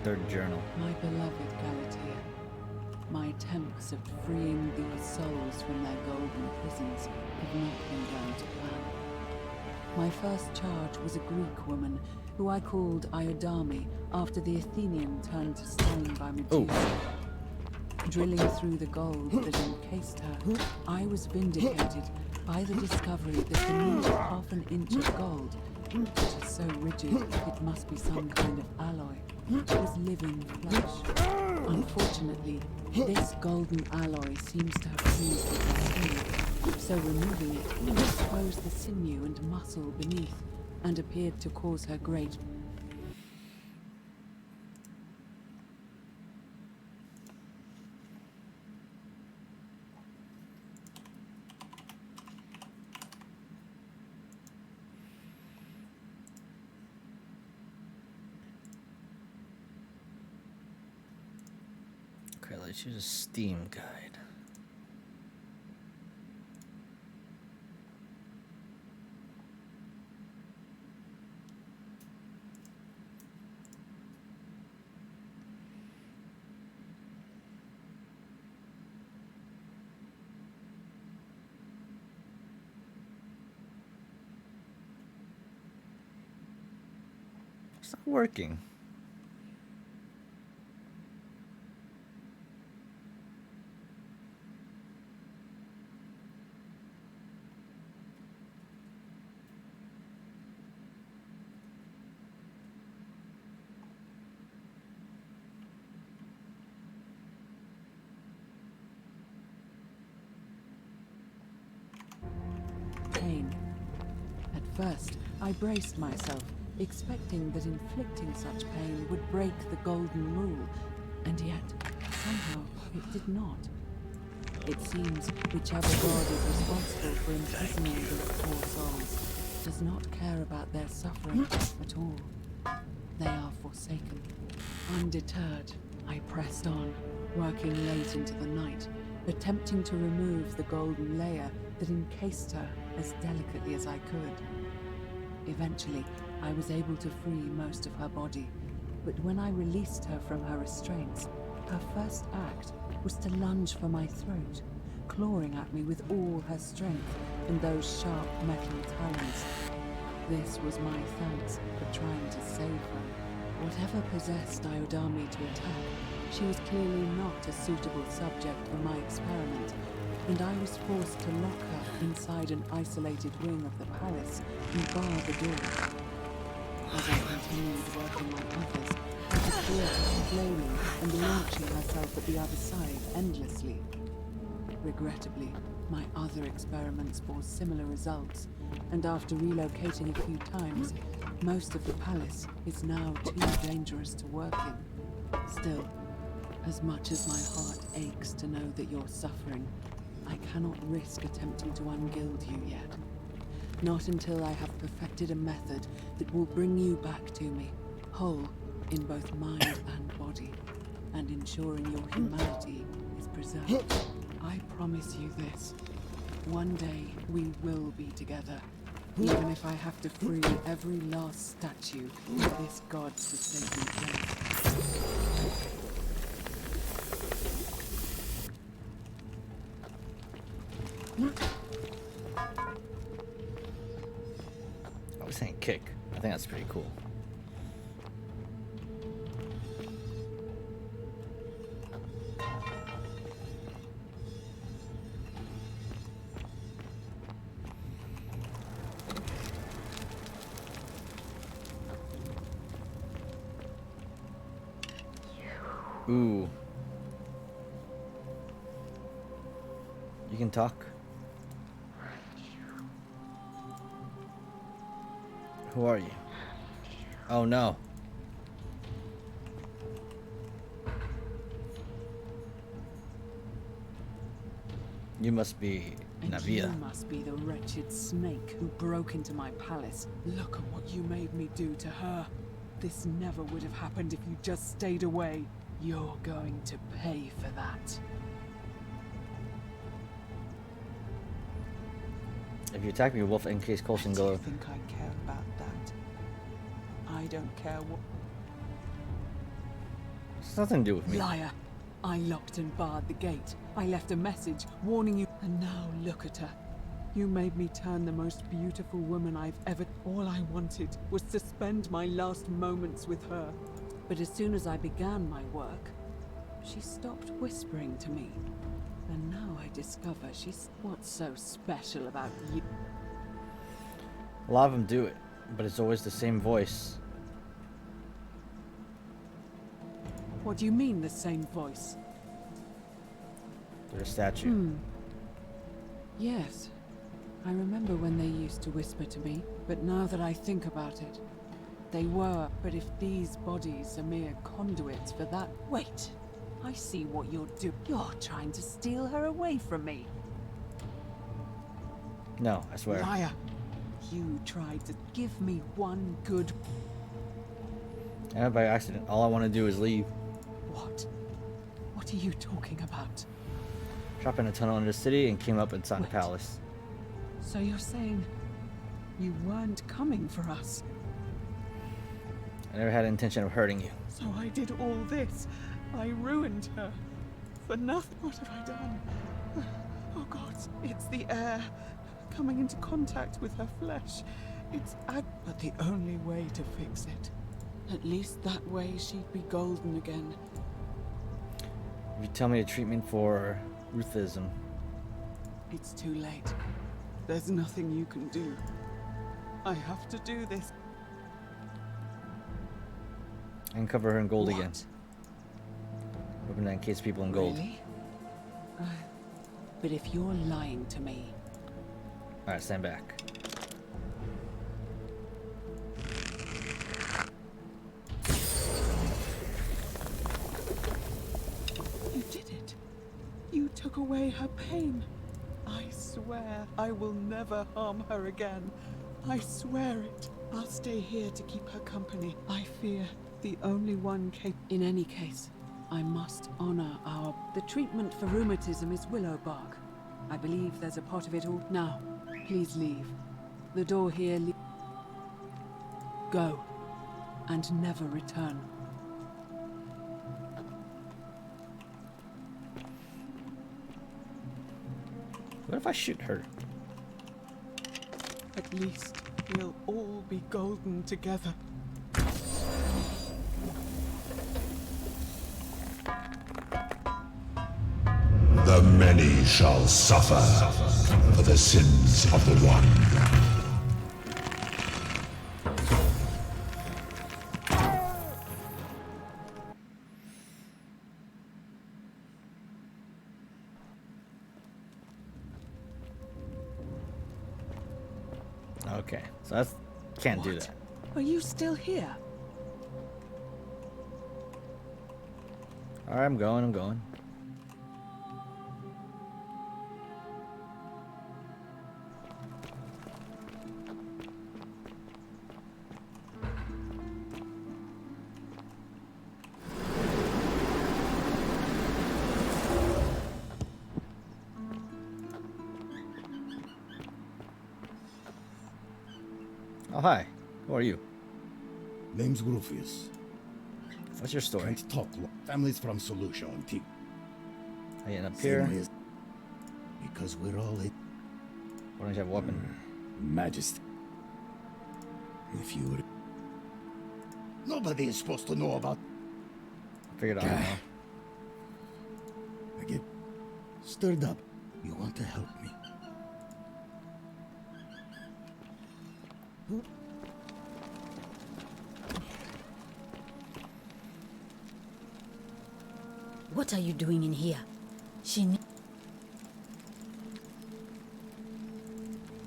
Third journal. My beloved Galatea, my attempts at freeing these souls from their golden prisons have not been going to plan. My first charge was a Greek woman who I called Iodame after the Athenian turned to stone by Medusa. Drilling through the gold that encased her, I was vindicated by the discovery that beneath half an inch of gold, which is so rigid it must be some kind of alloy, was living flesh. Unfortunately, this golden alloy seems to have fused with her skin, so removing it exposed the sinew and muscle beneath, and appeared to cause her great Okay, let's use a Steam guide. It's not working. Pain. At first, I braced myself, expecting that inflicting such pain would break the golden rule, and yet, somehow, it did not. It seems whichever god is responsible for imprisoning these poor souls does not care about their suffering at all. They are forsaken. Undeterred, I pressed on, working late into the night, attempting to remove the golden layer that encased her as delicately as I could. Eventually, I was able to free most of her body, but when I released her from her restraints, her first act was to lunge for my throat, clawing at me with all her strength in those sharp metal talons. This was my thanks for trying to save her. Whatever possessed Iodami to attack, she was clearly not a suitable subject for my experiment, and I was forced to lock her inside an isolated wing of the palace and bar the door. As I continued working on others, I could hear her flailing and launching herself at the other side endlessly. Regrettably, my other experiments bore similar results, and after relocating a few times, most of the palace is now too dangerous to work in. Still, as much as my heart aches to know that you're suffering, I cannot risk attempting to ungild you yet. Not until I have perfected a method that will bring you back to me, whole in both mind and body, and ensuring your humanity is preserved. I promise you this. One day we will be together, even if I have to free every last statue in this god's forsaken place. I was saying kick. I think that's pretty cool. Ooh. You can talk. Who are you? Oh no. You must be And Navia. you must be the wretched snake who broke into my palace. Look at what you made me do to her. This never would have happened if you just stayed away. You're going to pay for that. If you attack me, you will encase Colson Do you Glow. think I care about that? I don't care what... It's nothing to do with me. Liar! I locked and barred the gate. I left a message warning you, and now look at her. You made me turn the most beautiful woman I've ever... All I wanted was to spend my last moments with her. But as soon as I began my work, she stopped whispering to me. And now I discover she's... What's so special about you? A lot of them do it, but it's always the same voice. What do you mean, the same voice? They're a statue. Yes. I remember when they used to whisper to me, but now that I think about it, they were. But if these bodies are mere conduits for that... Wait! I see what you're doing. You're trying to steal her away from me. No, I swear. Liar! You tried to give me one good... And by accident. All I want to do is leave. What? What are you talking about? Dropped in a tunnel under the city and came up inside the palace. So you're saying you weren't coming for us? I never had intention of hurting you. So I did all this. I ruined her. For nothing. What have I done? Oh God, it's the air. Coming into contact with her flesh. But the only way to fix it. At least that way she'd be golden again. You tell me a treatment for ruthism. It's too late. There's nothing you can do. I have to do this. And cover her in gold What? again. Hoping that encase people in gold. Really? But if you're lying to me... Alright, stand back. You did it. You took away her pain. I swear I will never harm her again. I swear it. I'll stay here to keep her company. I fear the only one capable. In any case, I must honor our... The treatment for rheumatism is willow bark. I believe there's a pot of it all. Now, please leave. The door here Go. And never return. What if I shoot her? At least we'll all be golden together. The many shall suffer for the sins of the one. Okay, so that's can't do that. Are you still here? Alright, I'm going. Oh, hi. Who are you? Name's Rufius. What's your story? Can't talk. Family's from Solution, Antique. I end up here. Because we're all it. Why don't you have a weapon? Majesty. If you would. Nobody is supposed to know about. Figured out now. I get stirred up. You want to help me? What are you doing in here?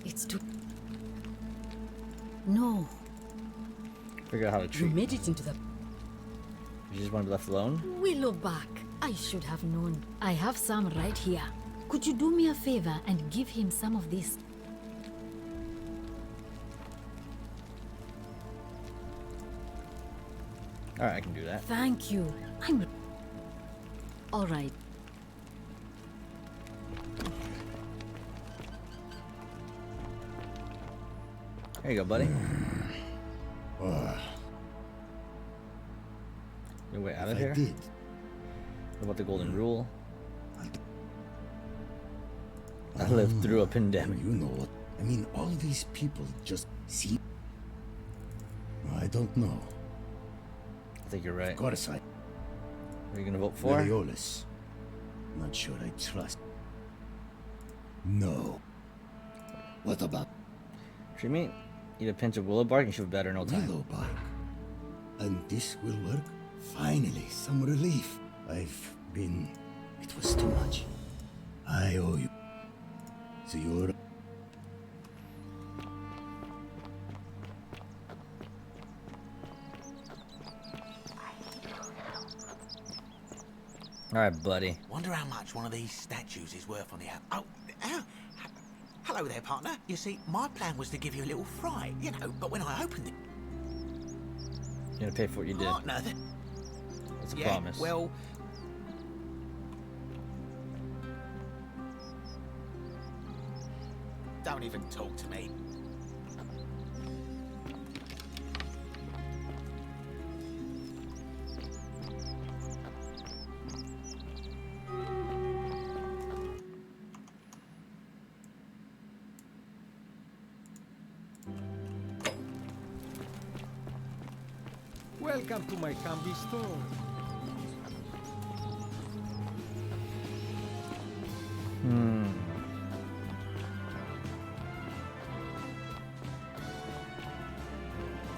It's too... No. Figure out how to You treat. made it into the... You just want to be left alone? Willowback. I should have known. I have some right here. Could you do me a favor and give him some of this? Alright, I can do that. Thank you. I'm... All right. There you go, buddy. Your way out of here? Did. What about the golden rule? I lived through a pandemic. You know what? I mean, all these people just see. I don't know. I think you're right. Of course, What are you gonna vote for? Meliodas. Not sure I trust. No. What about Treat me? Eat a pinch of willow bark and she'll be better in no time. willow bark? And this will work? Finally, some relief. I've been... It was too much. I owe you. So you're... Alright, buddy. Wonder how much one of these statues is worth on the out. Hello there, partner. You see, my plan was to give you a little fright, you know, but when I opened it... You're gonna pay for what you did. Partner, That's a yeah, promise. well... Don't even talk to me. Welcome to my combi store.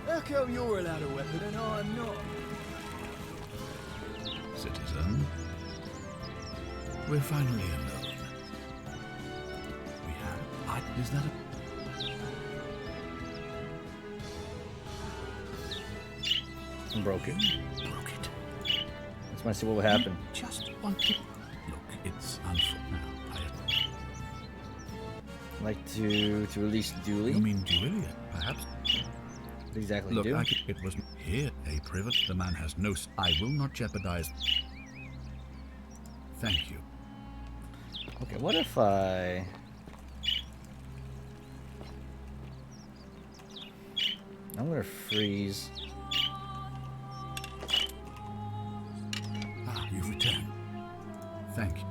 How come you're allowed a weapon and I'm not? Citizen, we're finally alone. We have... is that a... I'm broken. Broke it. Let's want to see what would happen. Just want to... Look, it's unfair now. I'd like to release Dooley. You mean Julia, perhaps? What exactly Look, do? it was here, a privet. The man has no... I will not jeopardize... Thank you. Okay, what if I... I'm gonna freeze. Ah, you return. Thank you.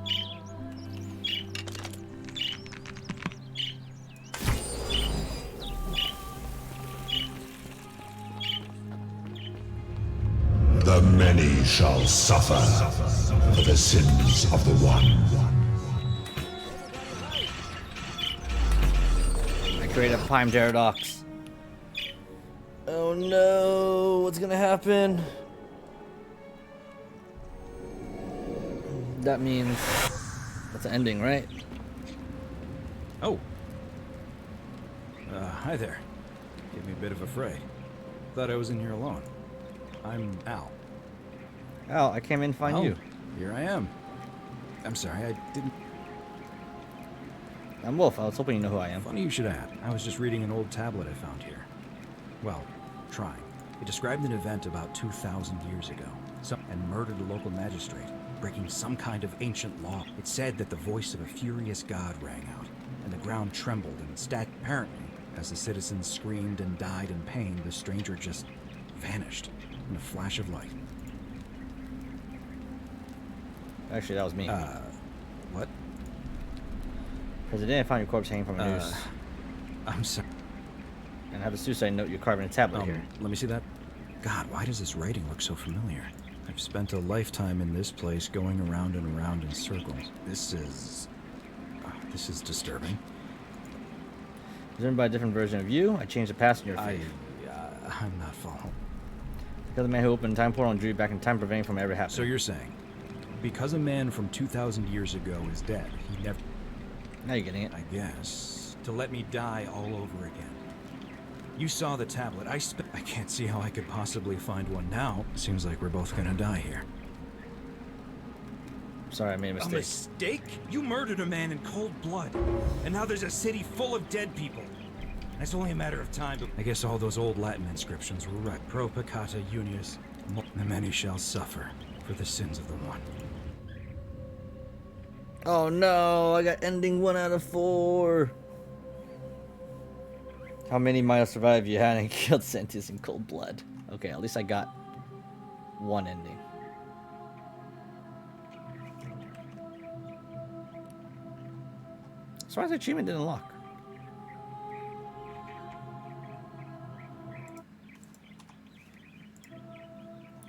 The many shall suffer for the sins of the one. I create a time paradox. Oh no, what's gonna happen? That means that's an ending, right? Oh. Hi there. Gave me a bit of a fray. Thought I was in here alone. I'm Al. Al, I came in to find you. Here I am. I'm sorry, I didn't... I'm Wolf. I was hoping you know who I am. Funny you should ask. I was just reading an old tablet I found here. Well, trying. It described an event about 2,000 years ago. And murdered a local magistrate, breaking some kind of ancient law. It said that the voice of a furious god rang out, and the ground trembled and apparently, as the citizens screamed and died in pain, the stranger just vanished in a flash of light. Actually, that was me. What? Because I didn't find your corpse hanging from a noose. I'm sorry. And I have a suicide note you're carving a tablet here. Let me see that. God, why does this writing look so familiar? I've spent a lifetime in this place going around and around in circles. This is disturbing. It's written by a different version of you. I changed the past in your faith. I'm not following. Because the man who opened a time portal and drew you back in time, preventing from ever happening. So you're saying, because a man from 2,000 years ago is dead, he never... Now you're getting it. I guess. To let me die all over again. You saw the tablet. I can't see how I could possibly find one now. Seems like we're both gonna die here. Sorry, I made a mistake. A mistake? You murdered a man in cold blood. And now there's a city full of dead people. And it's only a matter of time, but I guess all those old Latin inscriptions were right. Pro peccata unius, the many shall suffer for the sins of the one. Oh no, I got ending 1 out of 4. How many might have survived if you hadn't killed Sentius in cold blood? Okay, at least I got one ending. As far as the achievement didn't unlock.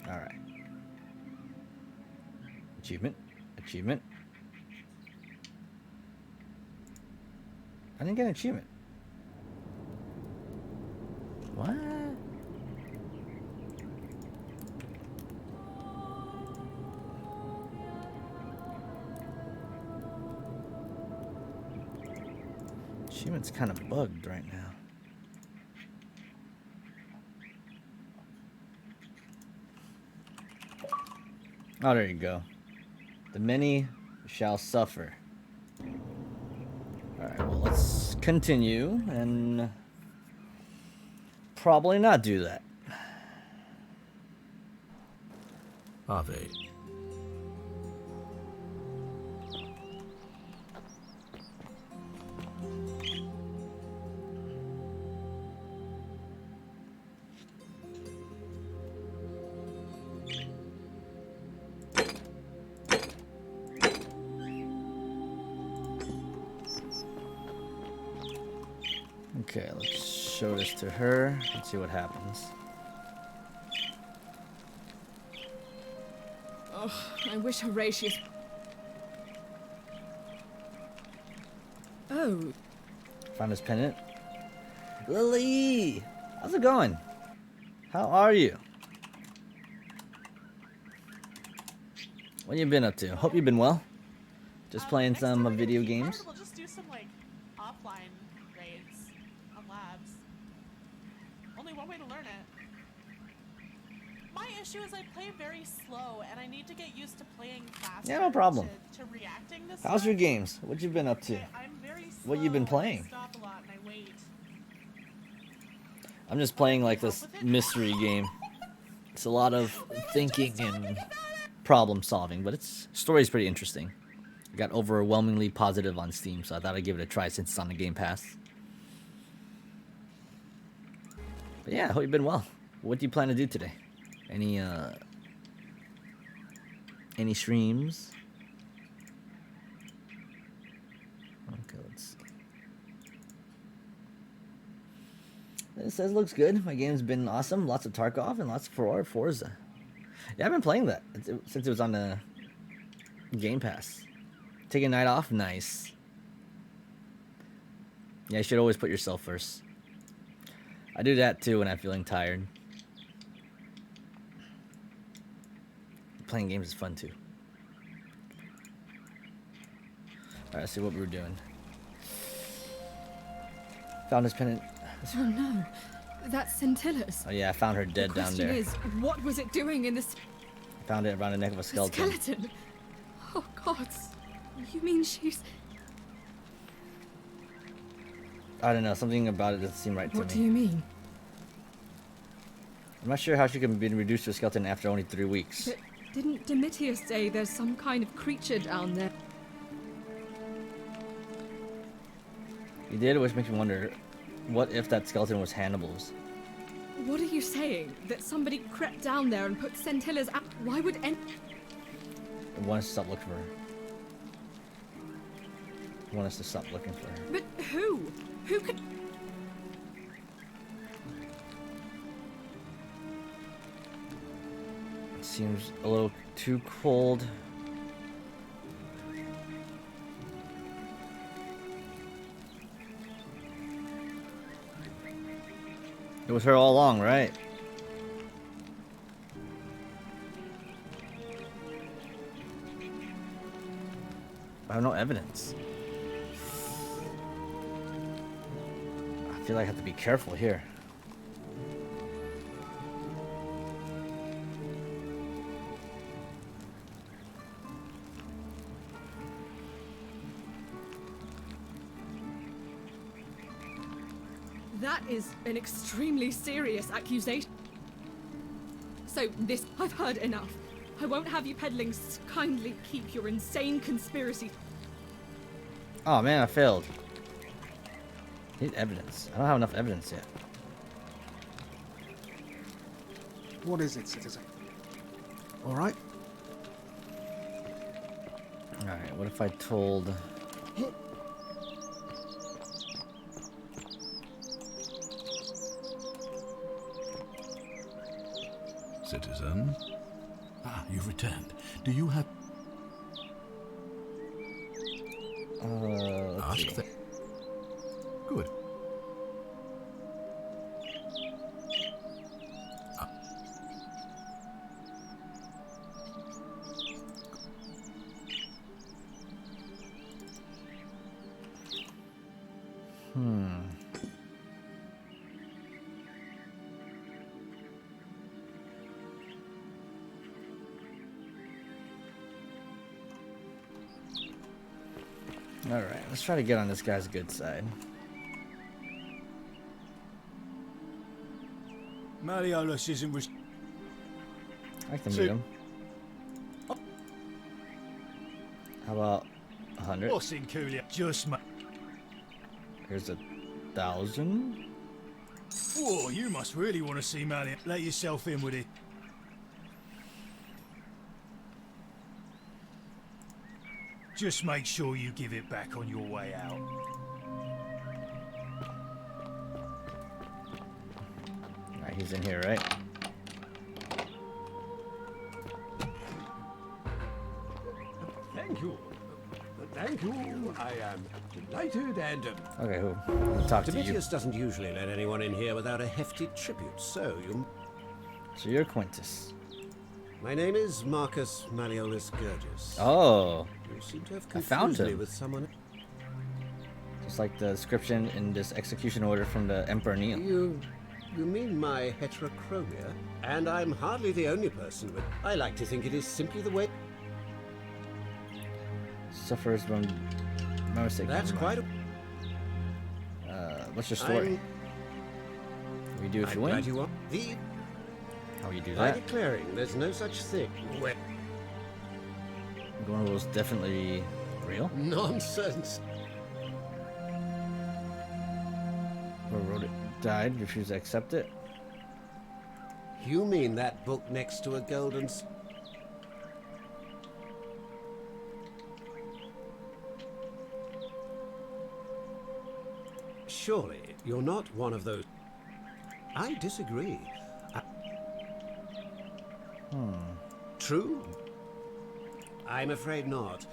Alright. Achievement. Achievement. I didn't get an achievement. What? Achievement's kind of bugged right now. Oh, there you go. The many shall suffer. Alright, well, let's continue and probably not do that. Ave. Okay, let's show this to her and see what happens. Ugh, I wish Horatius... Oh. Found his pendant. Lily! How's it going? How are you? What you been up to? Hope you've been well. Just playing some video games. We'll just do some like offline raids on labs. Only one way to learn it. My issue is I play very slow, and I need to get used to playing faster. Yeah, no problem. To reacting this. How's your games? What you been up to? I'm very slow. What you been playing? I stop a lot and I wait. I'm just playing like this mystery game. It's a lot of thinking and problem solving, but its story's pretty interesting. It got overwhelmingly positive on Steam, so I thought I'd give it a try since it's on the Game Pass. But yeah, I hope you've been well. What do you plan to do today? Any streams? Okay, let's see. It says looks good. My game's been awesome. Lots of Tarkov and lots of Forza. Yeah, I've been playing that since it was on the Game Pass. Take a night off? Nice. Yeah, you should always put yourself first. I do that too when I'm feeling tired. Playing games is fun too. Alright, let's see what we were doing. Found his pendant. Oh no, that's Scintilla's. Oh yeah, I found her dead down there. The question is, what was it doing in this Found it around the neck of a skeleton. skeleton? Oh God, you mean she's... I don't know, something about it doesn't seem right to me. What do you mean? I'm not sure how she can be reduced to a skeleton after only 3 weeks. But didn't Domitius say there's some kind of creature down there? He did, which makes me wonder, what if that skeleton was Hannibal's? What are you saying? That somebody crept down there and put Scintilla's out? Why would any... I want us to stop looking for her. I want us to stop looking for her. But who? Who could... It seems a little too cold. It was her all along, right? I have no evidence. I feel like I have to be careful here. That is an extremely serious accusation. So this... I've heard enough. I won't have you peddling. Kindly keep your insane conspiracy. Oh man, I failed. I need evidence. I don't have enough evidence yet. What is it, citizen? All right? Alright, what if I told... Citizen? Ah, you've returned. Do you have... let's see. Good. Alright, let's try to get on this guy's good side. Malleolus isn't... I can meet him. How about 100? What's in Coolio? Just Here's 1,000. Whoa, you must really want to see Malleolus. Let yourself in with it. Just make sure you give it back on your way out. Alright, he's in here, right? Thank you. Thank you. I am delighted and... Okay, who? I'll talk to you. Domitius doesn't usually let anyone in here without a hefty tribute, so you... So you're Quintus. My name is Marcus Malleolus Gurgis. Oh. You seem to have I found confused me him. with someone... Just like the description in this execution order from the Emperor Neil. You mean my heterochromia? And I'm hardly the only person with... I like to think it is simply the way... Suffers from mistake. That's quite a... What's your story? What you do if you win? Glad you are. How you do By that? declaring there's no such thing. Gorn was definitely real. Nonsense. Whoever wrote it died, refused to accept it. You mean that book next to a golden... Surely, you're not one of those... I disagree. True? I'm afraid not.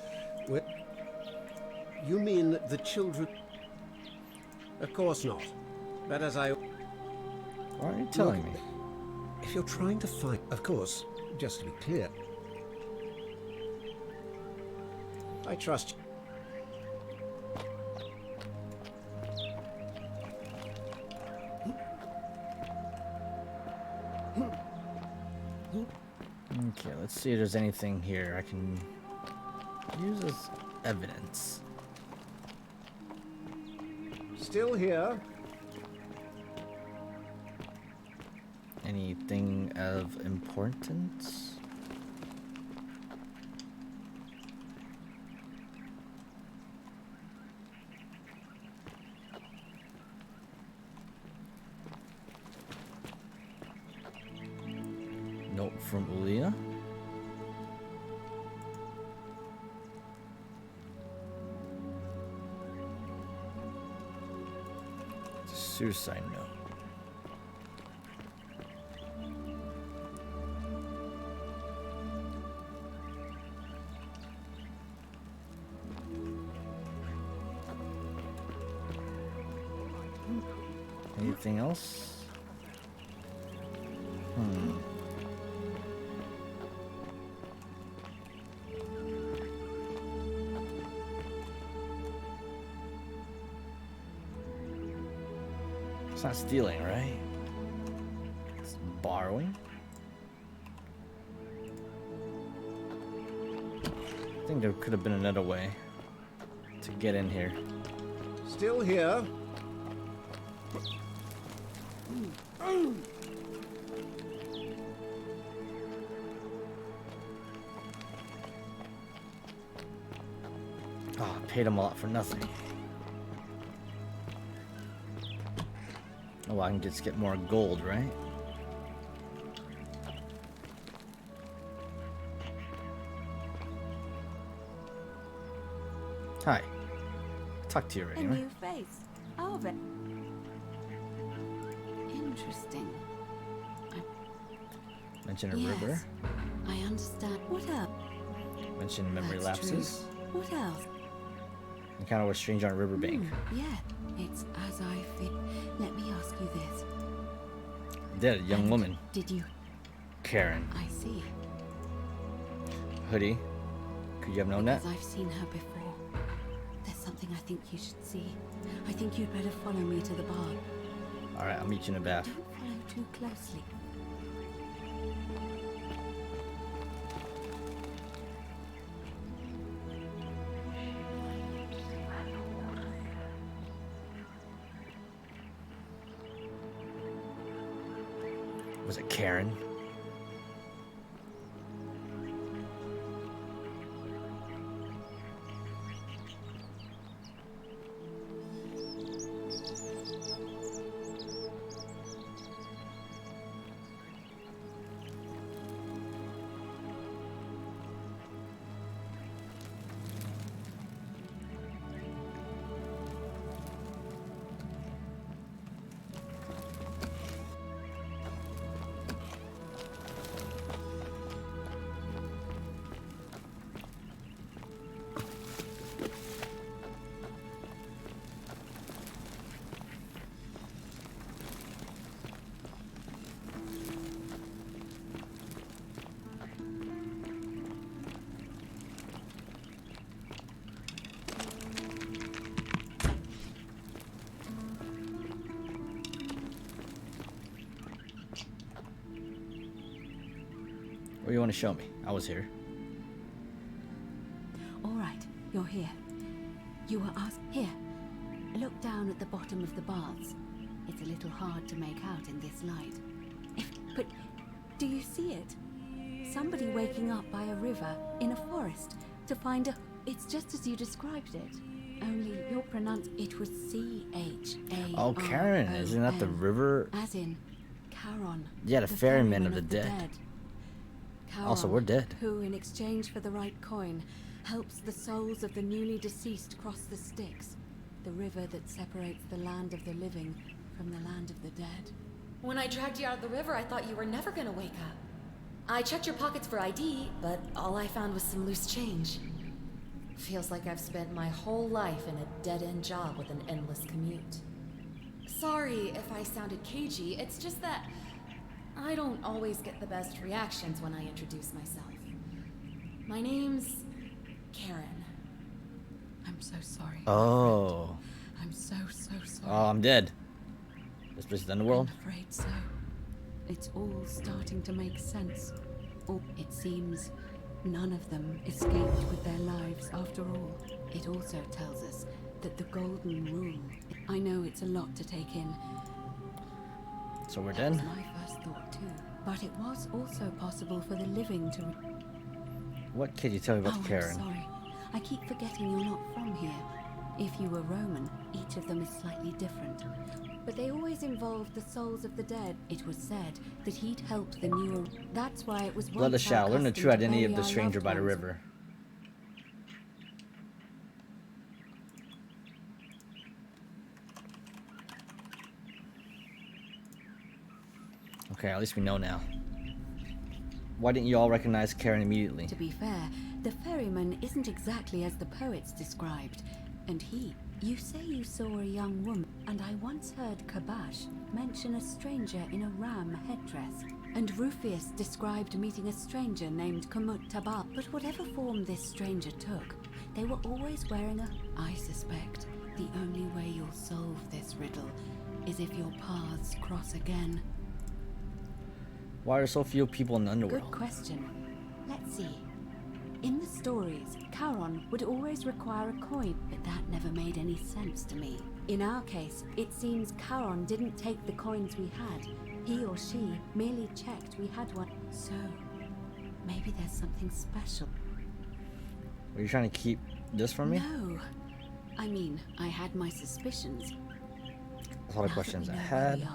You mean the children... Of course not. But as I... Why are you telling me? If you're trying to find... Of course, just to be clear. I trust you. Okay, let's see if there's anything here I can use as evidence. Still here. Anything of importance? Note from Ulia. It's a suicide note. Anything else? It's not stealing, right? It's borrowing. I think there could have been another way to get in here. Still here. Oh, I paid him a lot for nothing. Oh, I can just get more gold, right? Hi. Talk to you already, A right? new face. Oh, but interesting. Mention a Yes, river. I understand. What else? Mention memory That's true. lapses. What else? Encounter with stranger on riverbank. Yeah, it's as I feel. Let me ask you this. Dead, young woman. Did you? Karen. I see. Hoodie. Could you have known that? Because I've seen her before. There's something I think you should see. I think you'd better follow me to the barn. Alright, I'll meet you in the bath. Don't follow too closely. Was it Karen? What do you want to show me? I was here. All right, you're here. You were asked here. Look down at the bottom of the baths. It's a little hard to make out in this light. But do you see it? Somebody waking up by a river in a forest to find a... It's just as you described it. Only you're pronounced... It was C-H-A-R-O-N. Oh, Karen, isn't that the river? As in Charon. Yeah, the ferryman of the dead. Charon, Also, we're dead. Who, in exchange for the right coin, helps the souls of the newly deceased cross the Styx, the river that separates the land of the living from the land of the dead. When I dragged you out of the river, I thought you were never gonna wake up. I checked your pockets for ID, but all I found was some loose change. Feels like I've spent my whole life in a dead-end job with an endless commute. Sorry if I sounded cagey, it's just that I don't always get the best reactions when I introduce myself. My name's Karen. I'm so sorry. Oh. I'm so sorry. Oh, I'm dead. This place is the underworld? I'm afraid so. It's all starting to make sense. Or it seems none of them escaped with their lives after all. It also tells us that the Golden Rule... I know it's a lot to take in. So we're That was dead? my first thought too. But it was also possible for the living to... What can you tell me about Oh, Karen? I'm sorry. I keep forgetting you're not from here. If you were Roman, each of them is slightly different. But they always involved the souls of the dead. It was said that he'd helped the newer... That's why it was Let us once our shall learn the custom true to identity of bury the our stranger loved by the ones. river. Okay, at least we know now. Why didn't you all recognize Karen immediately? To be fair, the ferryman isn't exactly as the poets described. And you say you saw a young woman, and I once heard Kabash mention a stranger in a ram headdress. And Rufius described meeting a stranger named Kamut Tabal. But whatever form this stranger took, they were always wearing a... I suspect the only way you'll solve this riddle is if your paths cross again. Why are so few people in the underworld? Good question. Let's see. In the stories, Charon would always require a coin, but that never made any sense to me. In our case, it seems Charon didn't take the coins we had. He or she merely checked we had one. So, maybe there's something special. Were you trying to keep this from me? No. I mean, I had my suspicions. A lot of questions I had.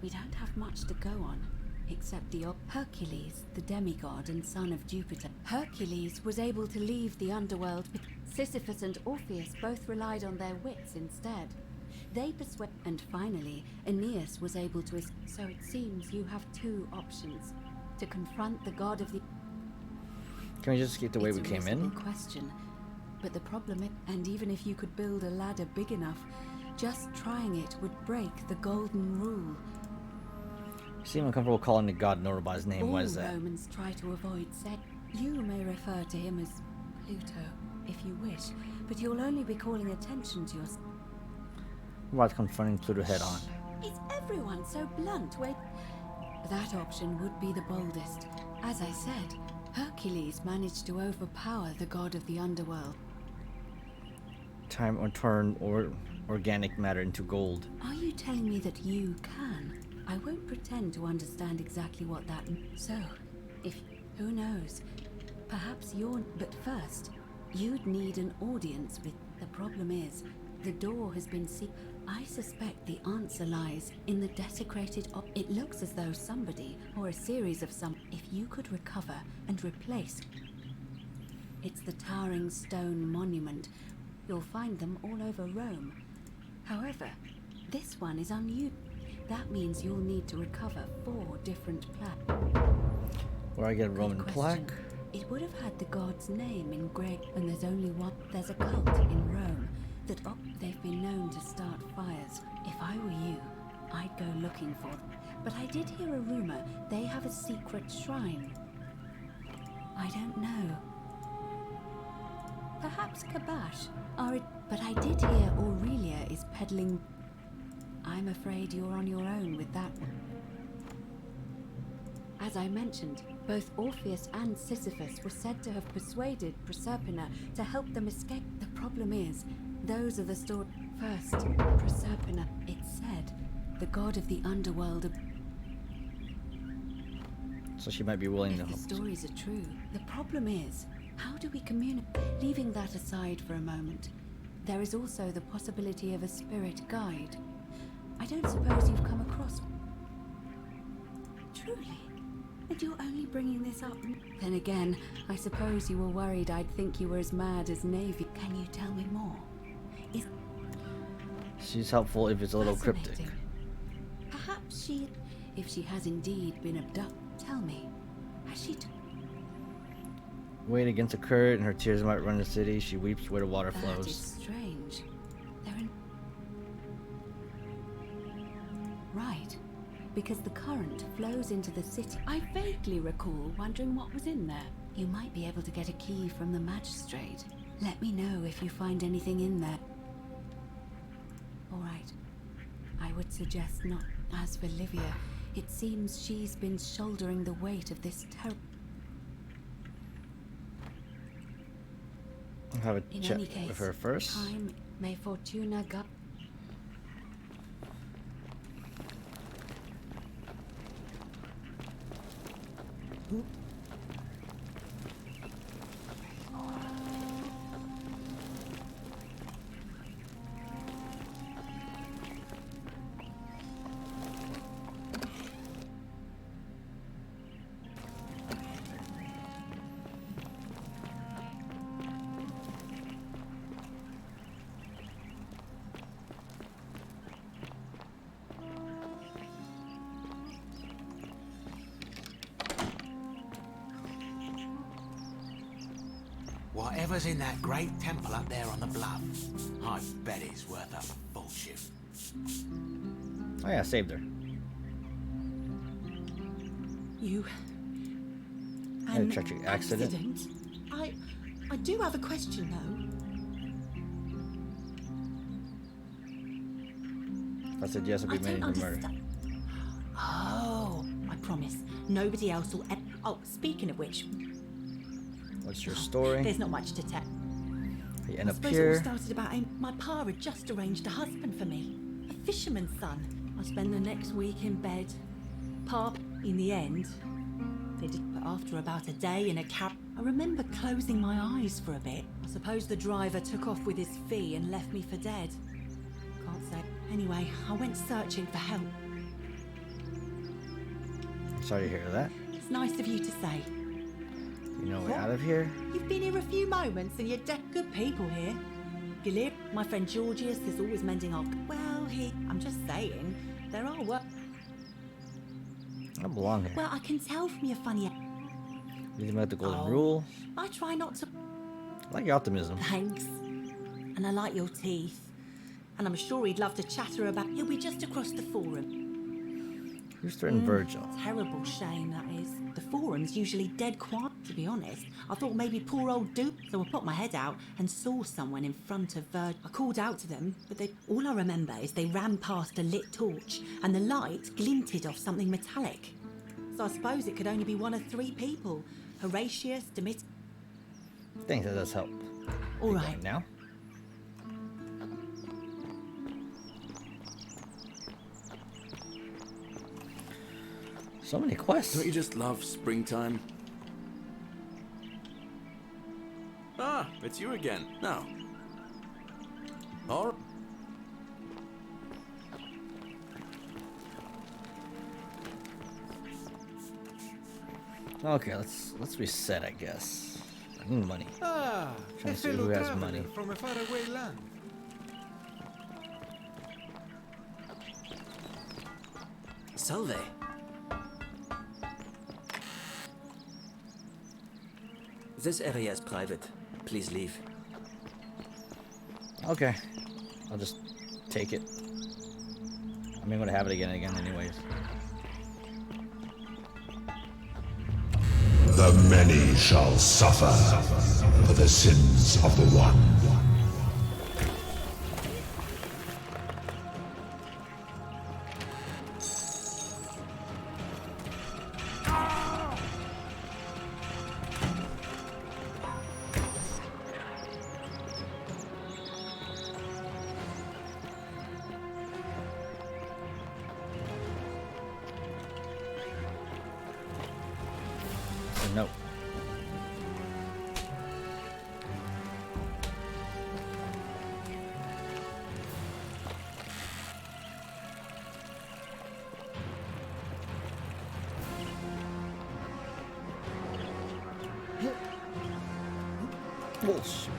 We don't have much to go on. Except the Hercules, the demigod and son of Jupiter. Hercules was able to leave the underworld, but Sisyphus and Orpheus both relied on their wits instead. They persuaded, and finally, Aeneas was able to. So it seems you have two options: to confront the god of the. Can we just get the way It's we a came in? reasonable question, but the problem is, and even if you could build a ladder big enough, just trying it would break the golden rule. You seem uncomfortable calling the god Nora by his name. All Why is that? Romans try to avoid saying. You may refer to him as Pluto, if you wish, but you'll only be calling attention to yourself. What about confronting Pluto head on? Is everyone so blunt? Wait. That option would be the boldest. As I said, Hercules managed to overpower the god of the underworld. Time or turn or organic matter into gold. Are you telling me that you can? I won't pretend to understand exactly what that means. So, who knows? Perhaps you're... But first, you'd need an audience with... The problem is, the door has been I suspect the answer lies in the desecrated... It looks as though somebody, or a series of some... If you could recover and replace... It's the towering stone monument. You'll find them all over Rome. However, this one is unusual. That means you'll need to recover 4 different plaques. Where I get a Roman Good plaque? question. It would have had the god's name engraved, and there's only one. There's a cult in Rome that they've been known to start fires. If I were you, I'd go looking for them. But I did hear a rumor they have a secret shrine. I don't know. Perhaps Kabash but I did hear Aurelia is peddling. I'm afraid you're on your own with that one. As I mentioned, both Orpheus and Sisyphus were said to have persuaded Proserpina to help them escape. The problem is, those are the story. First, Proserpina, it's said, the god of the underworld. So she might be willing to If help. the stories are true, the problem is, how do we communicate? Leaving that aside for a moment, there is also the possibility of a spirit guide. I don't suppose you've come across... Truly? And you're only bringing this up? Then again, I suppose you were worried I'd think you were as mad as Navy. Can you tell me more? Is... She's helpful if it's a little cryptic. Perhaps she... If she has indeed been abducted, tell me, has she... Weight against a current and her tears might run the city. She weeps where the water That flows. is strange. They're in... Right. Because the current flows into the city. I vaguely recall wondering what was in there. You might be able to get a key from the magistrate. Let me know if you find anything in there. All right. I would suggest not. As for Livia, it seems she's been shouldering the weight of this terror. I'll have a In chat any case, with her first. time may fortuna guide. Whatever's in that great temple up there on the bluff, I bet it's worth a fortune. Oh yeah, saved her. You... Had a tragic accident. I do have a question, though. I said yes, I'll be made into murder. Oh, I promise. Nobody else will... Oh, speaking of which... What's your story? There's not much to tell. You end I up suppose it here. all started about my pa had just arranged a husband for me. A fisherman's son. I spent the next week in bed. Pa, in the end, they did after about a day in a cab. I remember closing my eyes for a bit. I suppose the driver took off with his fee and left me for dead. Can't say. Anyway, I went searching for help. Sorry to hear that. It's nice of you to say. You know way out of here? You've been here a few moments and you're good people here. You live. My friend Georgius is always mending our... Well, I'm just saying, there are work... I don't belong here. Well, I can tell from your funny... You think about the golden rule? I try not to... I like your optimism. Thanks. And I like your teeth. And I'm sure he'd love to chatter about... He'll be just across the forum. Who's threatened Virgil? Terrible shame, that is. The forum's usually dead quiet, to be honest. I thought maybe poor old Duke, so I put my head out and saw someone in front of Virgil. I called out to them, but all I remember is they ran past a lit torch and the light glinted off something metallic. So I suppose it could only be one of three people. Horatius, Demetrius... Thanks, that does help. All right. Now? So many quests. Don't you just love springtime? Ah, it's you again. No. All Okay, let's reset, I guess. I need money. Ah, Trying a to see who fellow has traveler money. from a faraway land. Salve. This area is private. Please leave. Okay. I'll just take it. I mean, I'm gonna have it again anyways. The many shall suffer for the sins of the one. No. Oh, shoot.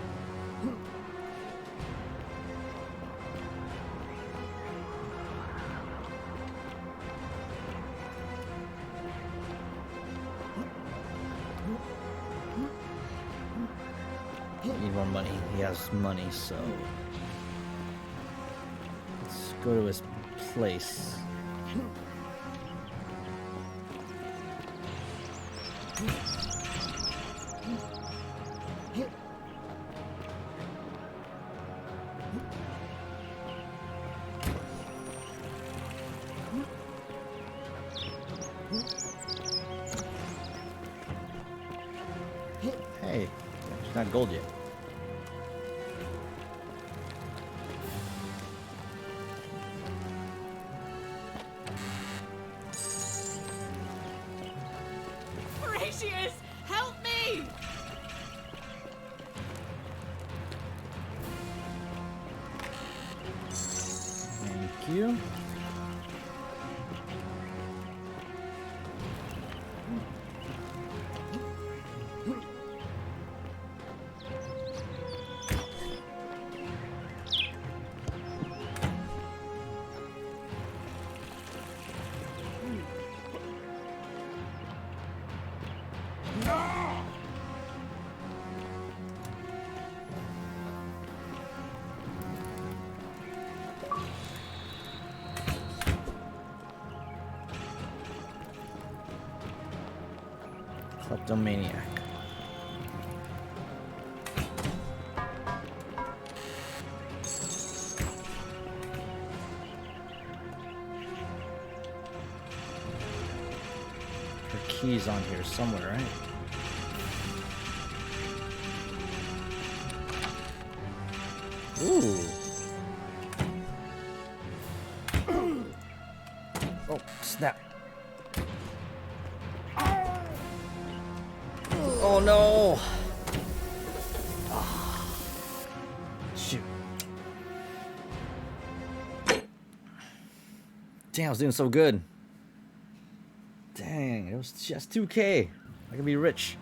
Need more money. He has money, so let's go to his place. Hey, it's not gold yet. Horatius, help me! Thank you. Kleptomaniac. Her key's on here somewhere, right? Ooh. Oh, snap. Oh no! Ah. Shoot. Damn, I was doing so good. Dang, it was just 2K. I can be rich.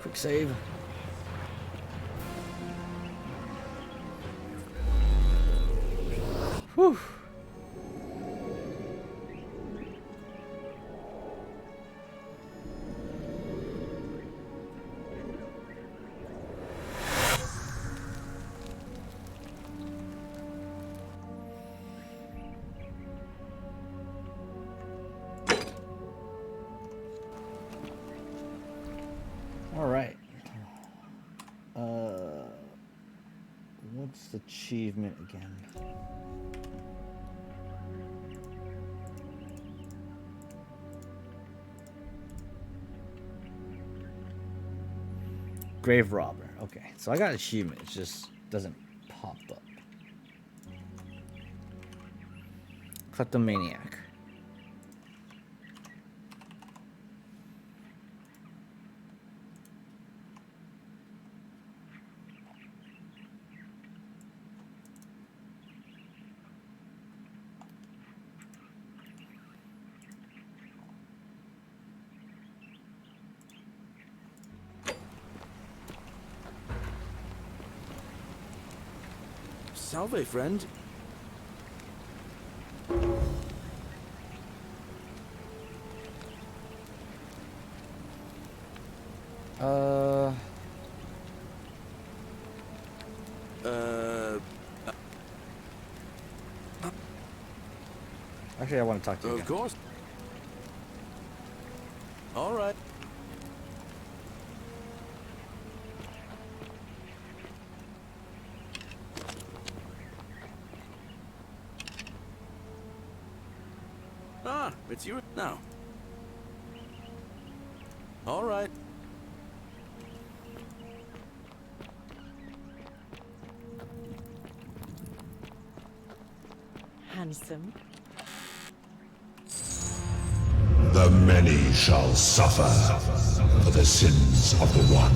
Quick save. Whew. All right. What's the achievement again? Grave robber. Okay, so I got achievement. It just doesn't pop up. Kleptomaniac. Salve, friend. Actually, I want to talk to you. Of course. All right. Ah, it's you now. All right. Handsome. The many shall suffer for the sins of the one.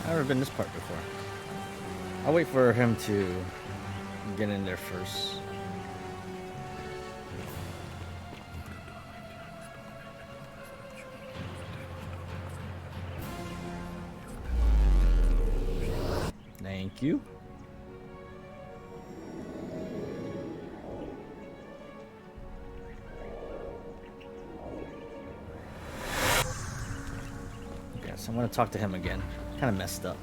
I've never been this part before. I'll wait for him to get in there first. Thank you. Okay, so I'm gonna talk to him again. Kind of messed up.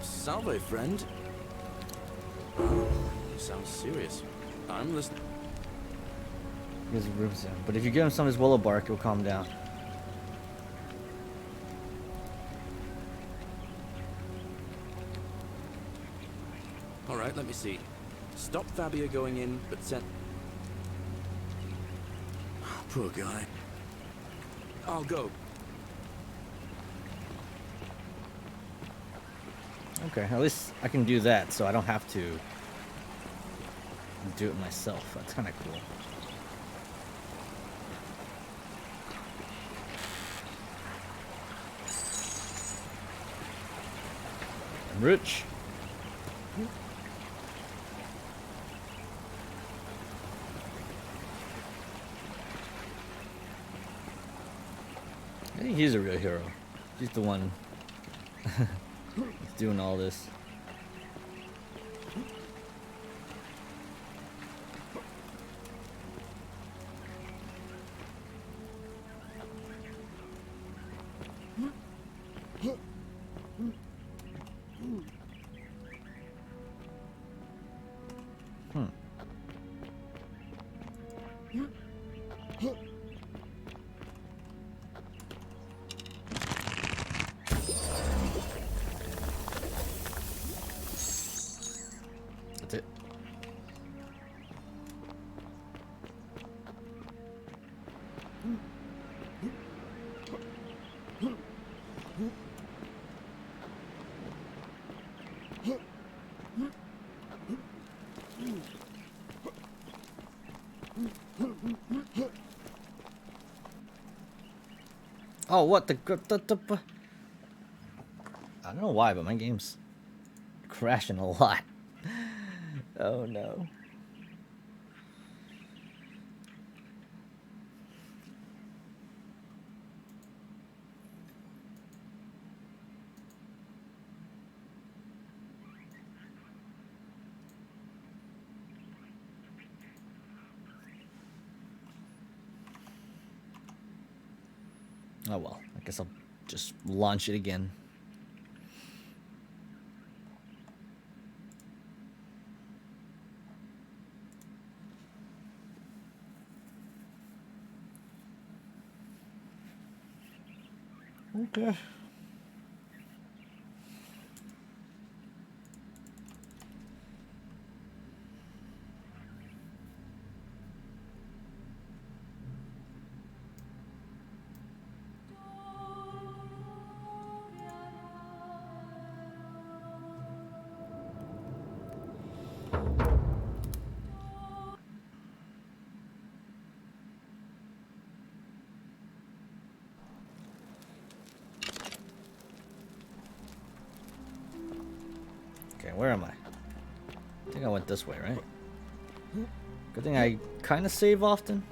Salve, friend. You sound serious. I'm listening. He has a room sound. But if you give him some of his willow bark, he'll calm down. All right, let me see. Stop Fabia going in, but send. Oh, poor guy. I'll go. Okay, at least I can do that, so I don't have to do it myself. That's kind of cool. I'm rich. I think he's a real hero. He's the one doing all this. That's it. Oh, what the I don't know why, but my game's crashing a lot. Oh no. Oh well, I guess I'll just launch it again. Okay. Okay, where am I? I think I went this way, right? Good thing I kind of save often.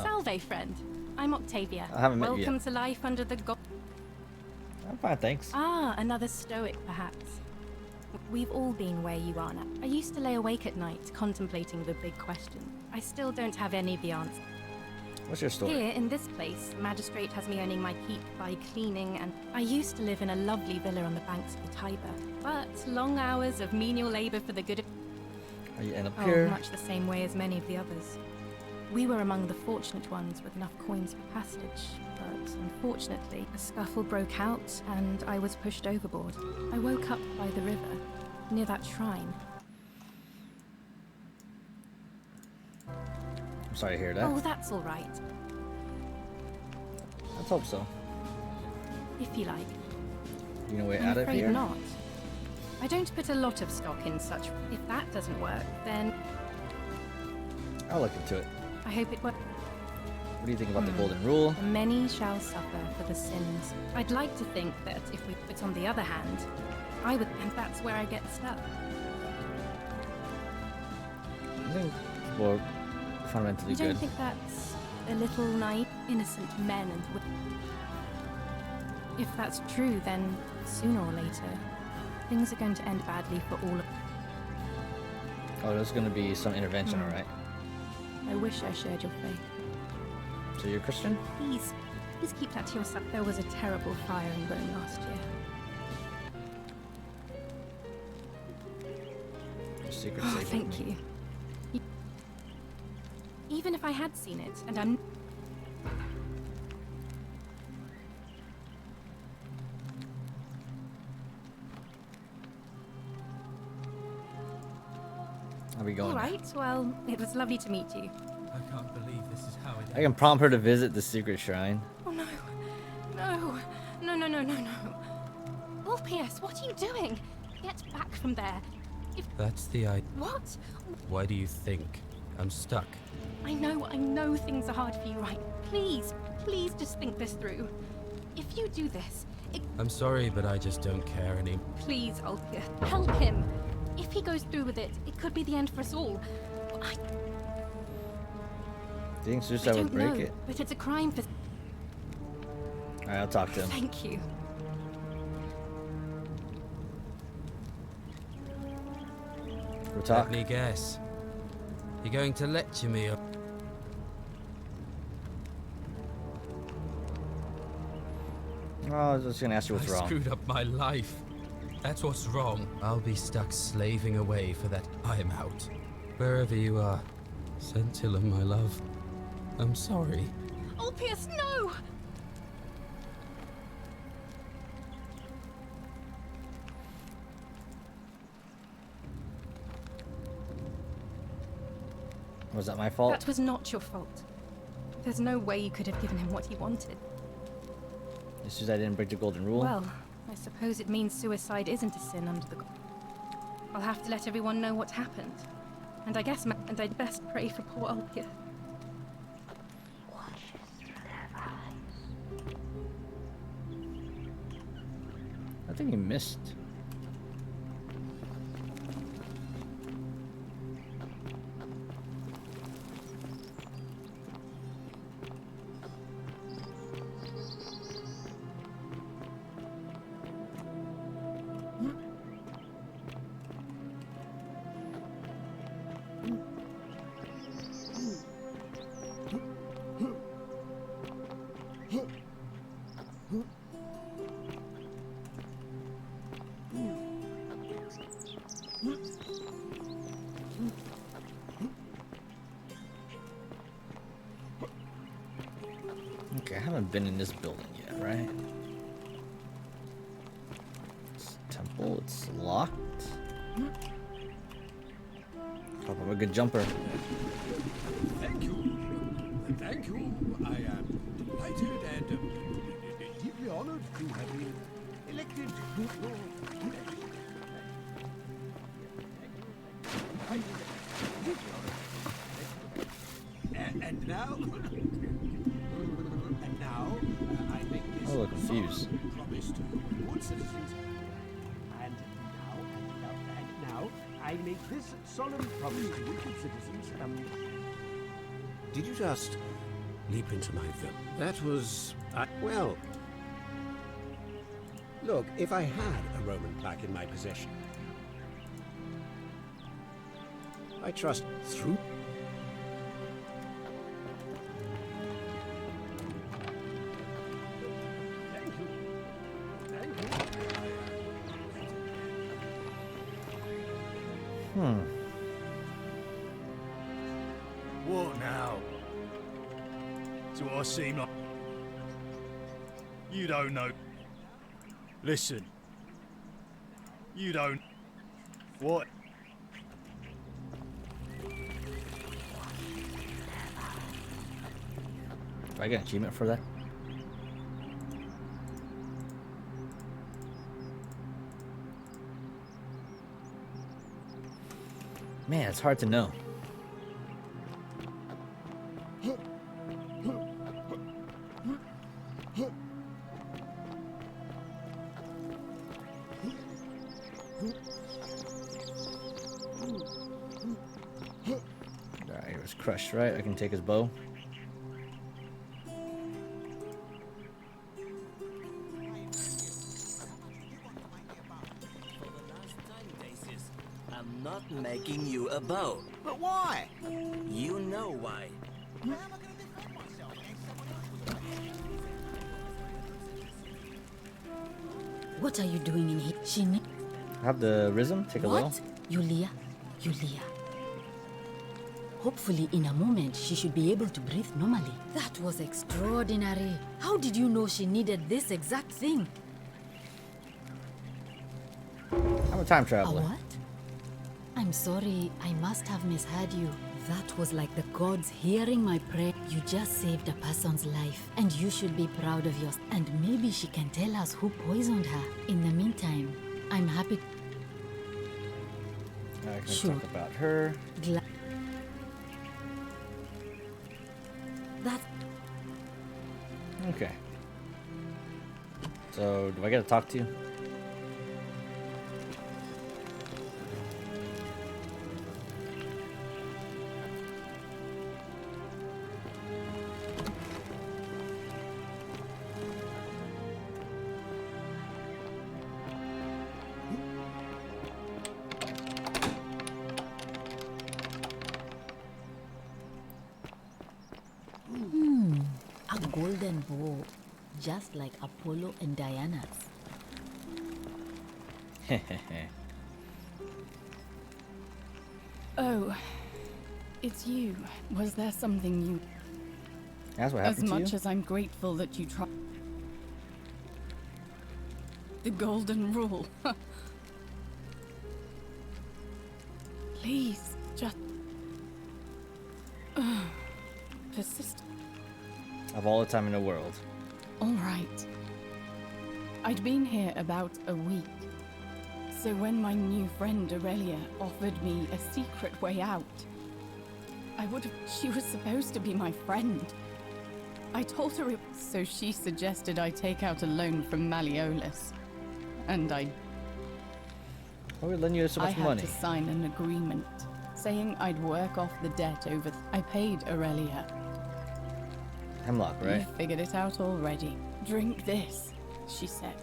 Oh. Salve, friend. I'm Octavia. I haven't met you Welcome yet. to life under the I'm fine, thanks. Ah, another stoic, perhaps. We've all been where you are now. I used to lay awake at night, contemplating the big question. I still don't have any of the answers. What's your story? Here, in this place, Magistrate has me earning my keep by cleaning, and I used to live in a lovely villa on the banks of the Tiber. But long hours of menial labor for the good of... Oh, you end up Oh, here. much the same way as many of the others. We were among the fortunate ones with enough coins for passage, but unfortunately, a scuffle broke out and I was pushed overboard. I woke up by the river, near that shrine. I'm sorry to hear that. Oh, that's all right, Let's hope so. if you like. You know way I'm out of afraid here? not. I don't put a lot of stock in such. If that doesn't work, then I'll look into it. I hope it works. What do you think about the golden rule? The many shall suffer for the sins. I'd like to think that if we put on the other hand, I would, and that's where I get stuck. I think we're fundamentally You don't good. think that's a little naive, innocent men and if that's true, then sooner or later, things are going to end badly for all of. Oh, there's gonna be some intervention, alright. I wish I shared your faith. So you're Christian? Please keep that to yourself. There was a terrible fire in Rome last year. Your secret Oh, safe with thank me. you. Even if I had seen it, and I'm... How we going? All right, well, it was lovely to meet you. I can't believe this is how it I can prompt her to visit the secret shrine. Oh no. No. No, no, no, no, no. Orpheus, what are you doing? Get back from there. If... That's the idea. What? Why do you think I'm stuck? I know things are hard for you, right? Please just think this through. If you do this, I'm sorry, but I just don't care anymore. please, Orpheus, help him. If he goes through with it, it could be the end for us all. Do you think I suicide would don't break know, it? but it's a crime for... Alright, I'll talk to him. Thank you. We'll talk. Let me guess. You're going to lecture me up. Oh, I was just gonna ask you what's I wrong. screwed up my life. That's what's wrong. I'll be stuck slaving away for that. I'm out. Wherever you are, Scintilla, my love. I'm sorry. Orpheus, no! Was that my fault? That was not your fault. There's no way you could have given him what he wanted. It's just I didn't break the golden rule. Well, I suppose it means suicide isn't a sin under the... I'll have to let everyone know what happened. And I guess and I'd best pray for poor Orpheus. I think he missed. Okay, I haven't been in this building yet, right? It's a temple, it's locked. Hope I'm a good jumper. Thank you. Thank you. I am delighted and deeply honored to have been elected to your... And now... And now, I make this Oh, look, confused. solemn promise to good citizens. And now, I make this solemn promise to wicked citizens. Did you just leap into my villa. That was... well... Look, if I had a Roman plaque in my possession, I trust through... What now? Do I seem like... You don't know. Listen. You don't... What? Do I get an achievement for that? Man, it's hard to know. Alright, he was crushed, right? I can take his bow. I'm not making you a bow. But why? You know why. What are you doing in here? She need... Have the rhythm, take a little. What? Yulia? Yulia. Hopefully in a moment she should be able to breathe normally. That was extraordinary. How did you know she needed this exact thing? I'm a time traveler. A what? I'm sorry, I must have misheard you. That was like the gods hearing my prayer. You just saved a person's life, and you should be proud of yours. And maybe she can tell us who poisoned her. In the meantime, I'm happy. I can talk about her. That. Okay. So, do I get to talk to you? A golden bow, just like Apollo and Diana's. Oh, it's you. Was there something you... That's what happened As to much you? as I'm grateful that you tried... The golden rule. Please, just... Persist. Of all the time in the world. All right. I'd been here about a week. So when my new friend Aurelia offered me a secret way out, I would have... She was supposed to be my friend. I told her it... So she suggested I take out a loan from Malleolus. And I... Why would lend you so much I money? had to sign an agreement, saying I'd work off the debt over... I paid Aurelia. Hemlock, right? You figured it out already. Drink this, she said.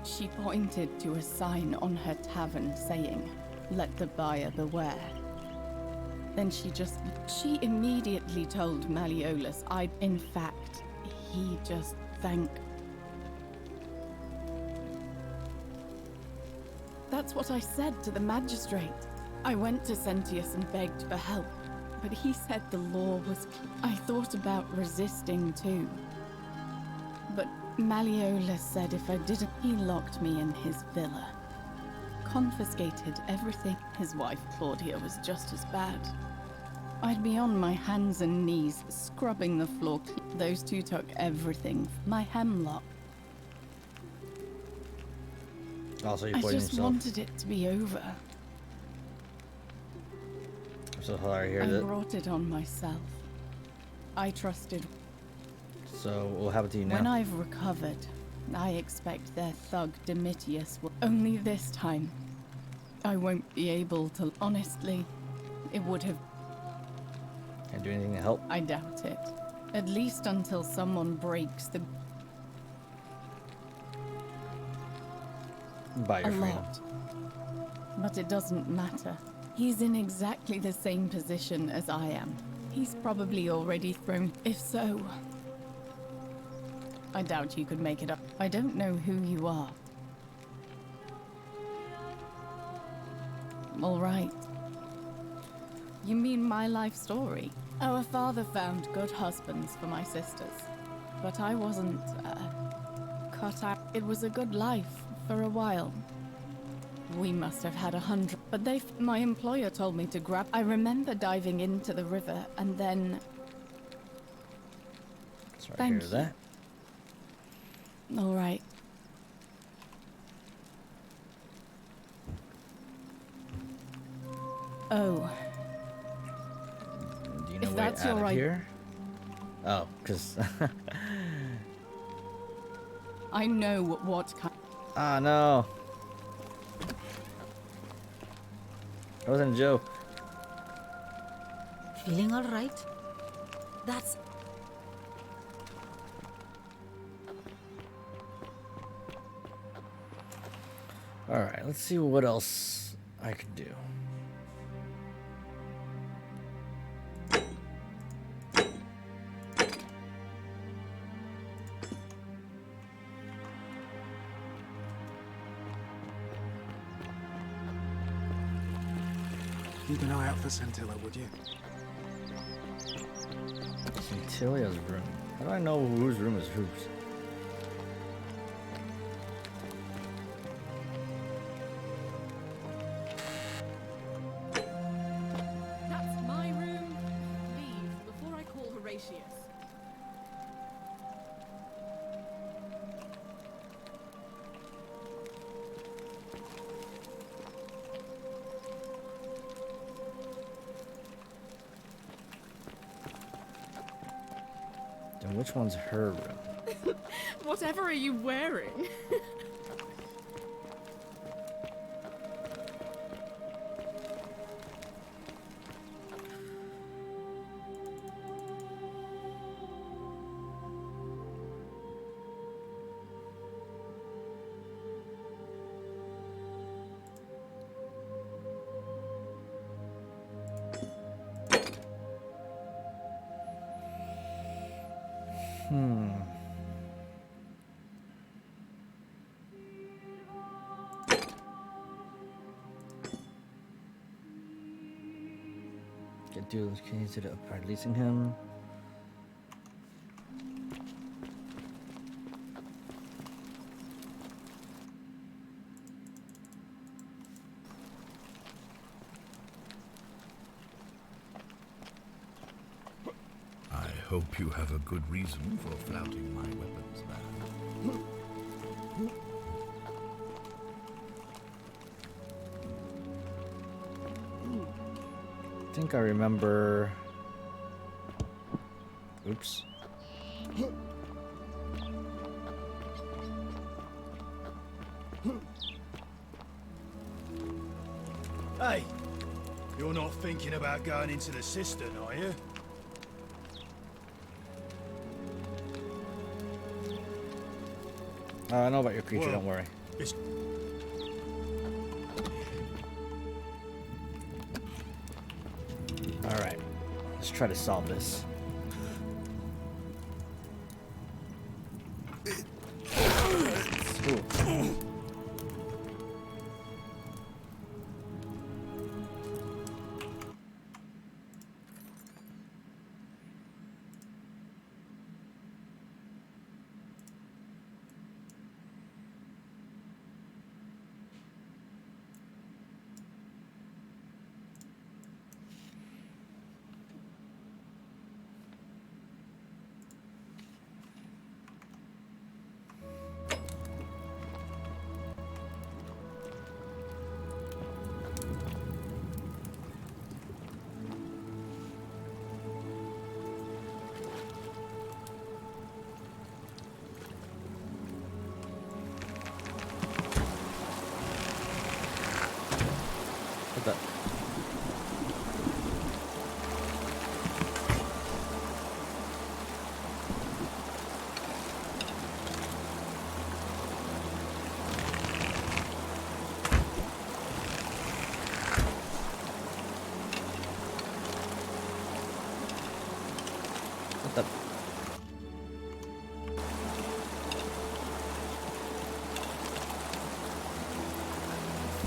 She pointed to a sign on her tavern saying, "Let the buyer beware." Then she immediately told Malleolus in fact, he just thanked. That's what I said to the magistrate. I went to Sentius and begged for help, but he said the law was... I thought about resisting too. But Malleolus said if I didn't, he locked me in his villa. Confiscated everything. His wife, Claudia, was just as bad. I'd be on my hands and knees, scrubbing the floor. Those two took everything. My hemlock. Also, you I poisoned just yourself. wanted it to be over. I'm so sorry to hear I that. brought it on myself. I trusted. So, what will happen to you now? When I've recovered, I expect their thug Domitius will... Only this time, I won't be able to... Honestly, it would have... Can't do anything to help? I doubt it. At least until someone breaks the... Buy your a freedom. lot. But it doesn't matter. He's in exactly the same position as I am. He's probably already thrown... If so... I doubt you could make it up. I don't know who you are. All right. You mean my life story? Our father found good husbands for my sisters. But I wasn't, cut out. It was a good life for a while. We must have had 100, but my employer told me to grab. I remember diving into the river and then... Sorry Thank to hear that. All right. Oh. Do you know If way that's out your of right- here? Oh, because... I know what kind... Ah, no. That wasn't a joke. Feeling all right? That's... Alright, let's see what else I can do. Keep an eye out for Scintilla, would you? Centilla's room. How do I know whose room is whose? That's my room. Leave before I call Horatius. And which one's her room? Whatever are you wearing? Get dual keys to the upper releasing him. I hope you have a good reason for flouting my weapons ban. I think I remember... Oops. Hey, you're not thinking about going into the cistern, are you? I know about your creature, Well, don't worry. It's... Alright, let's try to solve this. Ooh. What the?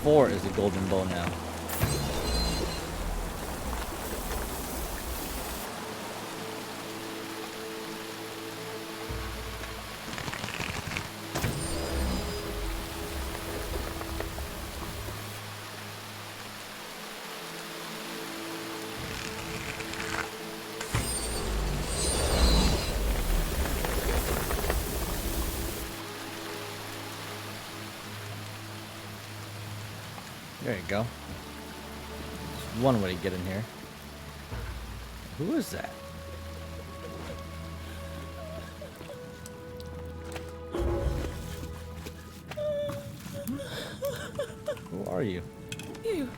4 is the golden bow now. There you go. There's one way to get in here. Who is that? Who are you? You.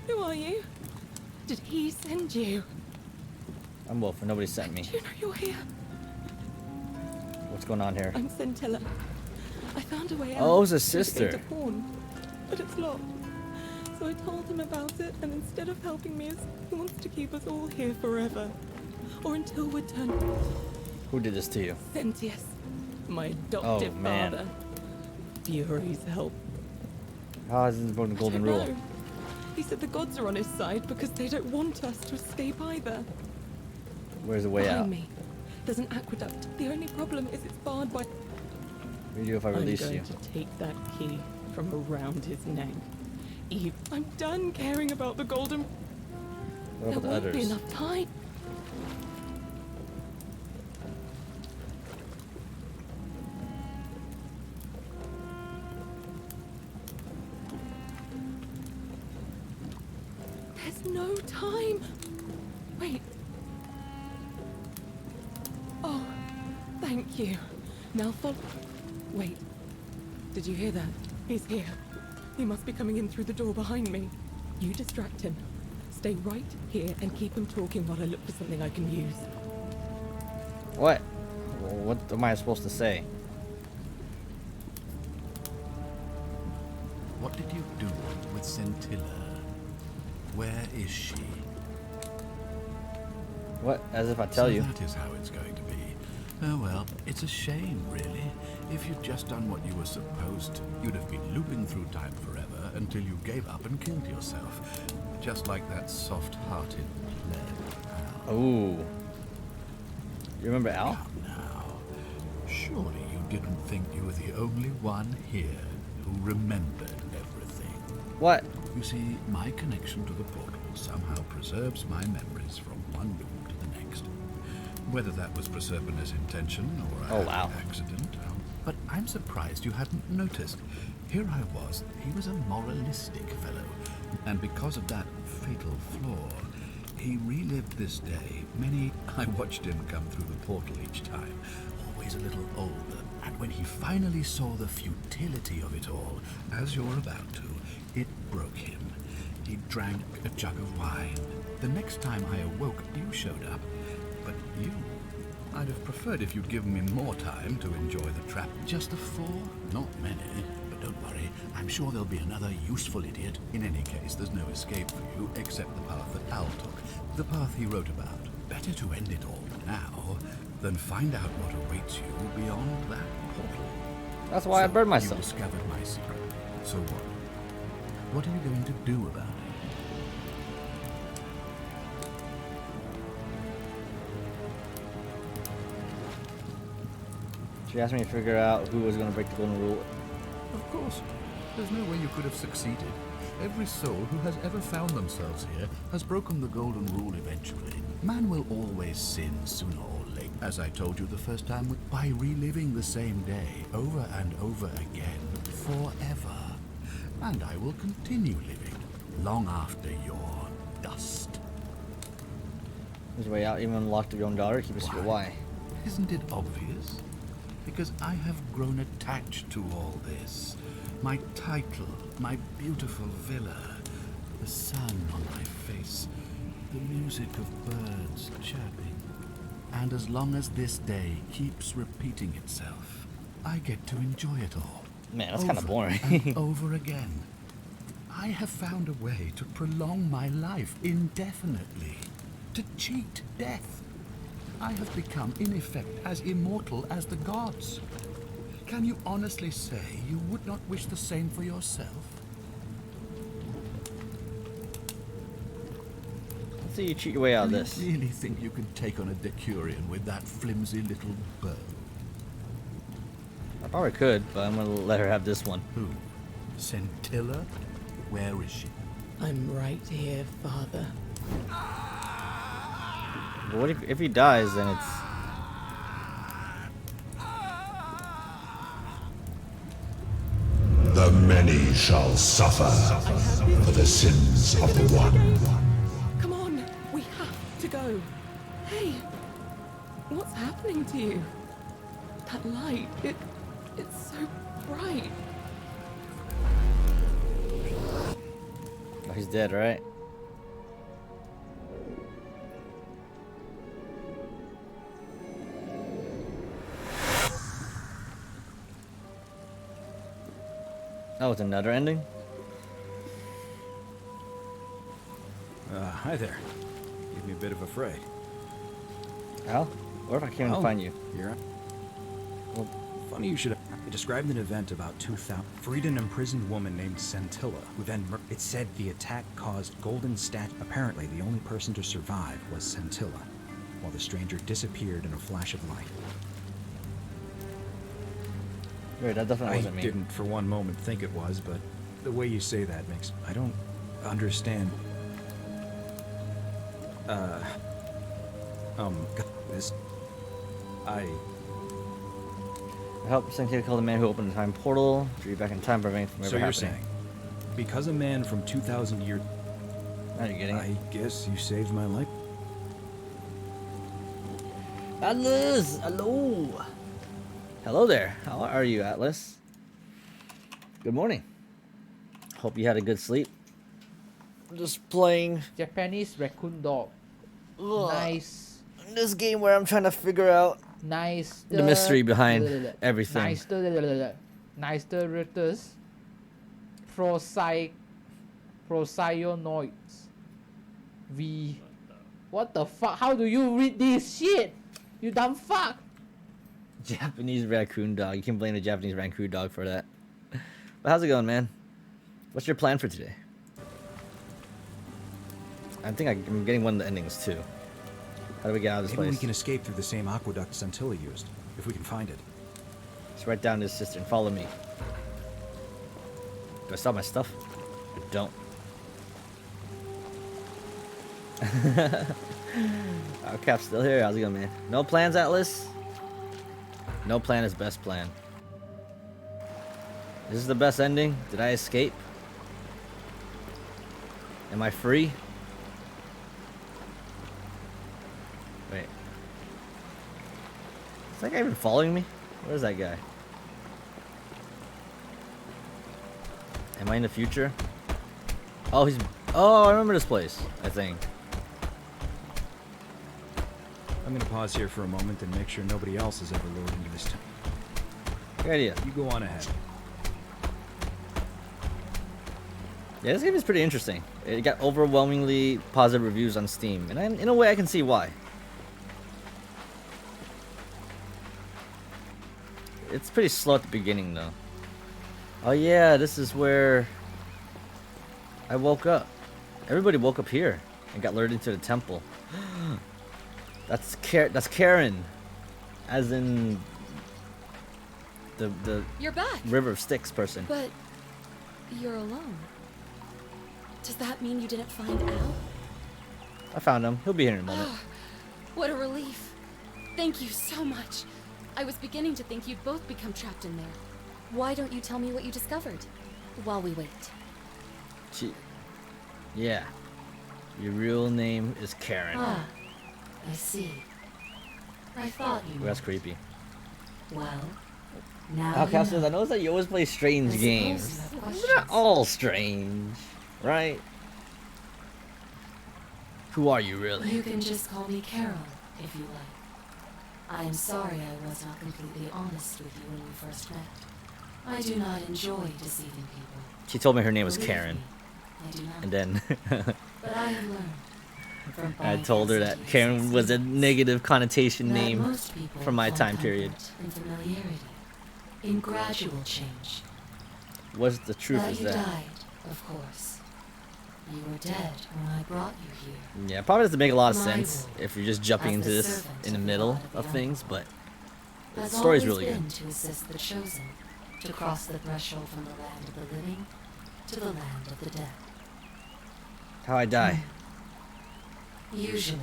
Who are you? Did he send you? I'm Wolf, and nobody sent me. Do you know you're here? What's going on here? I'm Scintilla. I found a way out. Oh, it was a to escape sister. to pawn, but it's locked. So I told him about it, and instead of helping me, he wants to keep us all here forever. Or until we're done. Who did this to you? Sentius, my adoptive Oh, man. father. Fury's help. How has this broken the golden rule? No. He said the gods are on his side because they don't want us to escape either. Where's the way Behind out? me, there's an aqueduct. The only problem is it's barred by... What do you do if I release I'm you? going to take that key from around his neck. Eve, I'm done caring about the golden... What about the There won't be others? enough time. There's no time. Wait. Oh, thank you. Now follow. Wait. Did you hear that? He's here. He must be coming in through the door behind me. You distract him. Stay right here and keep him talking while I look for something I can use. What? What am I supposed to say? What did you do with Scintilla? Where is she? What? As if I tell you. That is how it's going to be. Oh well, it's a shame, really. If you'd just done what you were supposed to, you'd have been looping through time forever until you gave up and killed yourself. Just like that soft-hearted pleb. Ooh. You remember Al? Come now. Surely you didn't think you were the only one here who remembered everything. What? You see, my connection to the portal somehow preserves my memories from one loop to the next. Whether that was Proserpina's intention or a accident, but I'm surprised you hadn't noticed. Here I was, he was a moralistic fellow, and because of that fatal flaw, he relived this day. I watched him come through the portal each time, always a little older, and when he finally saw the futility of it all, as you're about to, it broke him. He drank a jug of wine. The next time I awoke, you showed up, but you... I'd have preferred if you'd given me more time to enjoy the trap. Just the 4? Not many. But don't worry, I'm sure there'll be another useful idiot. In any case, there's no escape for you except the path that Al took. The path he wrote about. Better to end it all now than find out what awaits you beyond that portal. That's why I burned myself. You discovered my secret. So what? What are you going to do about it? She asked me to figure out who was going to break the golden rule. Of course. There's no way you could have succeeded. Every soul who has ever found themselves here has broken the golden rule eventually. Man will always sin sooner or later, as I told you the first time, by reliving the same day over and over again forever. And I will continue living long after your dust. There's a way out, even unlocked your own daughter. Keep a secret. Why? Isn't it obvious? Because I have grown attached to all this. My title, my beautiful villa, the sun on my face, the music of birds chirping. And as long as this day keeps repeating itself, I get to enjoy it all. Man, that's kind of boring. And over again. I have found a way to prolong my life indefinitely, to cheat death. I have become, in effect, as immortal as the gods. Can you honestly say you would not wish the same for yourself? till you cheat your way out of this. Do you really think you can take on a Decurion with that flimsy little bow? I probably could, but I'm gonna let her have this one. Who? Scintilla? Where is she? I'm right here, Father. But what if he dies, then it's... The many shall suffer for the sins of the one. Come on, we have to go. Hey, what's happening to you? That light, it's so bright. Oh, he's dead, right? Oh, it's another ending? Hi there. Gave me a bit of a fright. Al? What if I can't even find you? You're well, funny you should have. It described an event about 2000. Freed an imprisoned woman named Scintilla, who then it said the attack caused golden stat. Apparently, the only person to survive was Scintilla, while the stranger disappeared in a flash of light. Wait, that definitely wasn't I me. didn't for one moment think it was, but the way you say that makes... I don't understand. This... I helped Sanctia kill the man who opened the time portal, drew you back in time, preventing from ever So you're happening. saying, because a man from 2,000 years... Now you're getting it. I guess you saved my life. Atlas! Hello! Hello there. How are you, Atlas? Good morning. Hope you had a good sleep. I'm just playing Japanese raccoon dog. Nice. this game where I'm trying to figure out Nice. the mystery behind everything. Nice reuters. Procyonoids. What the fuck? How do you read this shit? You dumb fuck. Japanese raccoon dog. You can blame the Japanese raccoon dog for that. But how's it going, man? What's your plan for today? I think I'm getting one of the endings too. How do we get out of this Maybe place? we can escape through the same aqueduct Scintilla used, if we can find it. Let's write down this cistern. Follow me. Do I stop my stuff? I don't. Our Cap's still here. How's it going, man? No plans, Atlas? No plan is best plan. This is the best ending. Did I escape? Am I free? Wait. Is that guy even following me? Where's that guy? Am I in the future? Oh, he's... Oh, I remember this place, I think. I'm gonna pause here for a moment and make sure nobody else has ever lured into this town. Good idea. You go on ahead. Yeah, this game is pretty interesting. It got overwhelmingly positive reviews on Steam, and in a way I can see why. It's pretty slow at the beginning, though. Oh yeah, this is where I woke up. Everybody woke up here and got lured into the temple. That's Karen, as in the You're back. River of Styx person. But you're alone. Does that mean you didn't find Al? I found him. He'll be here in a moment. What a relief. Thank you so much. I was beginning to think you'd both become trapped in there. Why don't you tell me what you discovered while we wait? Yeah. Your real name is Karen. Ah, I see. I thought you Ooh, that's creepy. Well, now Okay, you says, I noticed that you always play strange I games. suppose you have They're not all strange, right? Who are you really? You can just call me Carol, if you like. I'm sorry I was not completely honest with you when we first met. I do not enjoy deceiving people. She told me her name was Believe Karen. me, I do not. And then But I have learned from I told her that Karen was a negative connotation that name most people from my find time period. comfort in familiarity, in gradual change. What's the truth That is you that? died, of course. You were dead when I brought you here. Yeah, probably doesn't make a lot of My sense role if you're just jumping as into the this servant in the of the middle God of the of things, but the has story's always really good. been to assist the chosen, to cross the threshold from the land of the living to the land of the dead. How I die. Usually,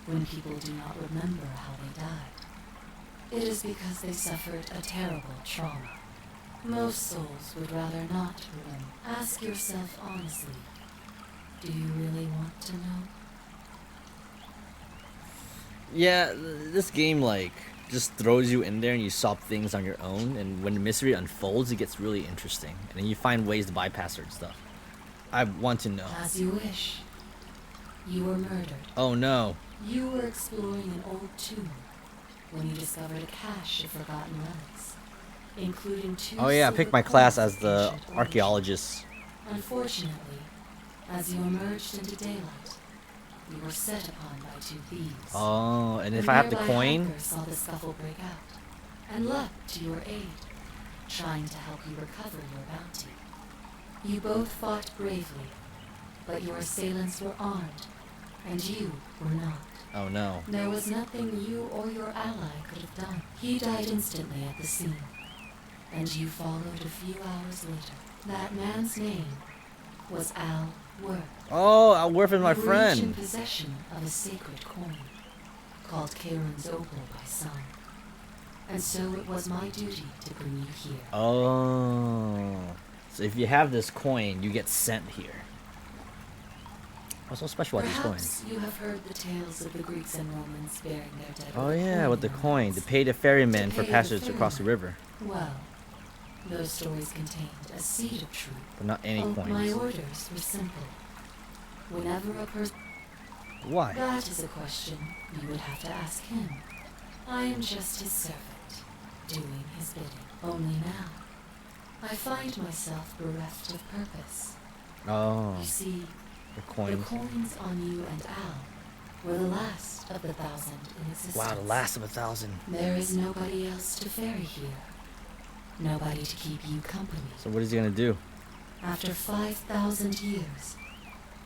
when people do not remember how they died, it is because they suffered a terrible trauma. Most souls would rather not remember. Ask yourself honestly, do you really want to know? Yeah, this game like just throws you in there and you solve things on your own, and when the mystery unfolds, it gets really interesting, and then you find ways to bypass certain stuff. I want to know. As you wish. You were murdered. Oh no. You were exploring an old tomb when you discovered a cache of forgotten relics, including two. Oh yeah, I picked my class as the archaeologist. Unfortunately, as you emerged into daylight, you were set upon by two thieves. Oh, and if I have the coin? Hacker saw the scuffle break out and leapt to your aid, trying to help you recover your bounty. You both fought bravely, but your assailants were armed, and you were not. Oh no. There was nothing you or your ally could have done. He died instantly at the scene, and you followed a few hours later. That man's name was Al Worth. Oh, Al Worth is my You were friend. each in possession of a sacred coin, called Karen's Opal by some. And so it was my duty to bring you here. Oh. So if you have this coin, you get sent here. What's so special about these Perhaps coins? you have heard the tales of the Greeks and Romans bearing their dead. Oh with a yeah, coin with the in their coin hands. to pay the ferryman To for pay the passage across the ferryman. river. Well, those stories contained a seed of truth. But not any My coins. orders were simple. Whenever a person... Why? That is a question you would have to ask him. I am just his servant, doing his bidding. Only now, I find myself bereft of purpose. Oh. You see, The coins. the coins on you and Al were the last of the 1,000 in existence. Wow, the last of 1,000. There is nobody else to ferry here. Nobody to keep you company. So what is he gonna do? After 5,000 years,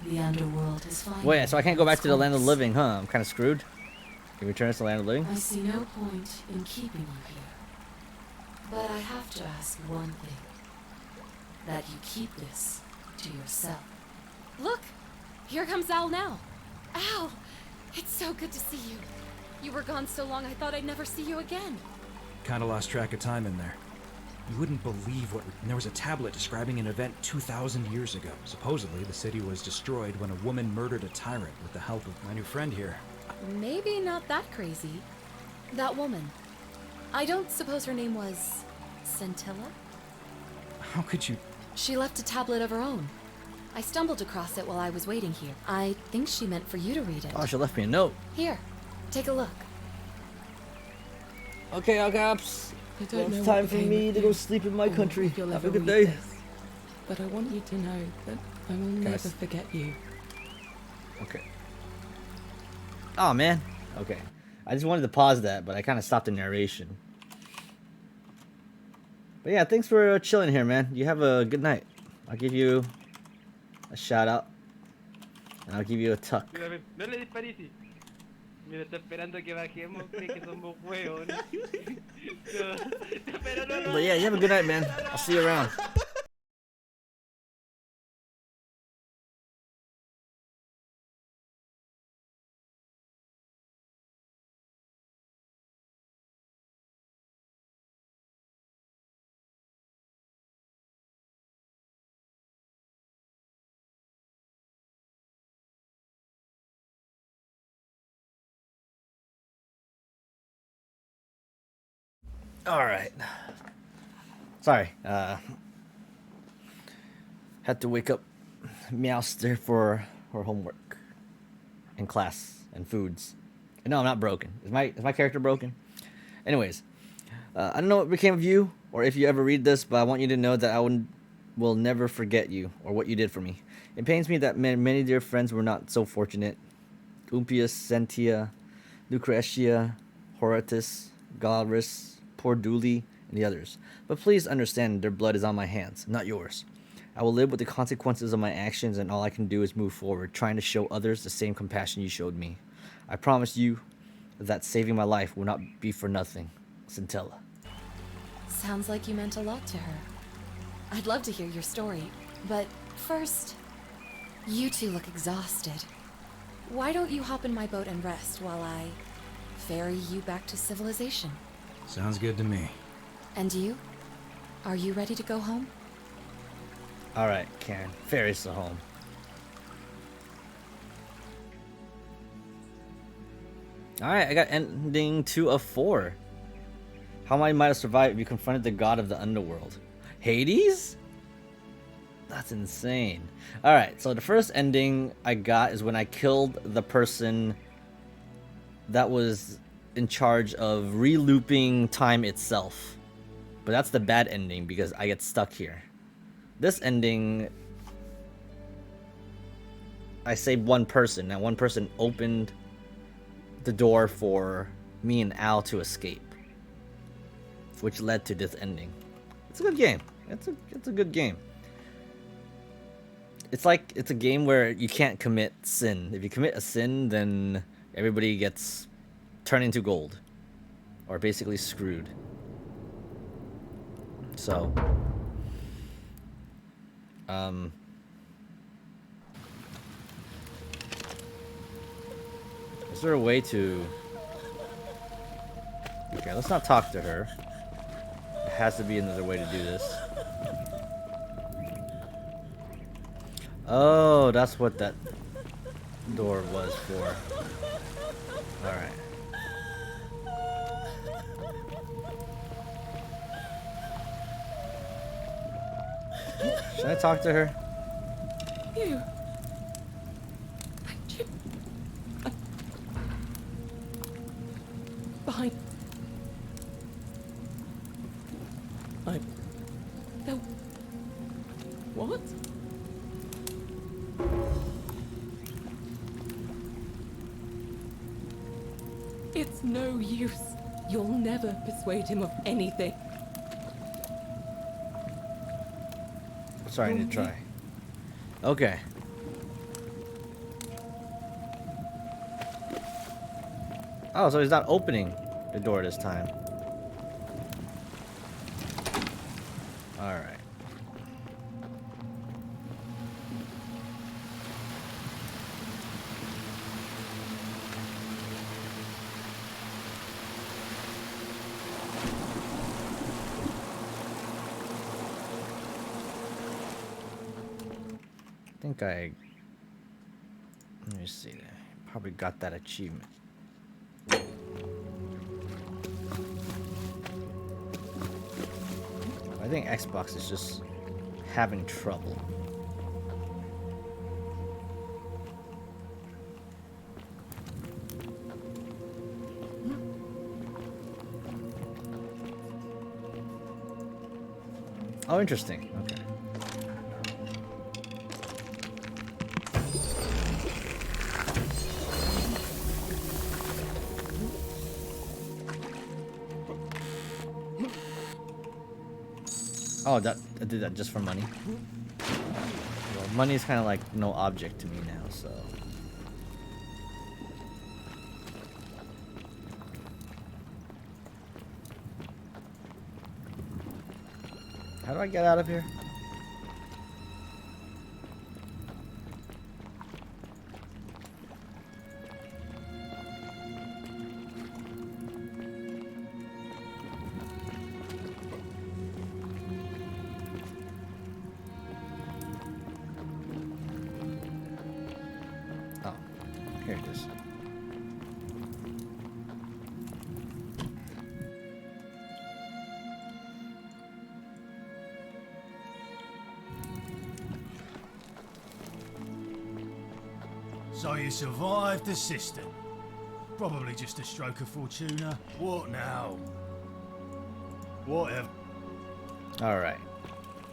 the underworld has finally... Wait, so I can't go back to the land of the its living, huh? I'm kind of screwed. Can we return us to the land of the living? I see no point in keeping you here. But I have to ask one thing. That you keep this to yourself. Look! Here comes Al now. Al! It's so good to see you. You were gone so long I thought I'd never see you again. Kinda lost track of time in there. You wouldn't believe what... There was a tablet describing an event 2,000 years ago. Supposedly, the city was destroyed when a woman murdered a tyrant with the help of my new friend here. Maybe not that crazy. That woman. I don't suppose her name was... Scintilla? How could you... She left a tablet of her own. I stumbled across it while I was waiting here. I think she meant for you to read it. Oh, she left me a note. Here, take a look. Okay, Alcaps. I don't know It's what time for became me of to you, go sleep in my or country. if you'll Have ever a good read day. this, but I want you to know that I will Can I never s- forget you. Okay. Oh man. Okay. I just wanted to pause that, but I kind of stopped the narration. But yeah, thanks for chilling here, man. You have a good night. I'll give you a shout out, and I'll give you a tuck. No le disparís. Mira, está esperando que bajemos, cree que somos huevos. No. Pero no, But yeah, you have a good night, man. I'll see you around. All right. Sorry. Had to wake up Meowster for her homework and class and foods. No, I'm not broken. Is my character broken? Anyways, I don't know what became of you or if you ever read this, but I want you to know that will never forget you or what you did for me. It pains me that many dear friends were not so fortunate. Umpius, Sentia, Lucretia, Horatus, Galrus, poor Dooley, and the others. But please understand their blood is on my hands, not yours. I will live with the consequences of my actions, and all I can do is move forward, trying to show others the same compassion you showed me. I promise you that saving my life will not be for nothing. Scintilla. Sounds like you meant a lot to her. I'd love to hear your story, but first, you two look exhausted. Why don't you hop in my boat and rest while I ferry you back to civilization? Sounds good to me. And you? Are you ready to go home? Alright, Karen. Ferry us home. Alright, I got ending 2 of 4. How might have survived if you confronted the god of the underworld? Hades? That's insane. Alright, so the first ending I got is when I killed the person that was in charge of re-looping time itself. But that's the bad ending because I get stuck here. This ending, I saved one person. That one person opened the door for me and Al to escape, which led to this ending. It's a good game. It's a good game. It's like it's a game where you can't commit sin. If you commit a sin, then everybody gets turned into gold, or basically screwed. So, is there a way to? Okay, let's not talk to her. There has to be another way to do this. Oh, that's what that door was for. Alright. Should I talk to her? You. Behind. No. What? It's no use. You'll never persuade him of anything. Sorry, I need to try. Okay. Oh, so he's not opening the door this time. Alright. I think let me see. Probably got that achievement. I think Xbox is just having trouble. Oh, interesting. Okay. Oh, that I did that just for money. Well, money is kind of like no object to me now, so. How do I get out of here? Here it is. So you survived the system. Probably just a stroke of fortuna. What now? Whatever. Alright.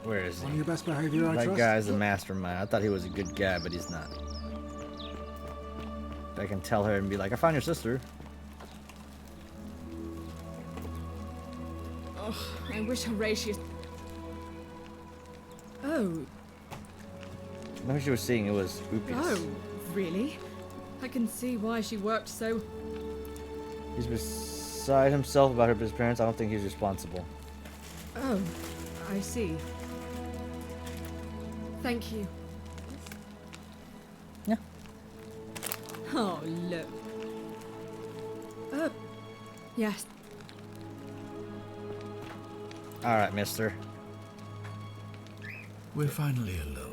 Where is he? On your best behavior, I That trust. guy's a mastermind. I thought he was a good guy, but he's not. I can tell her and be like, I found your sister. Oh, I wish Horatius... Oh, Whenever she was seeing it was groupies. Oh, really? I can see why she worked so... He's beside himself about her disappearance. I don't think he's responsible. Oh, I see. Thank you. Yeah. Oh, look. Yes. Alright, mister. We're finally alone.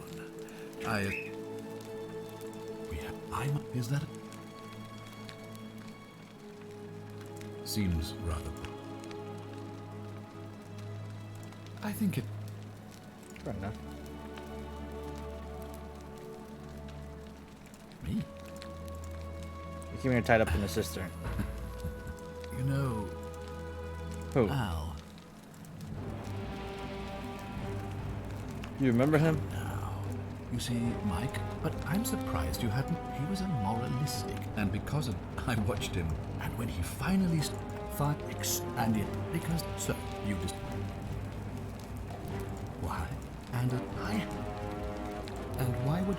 Is that... Seems rather... I think it... Fair enough. Me? You're keeping her tied up in the cistern. You know... Who? Al. You remember him? You see, Mike, but I'm surprised you hadn't. He was a moralistic, and because of I watched him, and when he finally thought expanded, because so you just why? And why would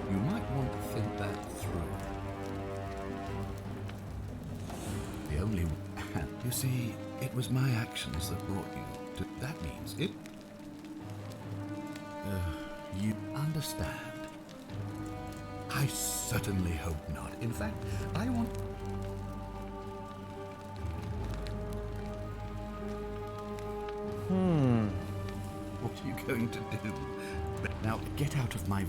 you might want to think that through. The only you see, it was my actions that brought you. That means it... you understand. I certainly hope not. In fact, I want... What are you going to do? Now, get out of my...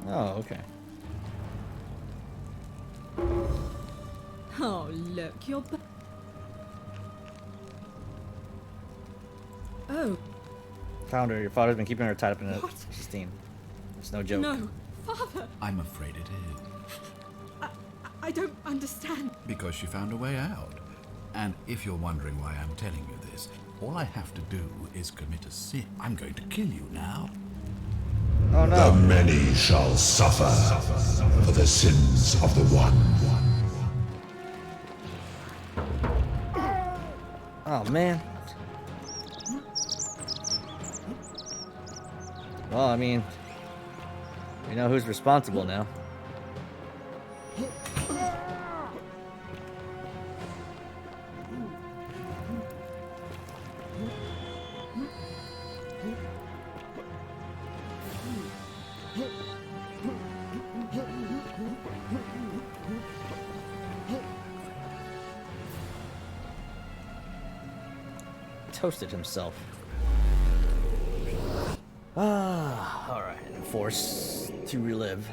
Oh, okay. Oh, look, you're... Oh. Found her. Your father's been keeping her tied up in a steam. It's no joke. No, Father! I'm afraid it is. I don't understand. Because she found a way out. And if you're wondering why I'm telling you this, all I have to do is commit a sin. I'm going to kill you now. Oh no. The many shall suffer for the sins of the one. Oh man. Well, I mean, we know who's responsible now. Toasted himself. Alright, force to relive.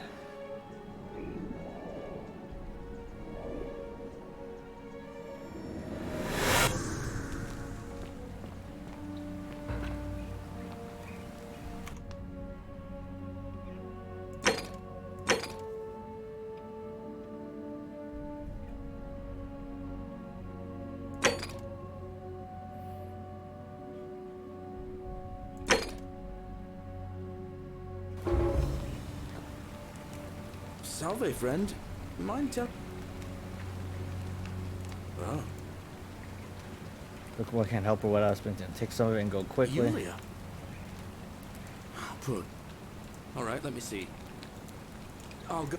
Salve, friend. Mind tell... Oh. Look, I can't help her what else, but take some of it and go quickly. Yulia. Put. All right, let me see. I'll go.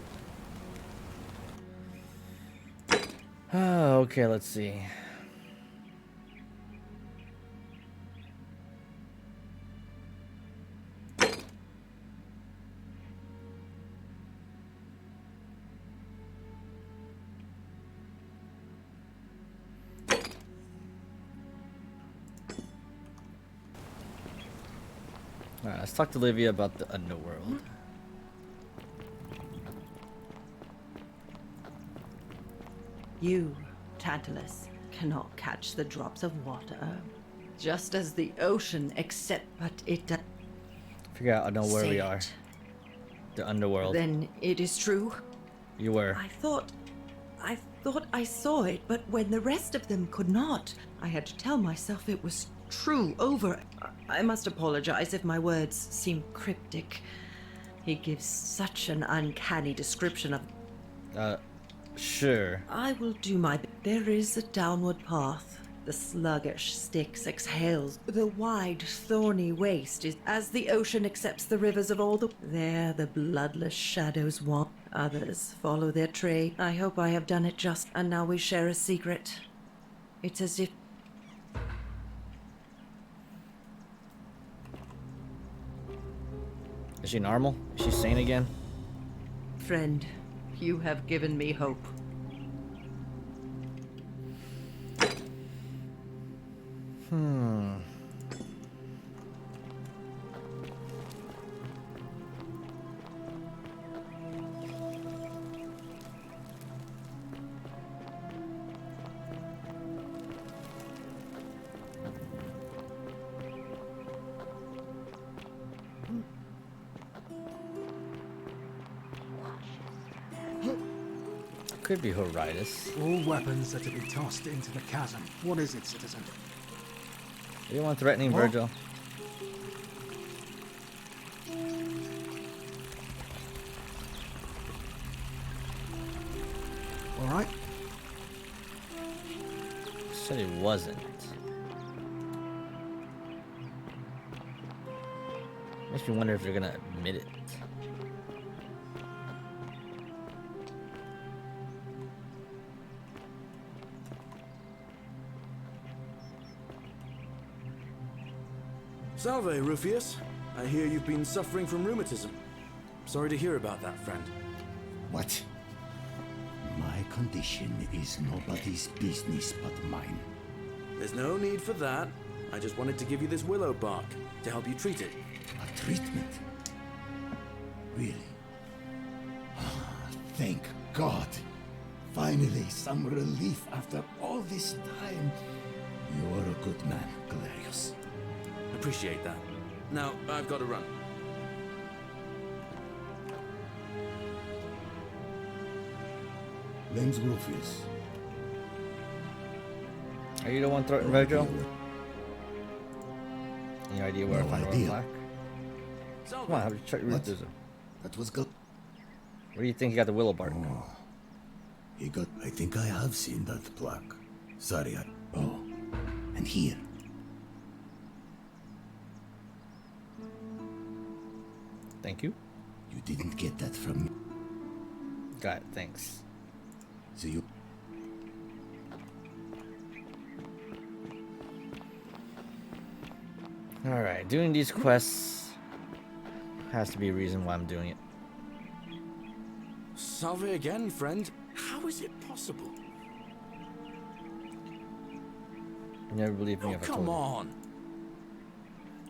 Okay, let's see. Alright, let's talk to Livia about the underworld. You, Tantalus, cannot catch the drops of water, just as the ocean accepts, but it does. Figure out, I know where Say we are. it. The underworld. Then it is true. You were. I thought I saw it, but when the rest of them could not, I had to tell myself it was true over. I must apologize if my words seem cryptic. He gives such an uncanny description of... Sure. I will do my... There is a downward path. The sluggish Styx exhales. The wide, thorny waste is as the ocean accepts the rivers of all the... There the bloodless shadows walk. Others follow their trade. I hope I have done it just, and now we share a secret. It's as if... Is she normal? Is she sane again? Friend, you have given me hope. Could be Horridus. All weapons are to be tossed into the chasm. What is it, citizen? You want threatening What? Virgil? All right. Said he wasn't. Makes me wonder if they're gonna admit it. Salve, Rufius. I hear you've been suffering from rheumatism. Sorry to hear about that, friend. What? My condition is nobody's business but mine. There's no need for that. I just wanted to give you this willow bark to help you treat it. A treatment? Really? Thank God. Finally, some relief after all this time. You're a good man, Galerius. Appreciate that. Now, I've got to run. Name's Rufius. Are you the one threatening Virgil? Any idea where I find the plaque? Come on, have to check your rheumatism. That was good. Where do you think he got the willow bark? Oh, he got... I think I have seen that plaque. Sorry, Oh, and here. Thank you. You didn't get that from me. Got it, thanks. So you... Alright, doing these quests has to be a reason why I'm doing it. Salve again, friend. How is it possible? You never believe me if I told you. Come on.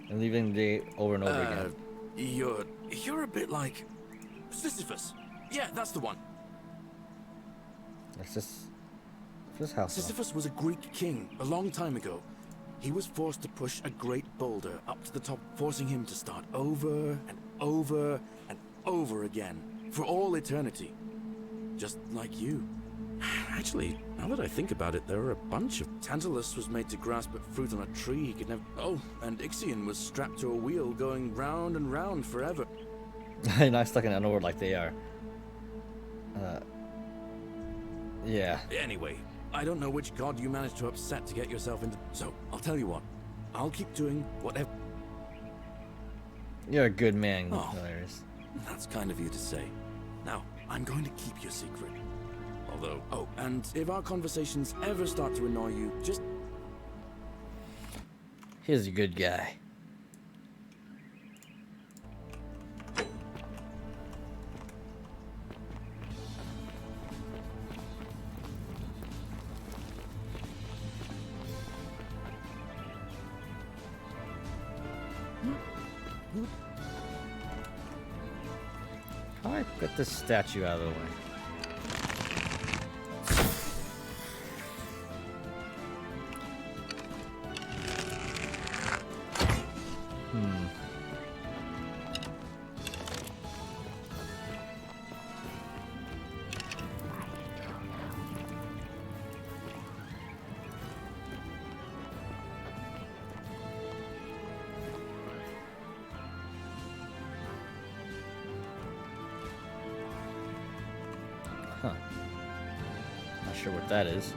I'm leaving the day over and over again. You're a bit like Sisyphus. Yeah, that's the one. That's this house. Sisyphus was a Greek king a long time ago. He was forced to push a great boulder up to the top, forcing him to start over and over and over again for all eternity. Just like you. Actually, now that I think about it, there are a bunch of... Tantalus was made to grasp at fruit on a tree he could never... Oh, and Ixion was strapped to a wheel going round and round forever. Not stuck in an order like they are. Yeah. Anyway, I don't know which god you managed to upset to get yourself into... So, I'll tell you what. I'll keep doing whatever... You're a good man, Oh. Galerius. That's kind of you to say. Now, I'm going to keep your secret. Although... Oh, and if our conversations ever start to annoy you, just... He's a good guy. Alright, get this statue out of the way. Huh. Not sure what that is.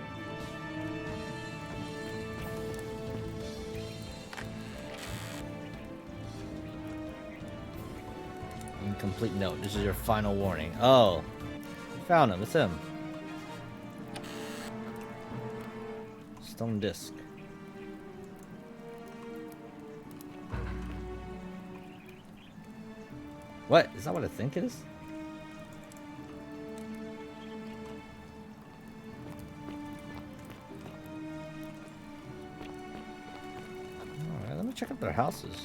incomplete note. This is your final warning. Oh. Found him. It's him. Stone disc. What? Is that what I think it is? Alright, let me check out their houses.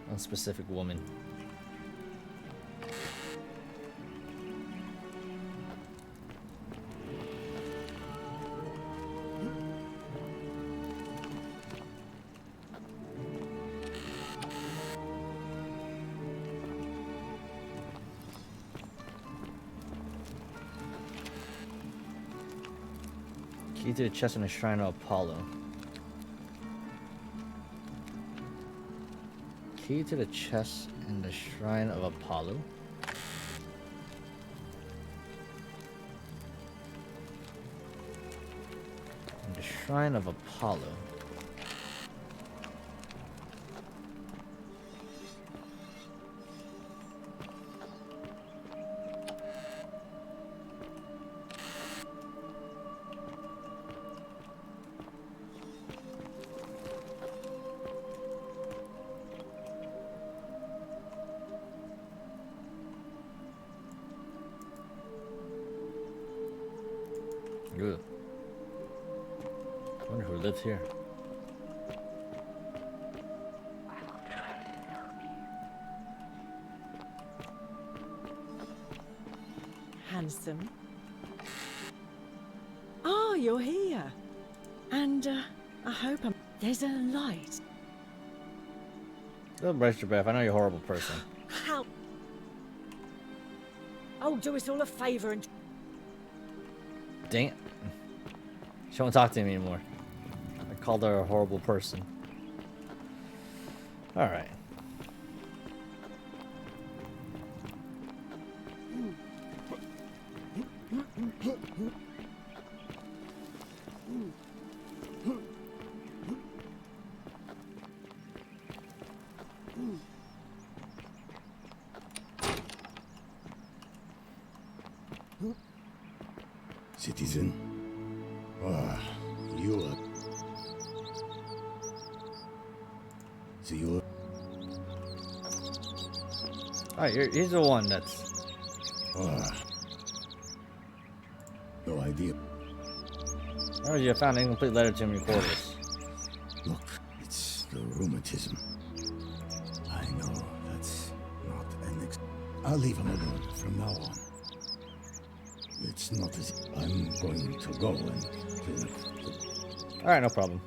One specific woman. Key to the chest in the shrine of Apollo. Key to the chest in the shrine of Apollo. In the shrine of Apollo. Ugh. I wonder who lived here. Handsome. Oh, you're here. And I hope there's a light. Don't brush your breath. I know you're a horrible person. How? Oh, do us all a favor and... Dang it. She won't talk to me anymore. I called her a horrible person. Alright. Citizen. You are... So you're... Alright, he's the one that's... No idea. Oh, you found an incomplete letter to him in your quarters. Look, it's the rheumatism. I know that's not an I'll leave him alone from now on. It's not as I'm going to go and... Alright, no problem.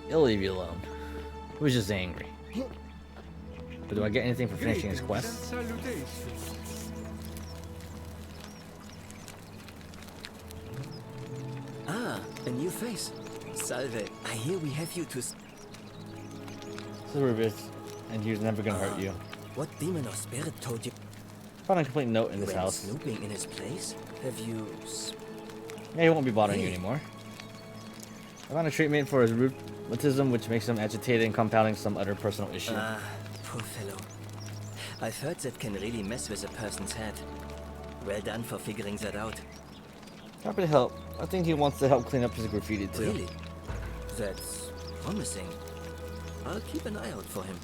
He'll leave you alone. He was just angry. But do I get anything for finishing his quest? Ah, a new face. Salve, I hear we have you to... Silvervis, and he was never gonna hurt you. What demon or spirit told you? Found a complete note in You this went house. snooping in his place? Have you... Yeah, he won't be bothering you anymore. I found a treatment for his rheumatism, which makes him agitated and compounding some other personal issue. Ah, poor fellow. I've heard that can really mess with a person's head. Well done for figuring that out. Happy to help. I think he wants to help clean up his graffiti too. Really? That's promising. I'll keep an eye out for him.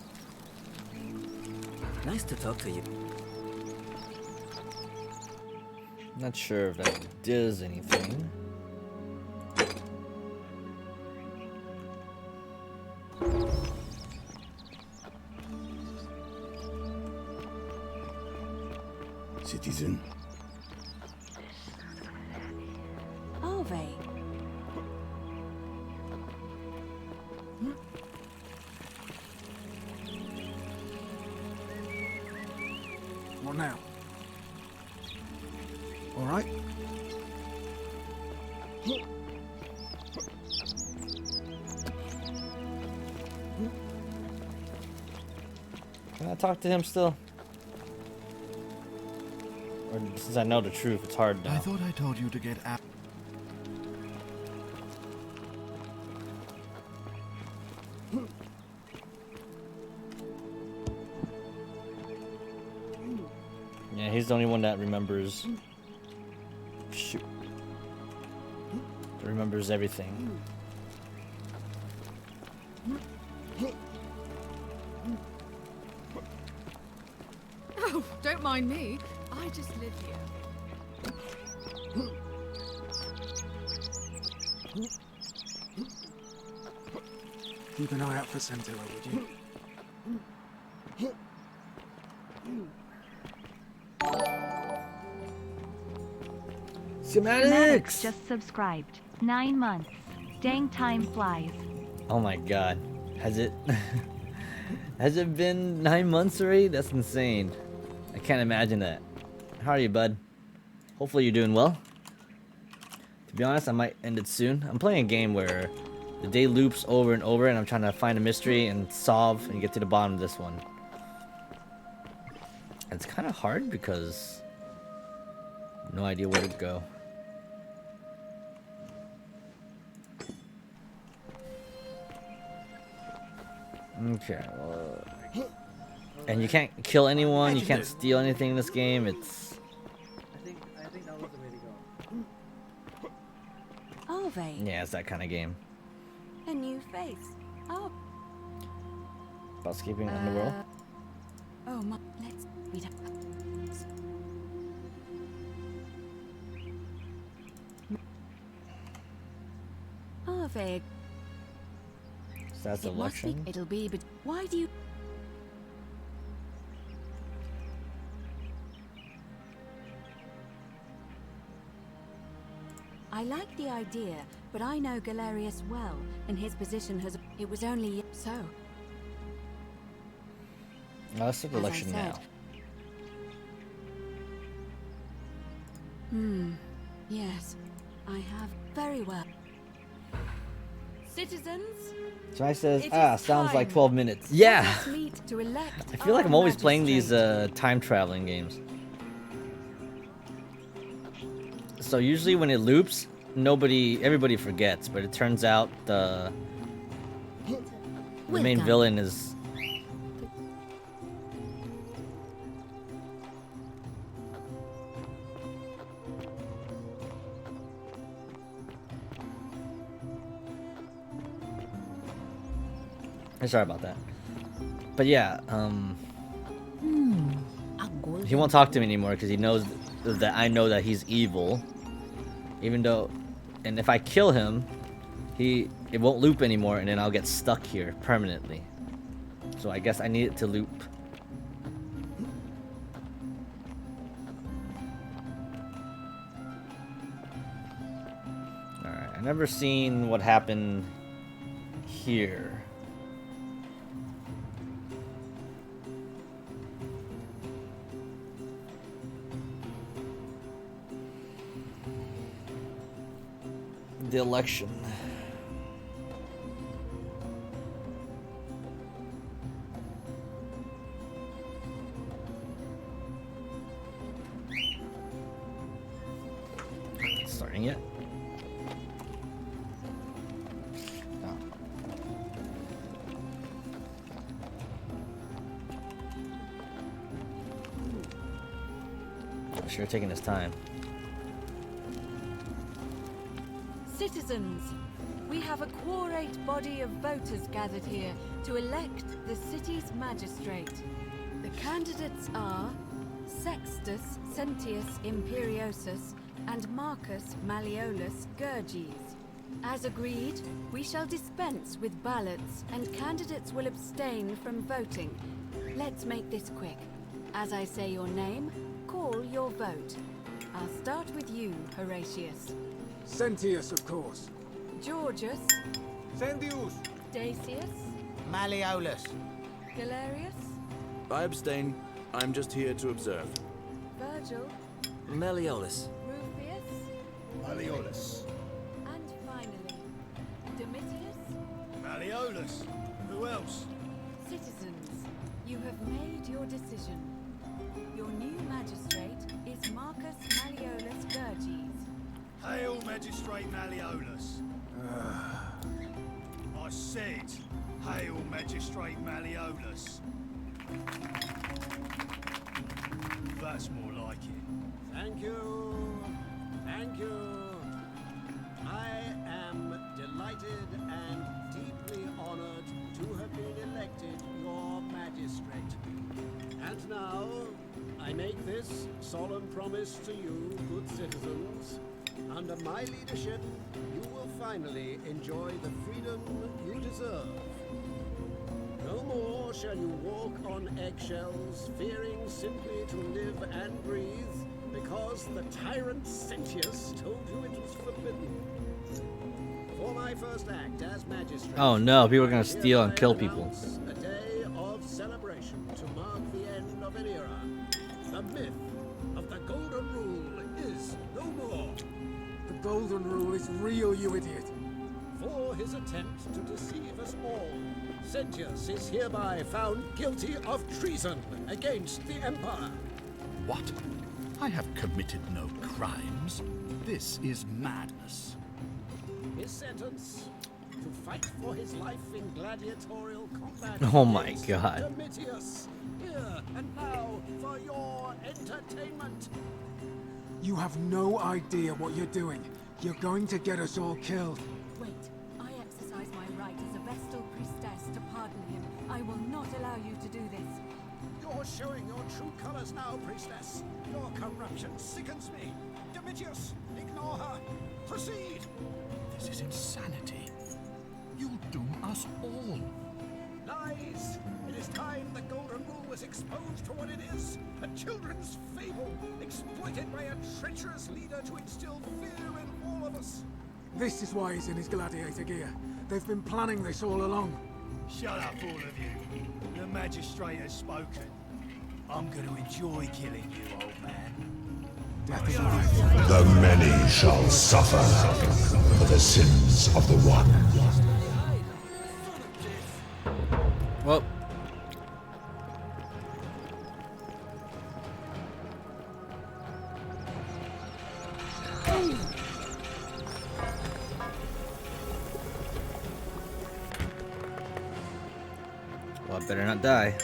Nice to talk to you. Not sure if that does anything. Citizen. Are they? What now? All right. Can I talk to him still? Or since I know the truth, it's hard now. I thought I told you to get out. Yeah, he's the only one that remembers. Shoot. That remembers everything. Oh, don't mind me. I just live here. Keep an eye out for Sentinel, would you? Schematics! Just subscribed. 9 months. Dang, time flies. Oh my god. Has it has it been 9 months already? That's insane. I can't imagine that. How are you, bud? Hopefully you're doing well. To be honest, I might end it soon. I'm playing a game where the day loops over and over and I'm trying to find a mystery and solve and get to the bottom of this one. It's kind of hard because no idea where to go. Okay, well, and you can't kill anyone, you can't steal anything in this game. It's I think that was the way to go. Are they? yeah, it's that kind of game. A new face. Oh. About escaping underworld. Oh my. Let's read it. Are they? So that's election. It'll be, but why do you? I like the idea, but I know Galerius well, and his position has. It was only so. No, let's do the election now. Yes, I have very well. Citizens. So I says, sounds like 12 minutes. Yeah! I feel like I'm always playing these time traveling games. So usually when it loops, everybody forgets, but it turns out the main villain is... Sorry about that. But yeah, he won't talk to me anymore because he knows that I know that he's evil. Even though, and if I kill him, it won't loop anymore, and then I'll get stuck here permanently. So I guess I need it to loop. Alright, I've never seen what happened here. The election. Starting yet? No. Oh, sure, taking his time. Citizens, we have a quorate body of voters gathered here to elect the city's magistrate. The candidates are Sextus Sentius Imperiosus and Marcus Malleolus Gurges. As agreed, we shall dispense with ballots and candidates will abstain from voting. Let's make this quick. As I say your name, call your vote. I'll start with you, Horatius. Sentius, of course. Georgius. Sentius. Dacius. Malleolus. Galerius. I abstain. I'm just here to observe. Virgil. Malleolus. Rufius. Malleolus. And finally, Domitius. Malleolus. Who else? Citizens, you have made your decision. Your new magistrate is Marcus Malleolus Gurges. Hail, Magistrate Malleolus. I said, Hail, Magistrate Malleolus. That's more like it. Thank you. Thank you. I am delighted and deeply honored to have been elected your magistrate. And now, I make this solemn promise to you, good citizens. Under my leadership, you will finally enjoy the freedom you deserve. No more shall you walk on eggshells, fearing simply to live and breathe, because the tyrant Sentius told you it was forbidden. For my first act as magistrate, Oh no, people are gonna steal and kill people. announce a day of celebration to mark the end of an era. The myth of the Golden Rule is no more. The Golden Rule is real, you idiot. For his attempt to deceive us all, Sentius is hereby found guilty of treason against the Empire. What? I have committed no crimes. This is madness. His sentence: to fight for his life in gladiatorial combat. Oh my against God. Domitius. Here and now for your entertainment. You have no idea what you're doing. You're going to get us all killed. Wait, I exercise my right as a Vestal priestess to pardon him. I will not allow you to do this. You're showing your true colors now, priestess. Your corruption sickens me. Domitius, ignore her. Proceed. This is insanity. You'll doom us all. Lies! It is time the Golden Rule was exposed for what it is. A children's fable, exploited by a treacherous leader to instill fear in all of us. This is why he's in his gladiator gear. They've been planning this all along. Shut up, all of you. The magistrate has spoken. I'm going to enjoy killing you, old man. Death is life. The many shall suffer for the sins of the one. Well. Well, I better not die.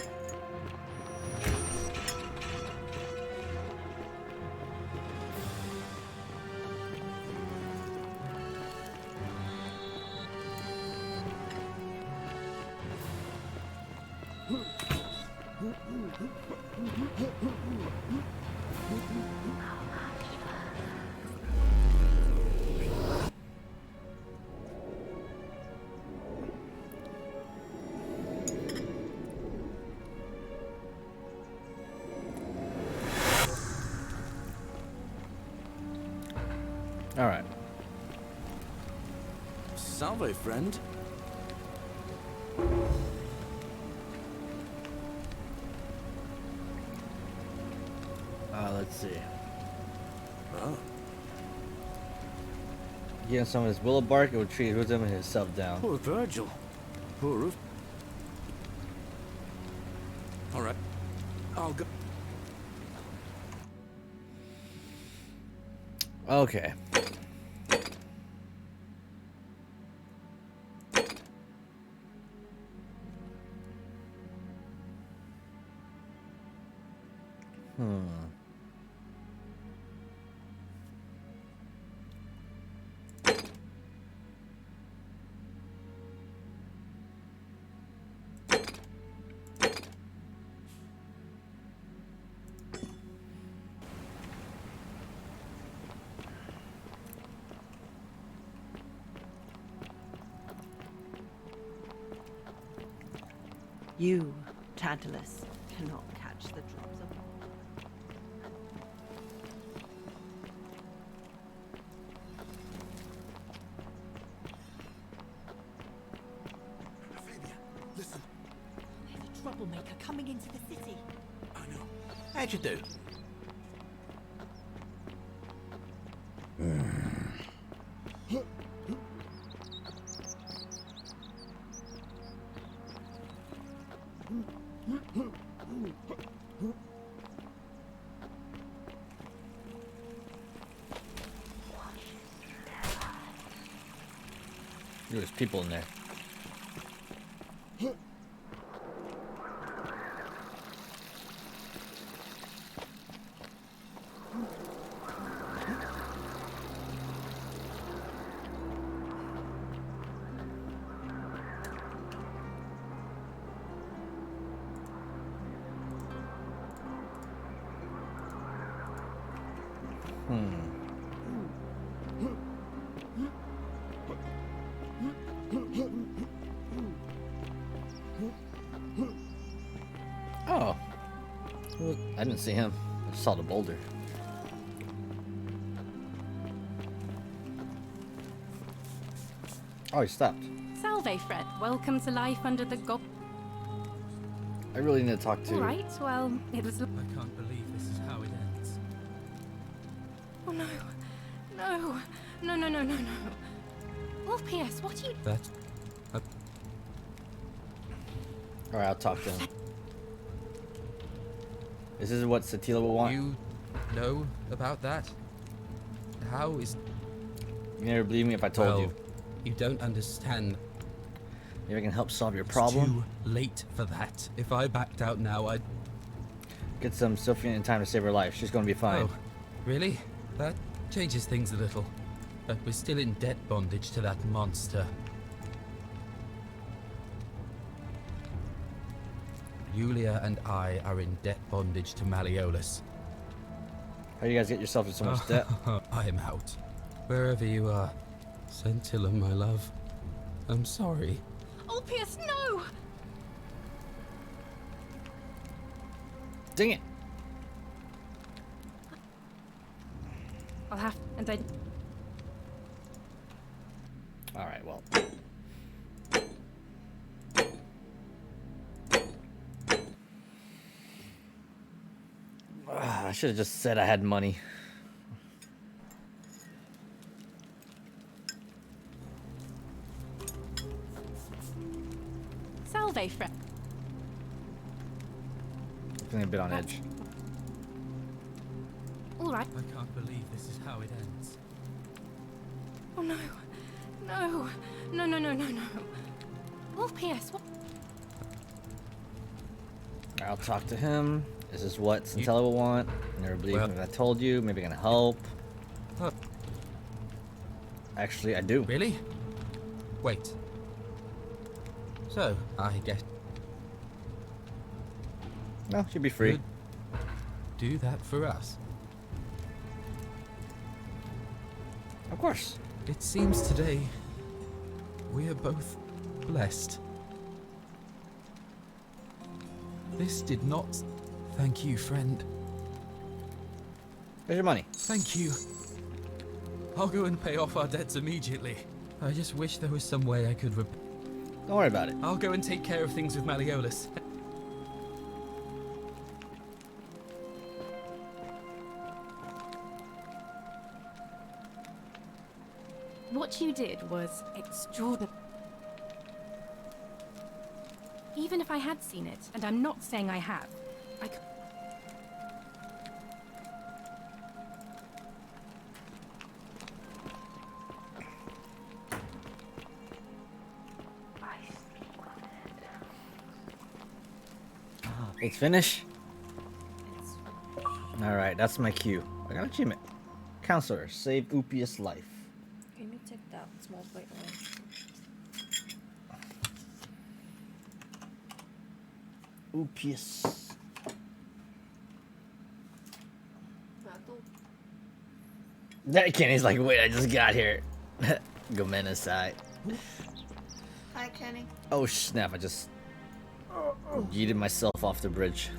All right. Salve, friend. Let's see. Oh. Getting some of his willow bark, it would treat him and himself down. Poor Virgil. Poor Roof. All right. I'll go. Okay. You, Tantalus, cannot catch the drops of... Listen. There's a troublemaker coming into the city. I know. How'd you do? There's people in there. Oh. Well, I didn't see him. I just saw the boulder. Oh, he stopped. Salve, Fred. Welcome to life under the gob. I really need to talk to... All right, well, it was... I can't believe this is how it ends. Oh, no. No. No, no, no, no, no. Oh, P.S., what are you... That... Alright, I'll talk to him. This is what Satila will want. You know about that? How is... You never believe me if I told you. You don't understand. Maybe I can help solve your problem. It's too late for that. If I backed out now, I'd... Get some Sophia in time to save her life. She's gonna be fine. Oh, really? That changes things a little. But we're still in debt bondage to that monster. Yulia and I are in debt bondage to Malleolus. How do you guys get yourself in so much debt? I am out. Wherever you are. Scintilla, my love. I'm sorry. Oh, P.S., no! Dang it! I'll have... and then... Alright, well... I should have just said I had money. Salve, Fred. Feeling a bit on edge. All right. I can't believe this is how it ends. Oh, no. No. No, no, no, no, no. Oh, P.S., what... I'll talk to him. This is what Scintilla will want. Never believe me if I told you. Maybe I can help. Actually, I do. Really? Wait. So, I guess... No, she'll be free. You'd do that for us. Of course. It seems today we are both blessed. This did not... Thank you, friend. Here's your money. Thank you. I'll go and pay off our debts immediately. I just wish there was some way I could Don't worry about it. I'll go and take care of things with Malleolus. What you did was extraordinary. Even if I had seen it, and I'm not saying I have, I could... It's finished. Alright, that's my cue. I got an achievement. Counselor, save Upia's life. Can you take that small plate away? Upias. That Kenny's like, wait, I just got here. Go men aside. Hi, Kenny. Oh snap, I just yeeted myself off the bridge.